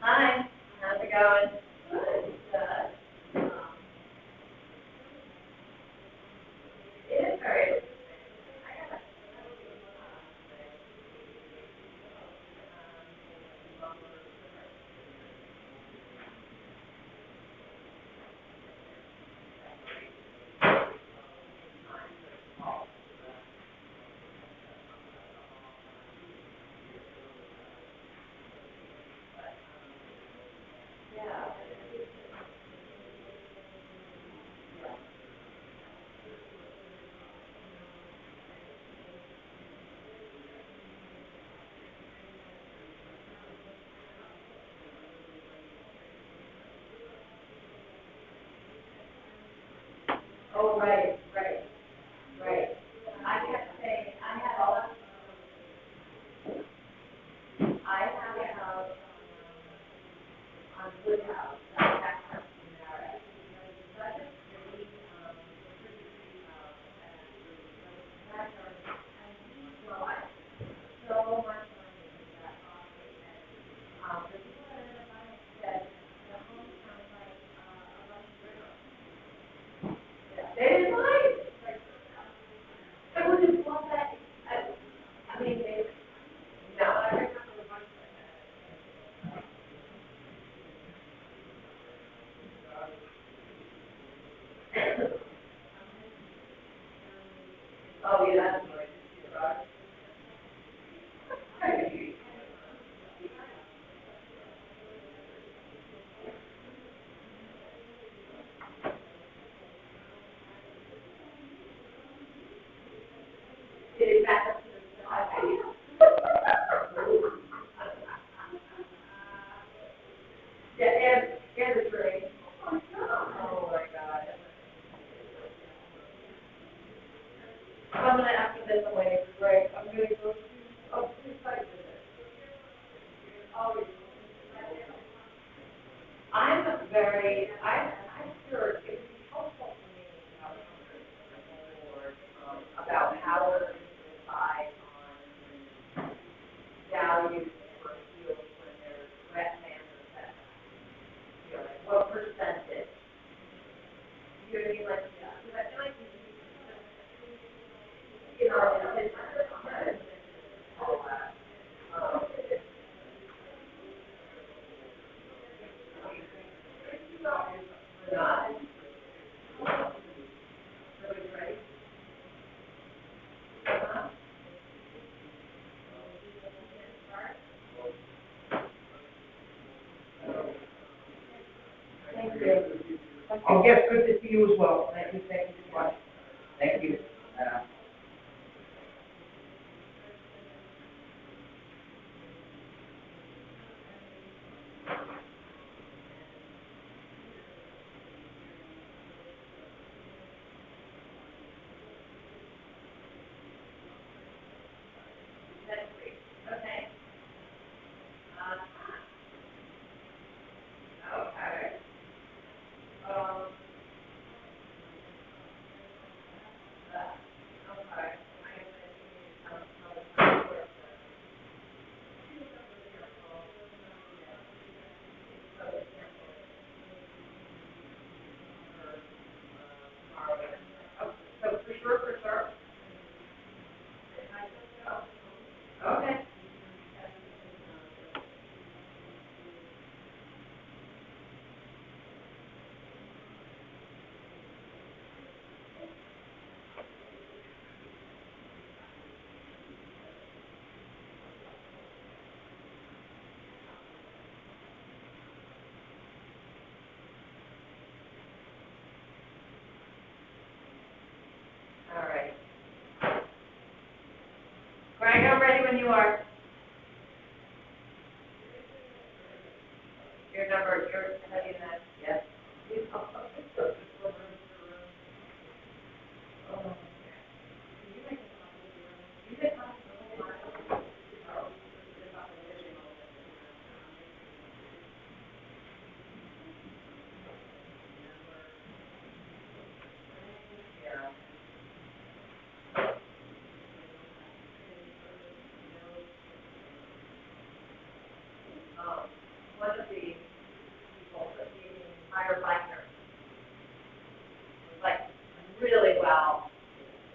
Hi, how's it going? It is very. Oh, right, right, right. I kept saying, I have all that. I have a house on Woodhouse, that house in Merritt. Such a pretty, pretty house, and backyard, and well, I so much money into that property, and, the people that ended up buying it said, the home sounds like, a Russian river. Yeah, they didn't mind, like, I wouldn't want that, I mean, they, no, I remember a bunch like that. Oh, yeah, that's right. Did it back up to the highway? Yeah, and the train. Oh, my God. I'm gonna, after this, I'm waiting for break. I'm gonna go to, two site visits. Always. I'm a very, I'm sure it would be helpful for me to have a conversation with the board, about how we're going to decide on values for fields when there's wetlands or setbacks. You know, like what percentage? You know what I mean? Like, yeah, because I feel like we need to, you know, it's all that. Not. Really great. Thank you. Oh, yes, good to see you as well. Thank you so much. Thank you. Okay. Okay. ready when you are. Your number, your heaviness, yes. One of the people that the entire binder was like really well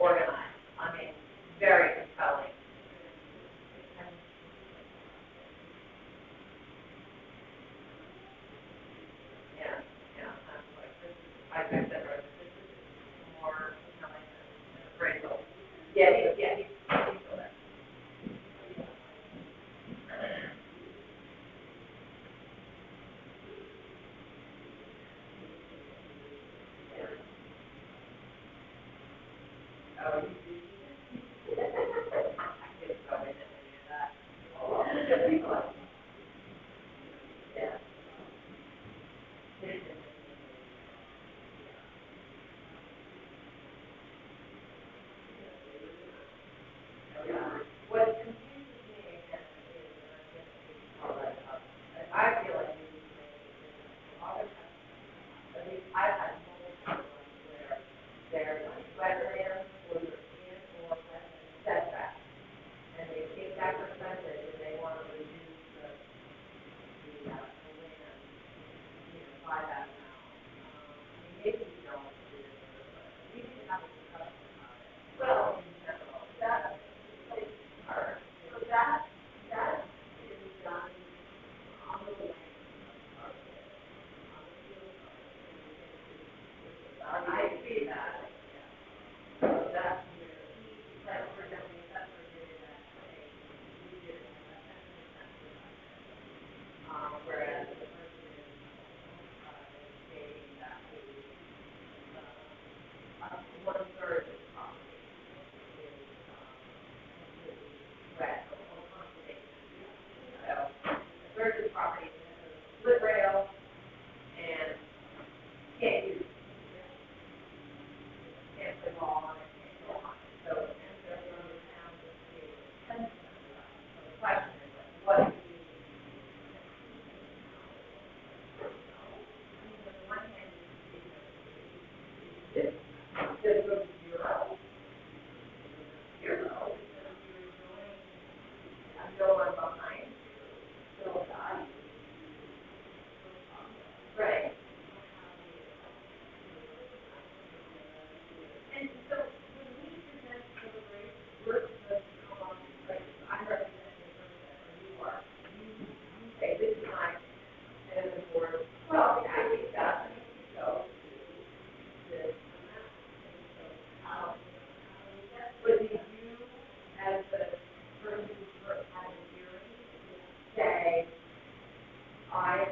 organized. I mean, very compelling. Yeah, yeah. I think that this is more compelling than appraisal. Yeah, he's still there. What confuses me again is, I feel like we need to make a decision for other towns. At least I've had multiple ones where there's wetlands, or European, or wetland setback. And they take that percentage and they want to reduce the land, by that amount. Maybe we don't do it, but we need to have a discussion about it. Well, in general, that is hard. So that is done on the land. I see that. So that's where, like, for example, the assessor did it at, we did it at 10% reduction. Whereas the person is stating that one-third of the property is completely wet or conservation. So a third of the property is a split rail and can't use, can't play ball on it, can't go on it. So NCW on the town just gave it 10% reduction. So the question is, like, what do you need? On the one hand, this goes to zero, because you're doing no one behind, still die. Right. And so when we present deliberation, we're supposed to come up, like, I'm representing the person, or you are. You say, this is my, and the board, well, I think that, so this amount. So how would you, as the person who first had the hearing, say, I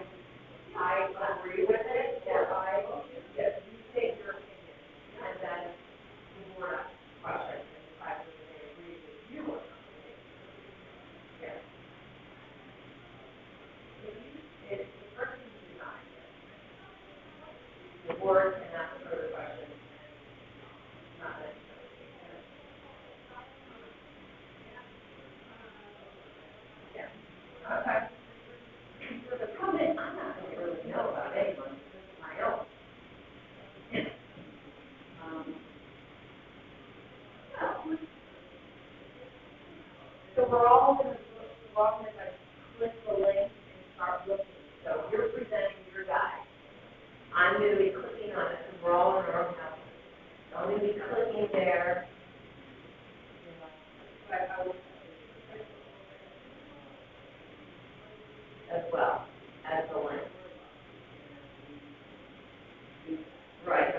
agree with it, or yes, you state your opinion, and then the board asks questions and decides whether they agree with you or not. Yes. If the person who denies it, the board can ask further questions and not necessarily take care of it. Yeah. Okay. So the comment, I'm not going to really know about anyone, this is my own. So we're all going to click the link and start looking. So you're presenting your guide. I'm going to be clicking on it, and we're all in our own house. So I'm going to be clicking there. As well as the link. Right.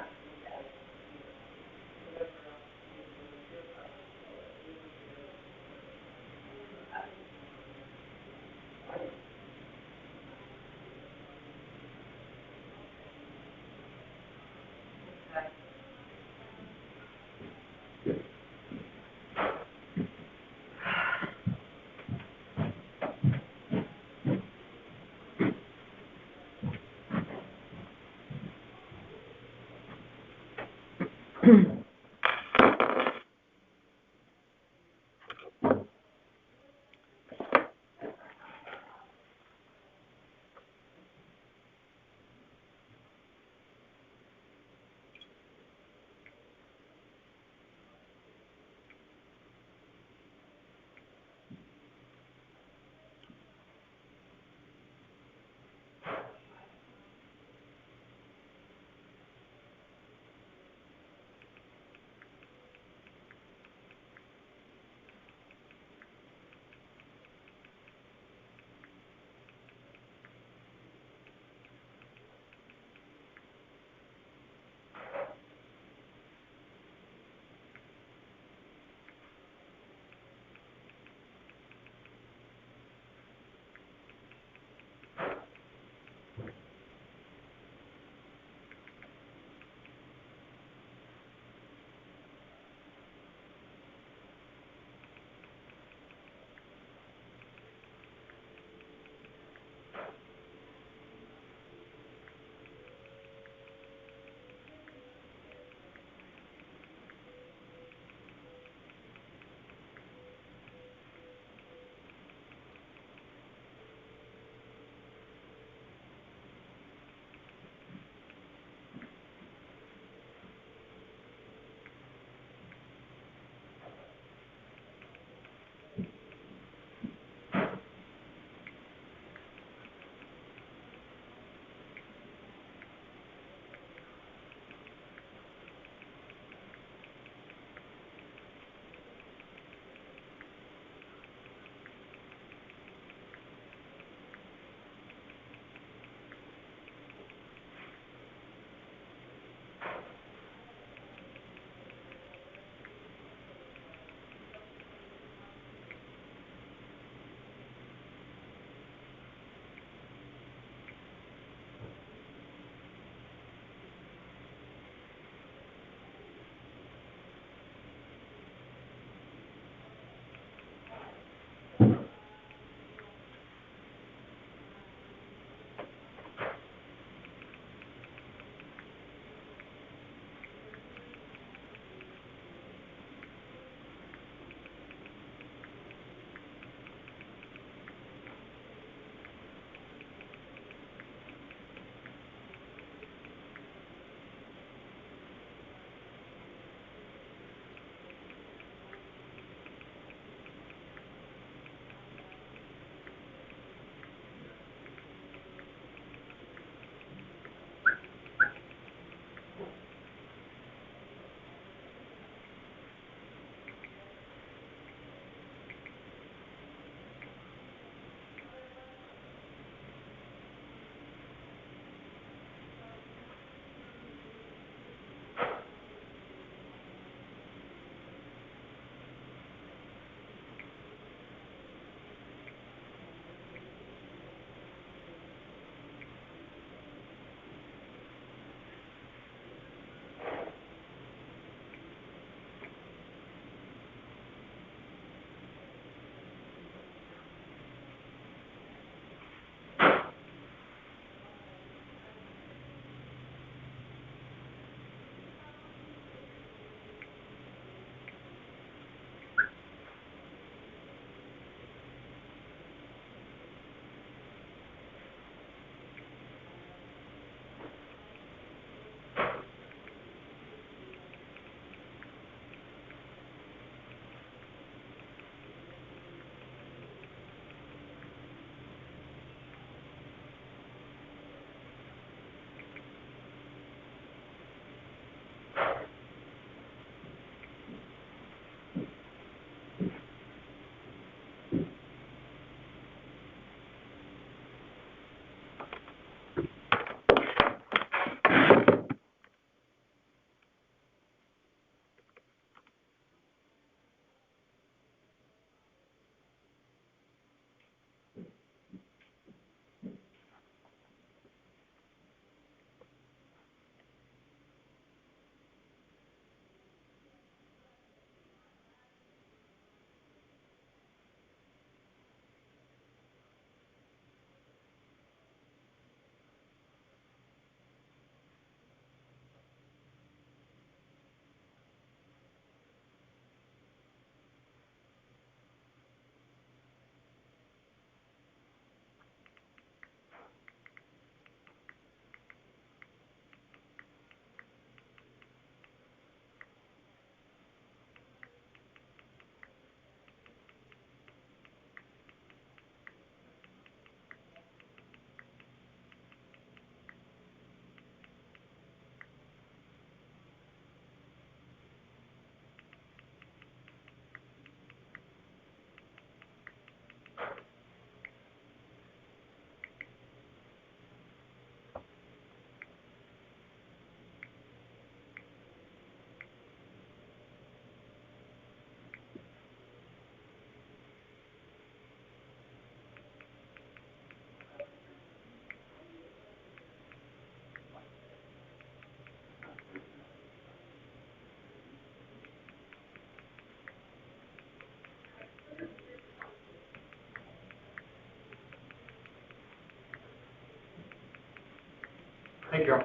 Hey, Carol.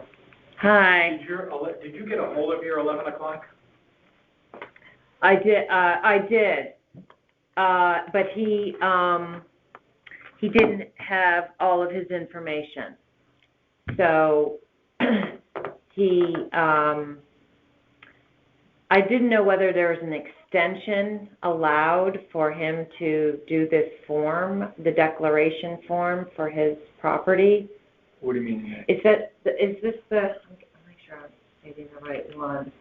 Hi. Did you get a hold of your 11 o'clock? I did, but he didn't have all of his information. So, I didn't know whether there was an extension allowed for him to do this form, the declaration form for his property. What do you mean? Is this the, I'll make sure I'm stating the right one.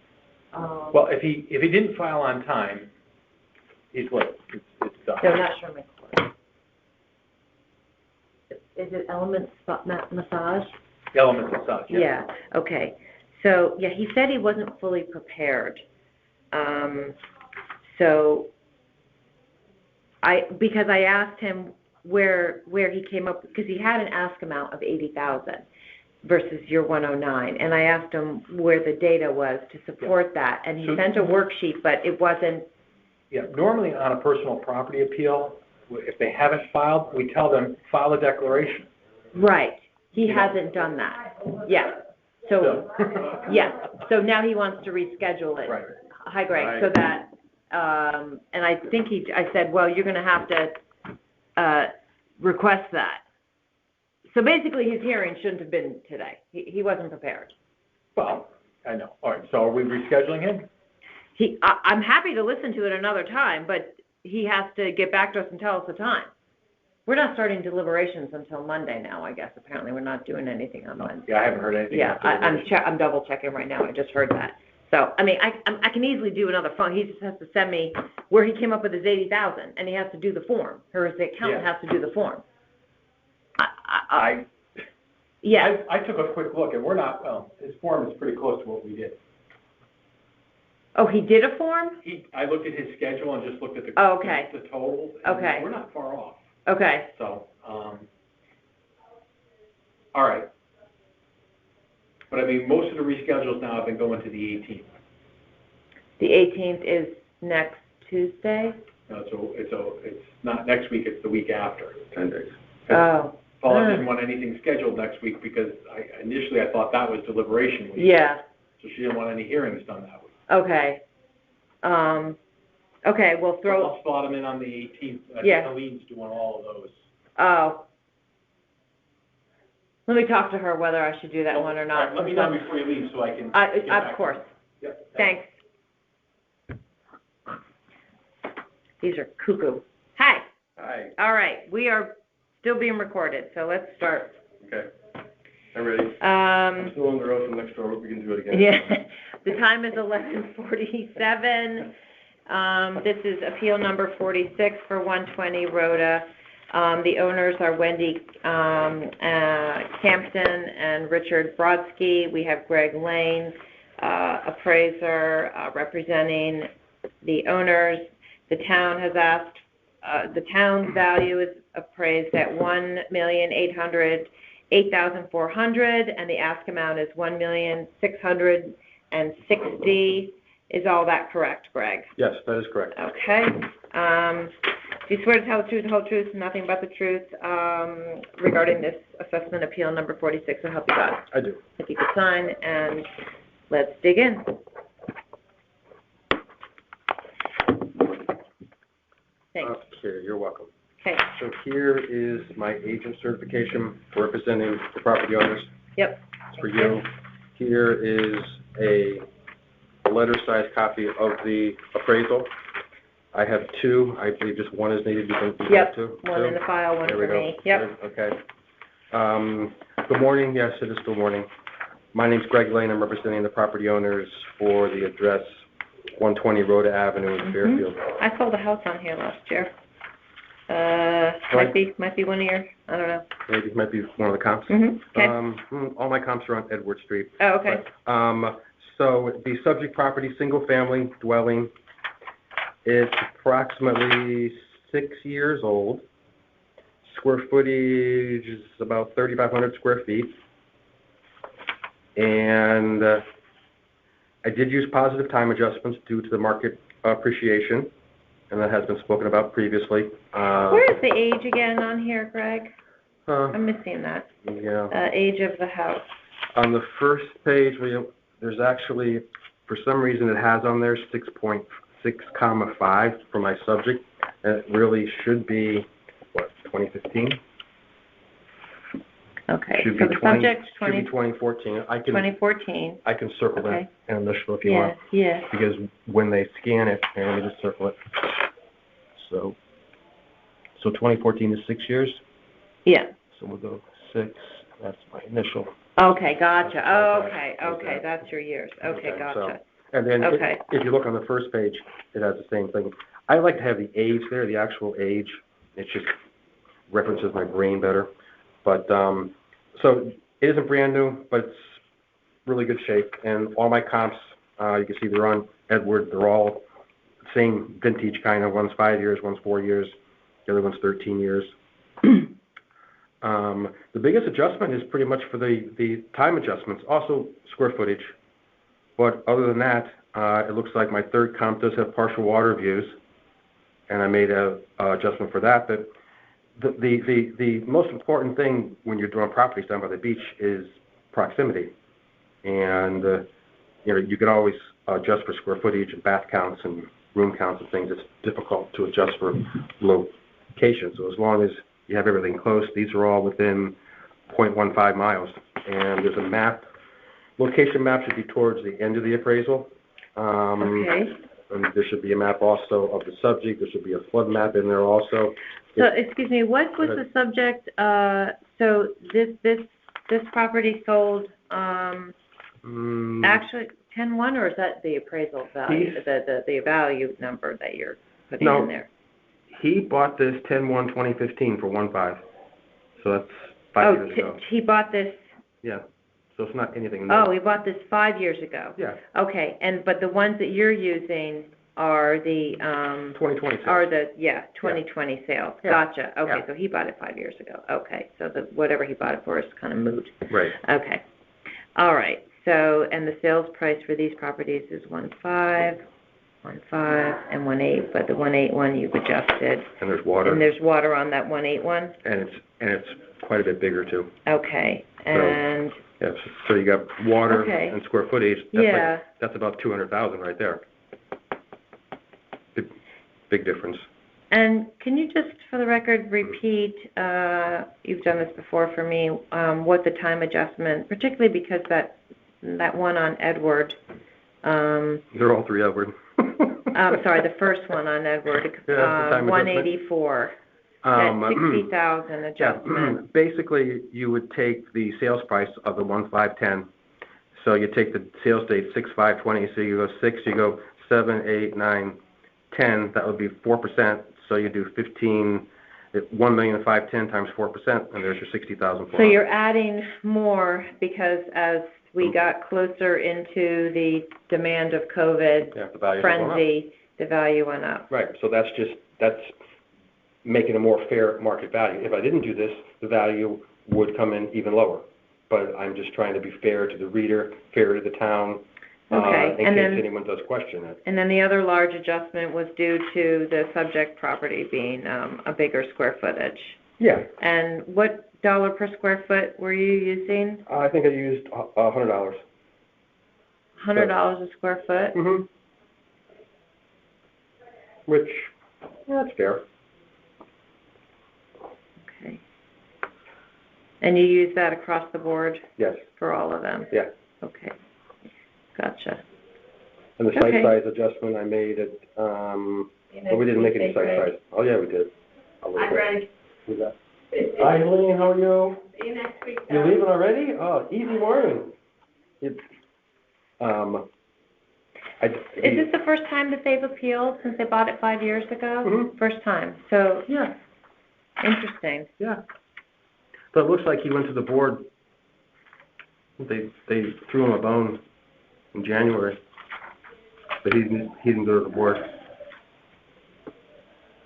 Well, if he didn't file on time, he's late. It's done. So I'm not sure my course. Is it Element Massage? Element Massage, yeah. Yeah, okay. So, yeah, he said he wasn't fully prepared. Because I asked him where he came up, because he had an ask amount of 80,000 versus your 109, and I asked him where the data was to support that, and he sent a worksheet, but it wasn't. Yeah, normally on a personal property appeal, if they haven't filed, we tell them, file a declaration. Right. He hasn't done that. Yeah. So, yeah. So now he wants to reschedule it. Right. Hi, Greg. So that, and I think I said, well, you're going to have to request that. So basically his hearing shouldn't have been today. He wasn't prepared. Well, I know. All right, so are we rescheduling him? I'm happy to listen to it another time, but he has to get back to us and tell us the time. We're not starting deliberations until Monday now, I guess. Apparently we're not doing anything on Wednesday. Yeah, I haven't heard anything. Yeah, I'm double checking right now. I just heard that. So, I mean, I can easily do another phone. He just has to send me where he came up with his 80,000, and he has to do the form, or the accountant has to do the form. I took a quick look, and we're not, well, his form is pretty close to what we did. Oh, he did a form? I looked at his schedule and just looked at the totals. Okay. We're not far off. Okay. So, all right. But I mean, most of the reschedules now have been going to the 18th. The 18th is next Tuesday? No, it's not next week, it's the week after. 10 days. Oh. Paula didn't want anything scheduled next week because initially I thought that was deliberation week. Yeah. So she didn't want any hearings done that week. Okay. Okay, we'll throw. I'll slot them in on the 18th. Colleen's doing all of those. Oh. Let me talk to her whether I should do that one or not. Right, let me know before you leave so I can. Of course. Yep. Thanks. These are cuckoo. Hi. Hi. All right, we are still being recorded, so let's start. Okay. I'm ready. I'm still on the road from next door, but we can do it again. Yeah. The time is 11:47. This is appeal number 46 for 120 Rhoda. The owners are Wendy Campton and Richard Brodsky. We have Greg Lane, appraiser, representing the owners. The town has asked, the town's value is appraised at $1,808,400, and the ask amount is $1,660,000. Is all that correct, Greg? Yes, that is correct. Okay. Do you swear to tell the truth, the whole truth, and nothing but the truth regarding this assessment appeal number 46? So help you God. I do. If you could sign, and let's dig in. Thanks. Okay, you're welcome. Okay. So here is my agent certification representing the property owners. Yep. For you. Here is a letter-sized copy of the appraisal. I have two. I believe just one is needed. You think you have two? One in the file, one for me. Yep. Okay. Good morning. Yes, it is good morning. My name's Greg Lane. I'm representing the property owners for the address 120 Rhoda Avenue in Fairfield. I sold a house on here last year. Might be one of your, I don't know. Maybe it might be one of the comps. Okay. All my comps are on Edward Street. Oh, okay. But, so the subject property, single-family dwelling, it's approximately 6 years old. Square footage is about 3,500 square feet. And I did use positive time adjustments due to the market appreciation, and that has been spoken about previously. Where is the age again on here, Greg? I'm missing that. Yeah. Age of the house. On the first page, there's actually, for some reason, it has on there 6.6, 5 for my subject, and it really should be, 2015? Okay, Should so be the subject, Should be 2014. 2014. I can circle Okay. that and initial if you want. Yes. Because when they scan it, here, let me just circle it. So 2014 is 6 years? Yeah. So we'll go 6, that's my initial. Okay, gotcha. Okay, Okay, that's your years. Okay, so- gotcha. And then Okay. if you look on the first page, it has the same thing. I like to have the age there, the actual age. It just references my brain better. But, so it isn't brand new, but it's really good shape. And all my comps, you can see they're on Edward. They're all same vintage kind of. One's 5 years, one's 4 years. The other one's 13 years. The biggest adjustment is pretty much for the time adjustments, also square footage. But other than that, it looks like my third comp does have partial water views, and I made a adjustment for that. But the most important thing when you're doing properties down by the beach is proximity, and you can always adjust for square footage and bath counts and room counts and things. It's difficult to adjust for location. So as long as you have everything close, these are all within 0.15 miles, and there's a map. Location map should be towards the end of the appraisal. Okay. And there should be a map also of the subject. There should be a flood map in there also. So, excuse me, what was the subject, so this property sold, actually 10-1, or is that the appraisal value, the value number that you're putting in there? He bought this 10/1/2015 for 1.5. So that's 5 years ago. He bought this. Yeah. So it's not anything new. Oh, he bought this 5 years ago. Yeah. Okay, but the ones that you're using are the 2020 sales. Are the 2020 sales. Yeah. Gotcha. Okay, Yeah. so he bought it 5 years ago. Okay, so whatever he bought it for is kind of moot. Right. Okay. All right. So, and the sales price for these properties is 1.5, 1.5, and 1.8. But the 1.8 one you've adjusted. And there's water. And there's water on that 1.8 one. And it's quite a bit bigger tig Okay. And yeah, so you got water and square footage. That's that's about 200,000 right there. Big difference. And can you just, for the record, repeat, you've done this before for me, what the time adjustment, particularly because that one on Edward. They're all three Edward. I'm sorry, the first one on Edward, 184. That 60,000 adjustment. Basically, you would take the sales price of the 1.510. So you take the sales date 6/5/20. So you go 6, you go 7, 8, 9, 10. That would be 4%. So you do 1,510,000 times 4%, and there's your 60,000. So you're adding more because as we got closer into the demand of COVID frenzy, the value went up. Right. So that's making a more fair market value. If I didn't do this, the value would come in even lower. But I'm just trying to be fair to the reader, fair to the town, in case anyone does question it. And then the other large adjustment was due to the subject property being a bigger square footage. Yeah. And what dollar per square foot were you using? I think I used $100. $100 a square foot? Mm-hmm. Which, that's fair. Okay. And you use that across the board? Yes. For all of them? Yeah. Okay. Gotcha. And the site size adjustment I made it, but we didn't make any site size. Oh, yeah, we did. Hi, Greg. Who's that? Hi, Helene, how are you? See you next week. You leaving already? Oh, easy morning. Is this the first time that they've appealed since they bought it 5 years ago? Mm-hmm. First time. So, yeah. Interesting. Yeah. But it looks like he went to the board. They threw him a bone in January, but he didn't go to the board.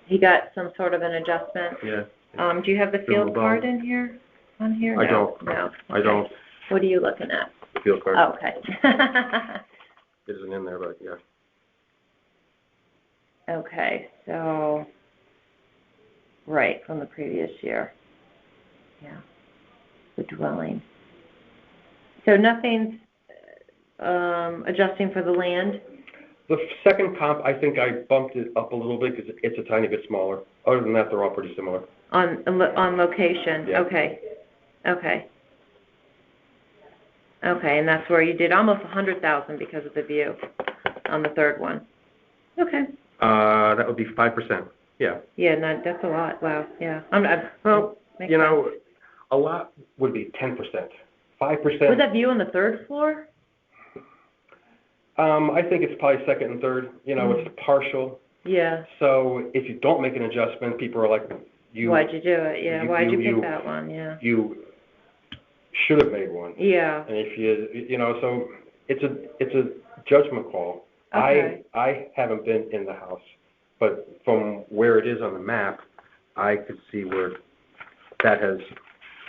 He got some sort of an adjustment? Yeah. Do you have the field card in here? On here? I No. don't. No. Okay. I don't. What are you looking at? The field card. Oh, okay. It isn't in there, but yeah. Okay, so, right, from the previous year. Yeah. The dwelling. So nothing's, adjusting for the land? The second comp, I think I bumped it up a little bit because it's a tiny bit smaller. Other than that, they're all pretty similar. On location? Yeah. Okay. Okay, and that's where you did almost 100,000 because of the view on the third one. Okay. That would be 5%. Yeah. Yeah, no, that's a lot. Wow. Yeah. Well, makes you know, sense. a lot would be 10%. 5%. Was that view on the third floor? I think it's probably second and third. You know, it's partial. Yeah. So if you don't make an adjustment, people are like, why'd you do it? Yeah. Why'd you pick you- that one? Yeah. You should have made one. Yeah. And if you know, so it's a judgment call. Okay. I haven't been in the house, but from where it is on the map, I could see where that has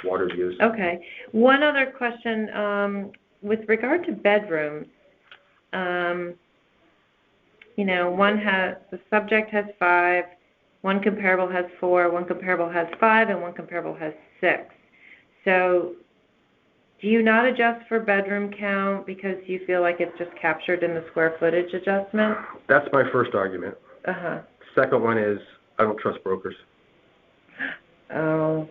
water views. Okay. One other question, with regard to bedrooms, you know, the subject has 5, one comparable has 4, one comparable has 5, and one comparable has 6. So do you not adjust for bedroom count because you feel like it's just captured in the square footage adjustment? That's my first argument. Uh-huh. Second one is I don't trust brokers. Oh.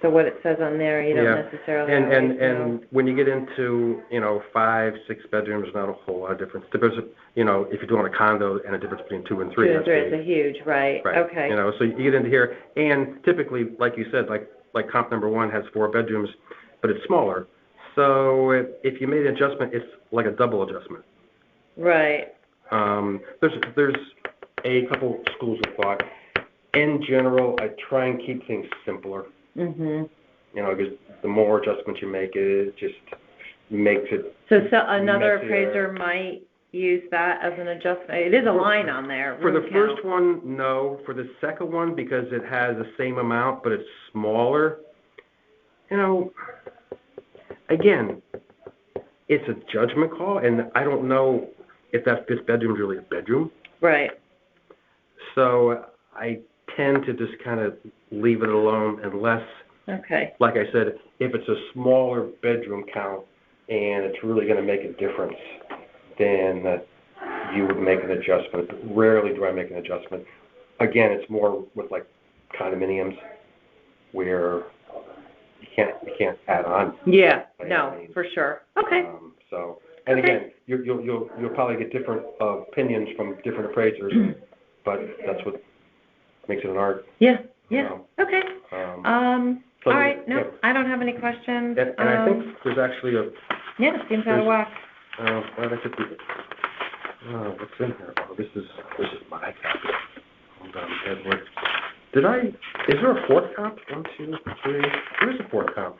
So what it says on there, you don't necessarily always know. And when you get into, you know, 5, 6 bedrooms, not a whole lot of difference. Depends, you know, if you're doing a condo and a difference between 2 and 3. 2 and 3 is a huge, right? Right. Okay. You know, so you get into here, and typically, like you said, like comp number 1 has 4 bedrooms, but it's smaller. So if you made an adjustment, it's like a double adjustment. Right. There's a couple schools of thought. In general, I try and keep things simpler. Mhm. You know, because the more adjustments you make, it just makes it. So another messier. appraiser might use that as an adjustment. It is a line on there. For the room first count. one, no. For the second one, because it has the same amount, but it's smaller, you know, again, it's a judgment call, and I don't know if this bedroom is really a bedroom. Right. So I tend to just kind of leave it alone unless, Okay. like I said, if it's a smaller bedroom count and it's really going to make a difference, then you would make an adjustment. Rarely do I make an adjustment. Again, it's more with like condominiums where you can't add on. Yeah. by No, any means. for sure. Okay. So, and Okay. again, you'll probably get different opinions from different appraisers, but that's what makes it an art. Yeah. Yeah. So, Okay. so All right. No, yeah. I don't have any questions. And I think there's actually a, Yeah, seems out of whack. well, that could be, what's in here? Oh, this is my copy. Hold on, Edward. Is there a fourth comp? 1, 2, 3. There is a fourth comp.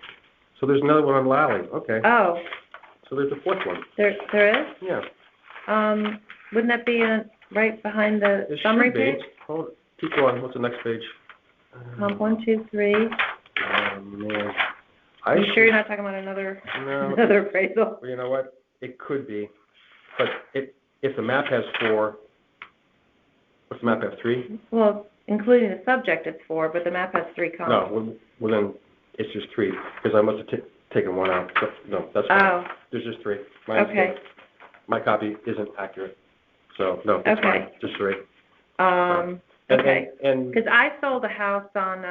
So there's another one on Lally. Okay. Oh, So there's a fourth one. there is? Yeah. Wouldn't that be right behind the It summary should be. page? Hold, keep going. What's the next page? Comp 1, 2, 3. Man. Are you sure you're not talking about another No. another appraisal? Well, you know what? It could be. But if the map has 4, what's the map have, 3? Well, including the subject, it's 4, but the map has 3 comps. No, well then, it's just 3, because I must have taken 1 out. So, no, that's fine. Oh, There's just 3. My okay. mistake. My copy isn't accurate. So, no, it's Okay. fine. Just 3. Okay. And, Because I sold a house on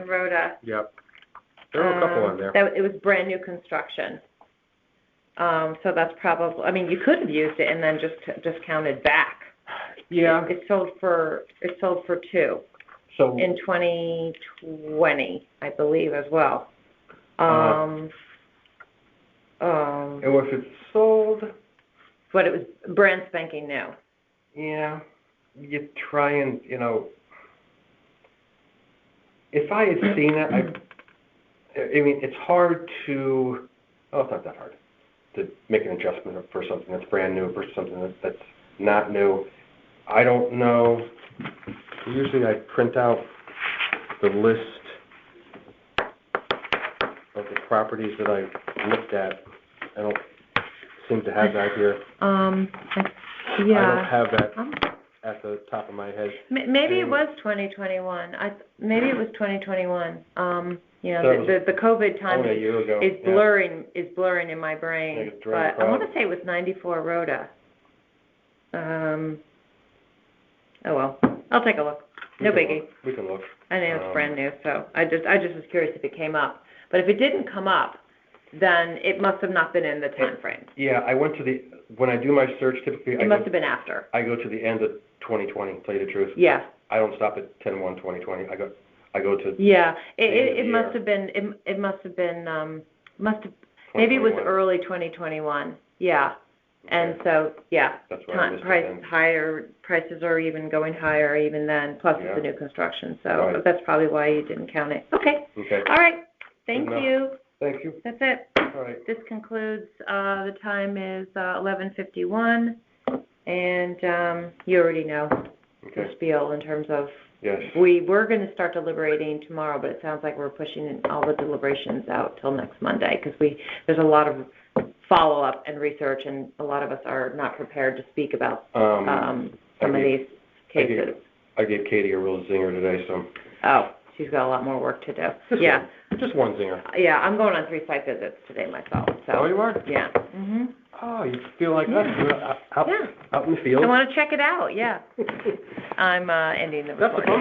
Rhoda. yep. There were a couple on there. It was brand new construction. So that's probably, I mean, you could have used it and then just counted back. Yeah. It sold for 2 So, in 2020, I believe, as well. and if it's sold, But it was brand spanking new. yeah, you try and, you know, if I had seen it, I mean, it's hard to, it's not that hard to make an adjustment for something that's brand new versus something that's not new. I don't know. Usually I print out the list of the properties that I looked at. I don't seem to have that here. Yeah. I don't have that at the top of my head. Maybe it And- was 2021. Maybe it was 2021. You know, So it the COVID time Only a year ago. is yeah. blurring in my Yeah, brain. it's dragging But I want across. to say it was 94 Rhoda. Oh well, I'll take a look. No biggie. We can look. I know it's brand new, so I just was curious if it came up. But if it didn't come up, then it must have not been in the time frame. Yeah, I went to when I do my search, typically, It must have been after. I go to the end of 2020, to tell you the truth. Yeah. I don't stop at 10/1/2020. I go to. Yeah, the end of it the must year. have been, maybe it was 2021. early 2021, yeah. And Okay. so, yeah, That's why I missed it then. prices are even going higher even then, plus it's a Yeah. new construction, so Right. that's probably why you didn't count it. Okay, Okay. all right, thank enough. you, Thank you. that's it. All right. This concludes, the time is 11:51, and you already know the Okay. spiel in terms of, Yes. we were going to start deliberating tomorrow, but it sounds like we're pushing all the deliberations out till next Monday, because there's a lot of follow-up and research, and a lot of us are not prepared to speak about some of these cases. I gave Katie a real zinger today, so. Oh, she's got a lot more work to do. Just Yeah, one. Just one zinger. yeah, I'm going on 3 site visits today myself, so. Oh, you are? Yeah. Mm-hmm. Oh, you feel like us, Yeah. you're out Yeah. out in the field. I want to check it out, yeah. I'm ending the That's the recording.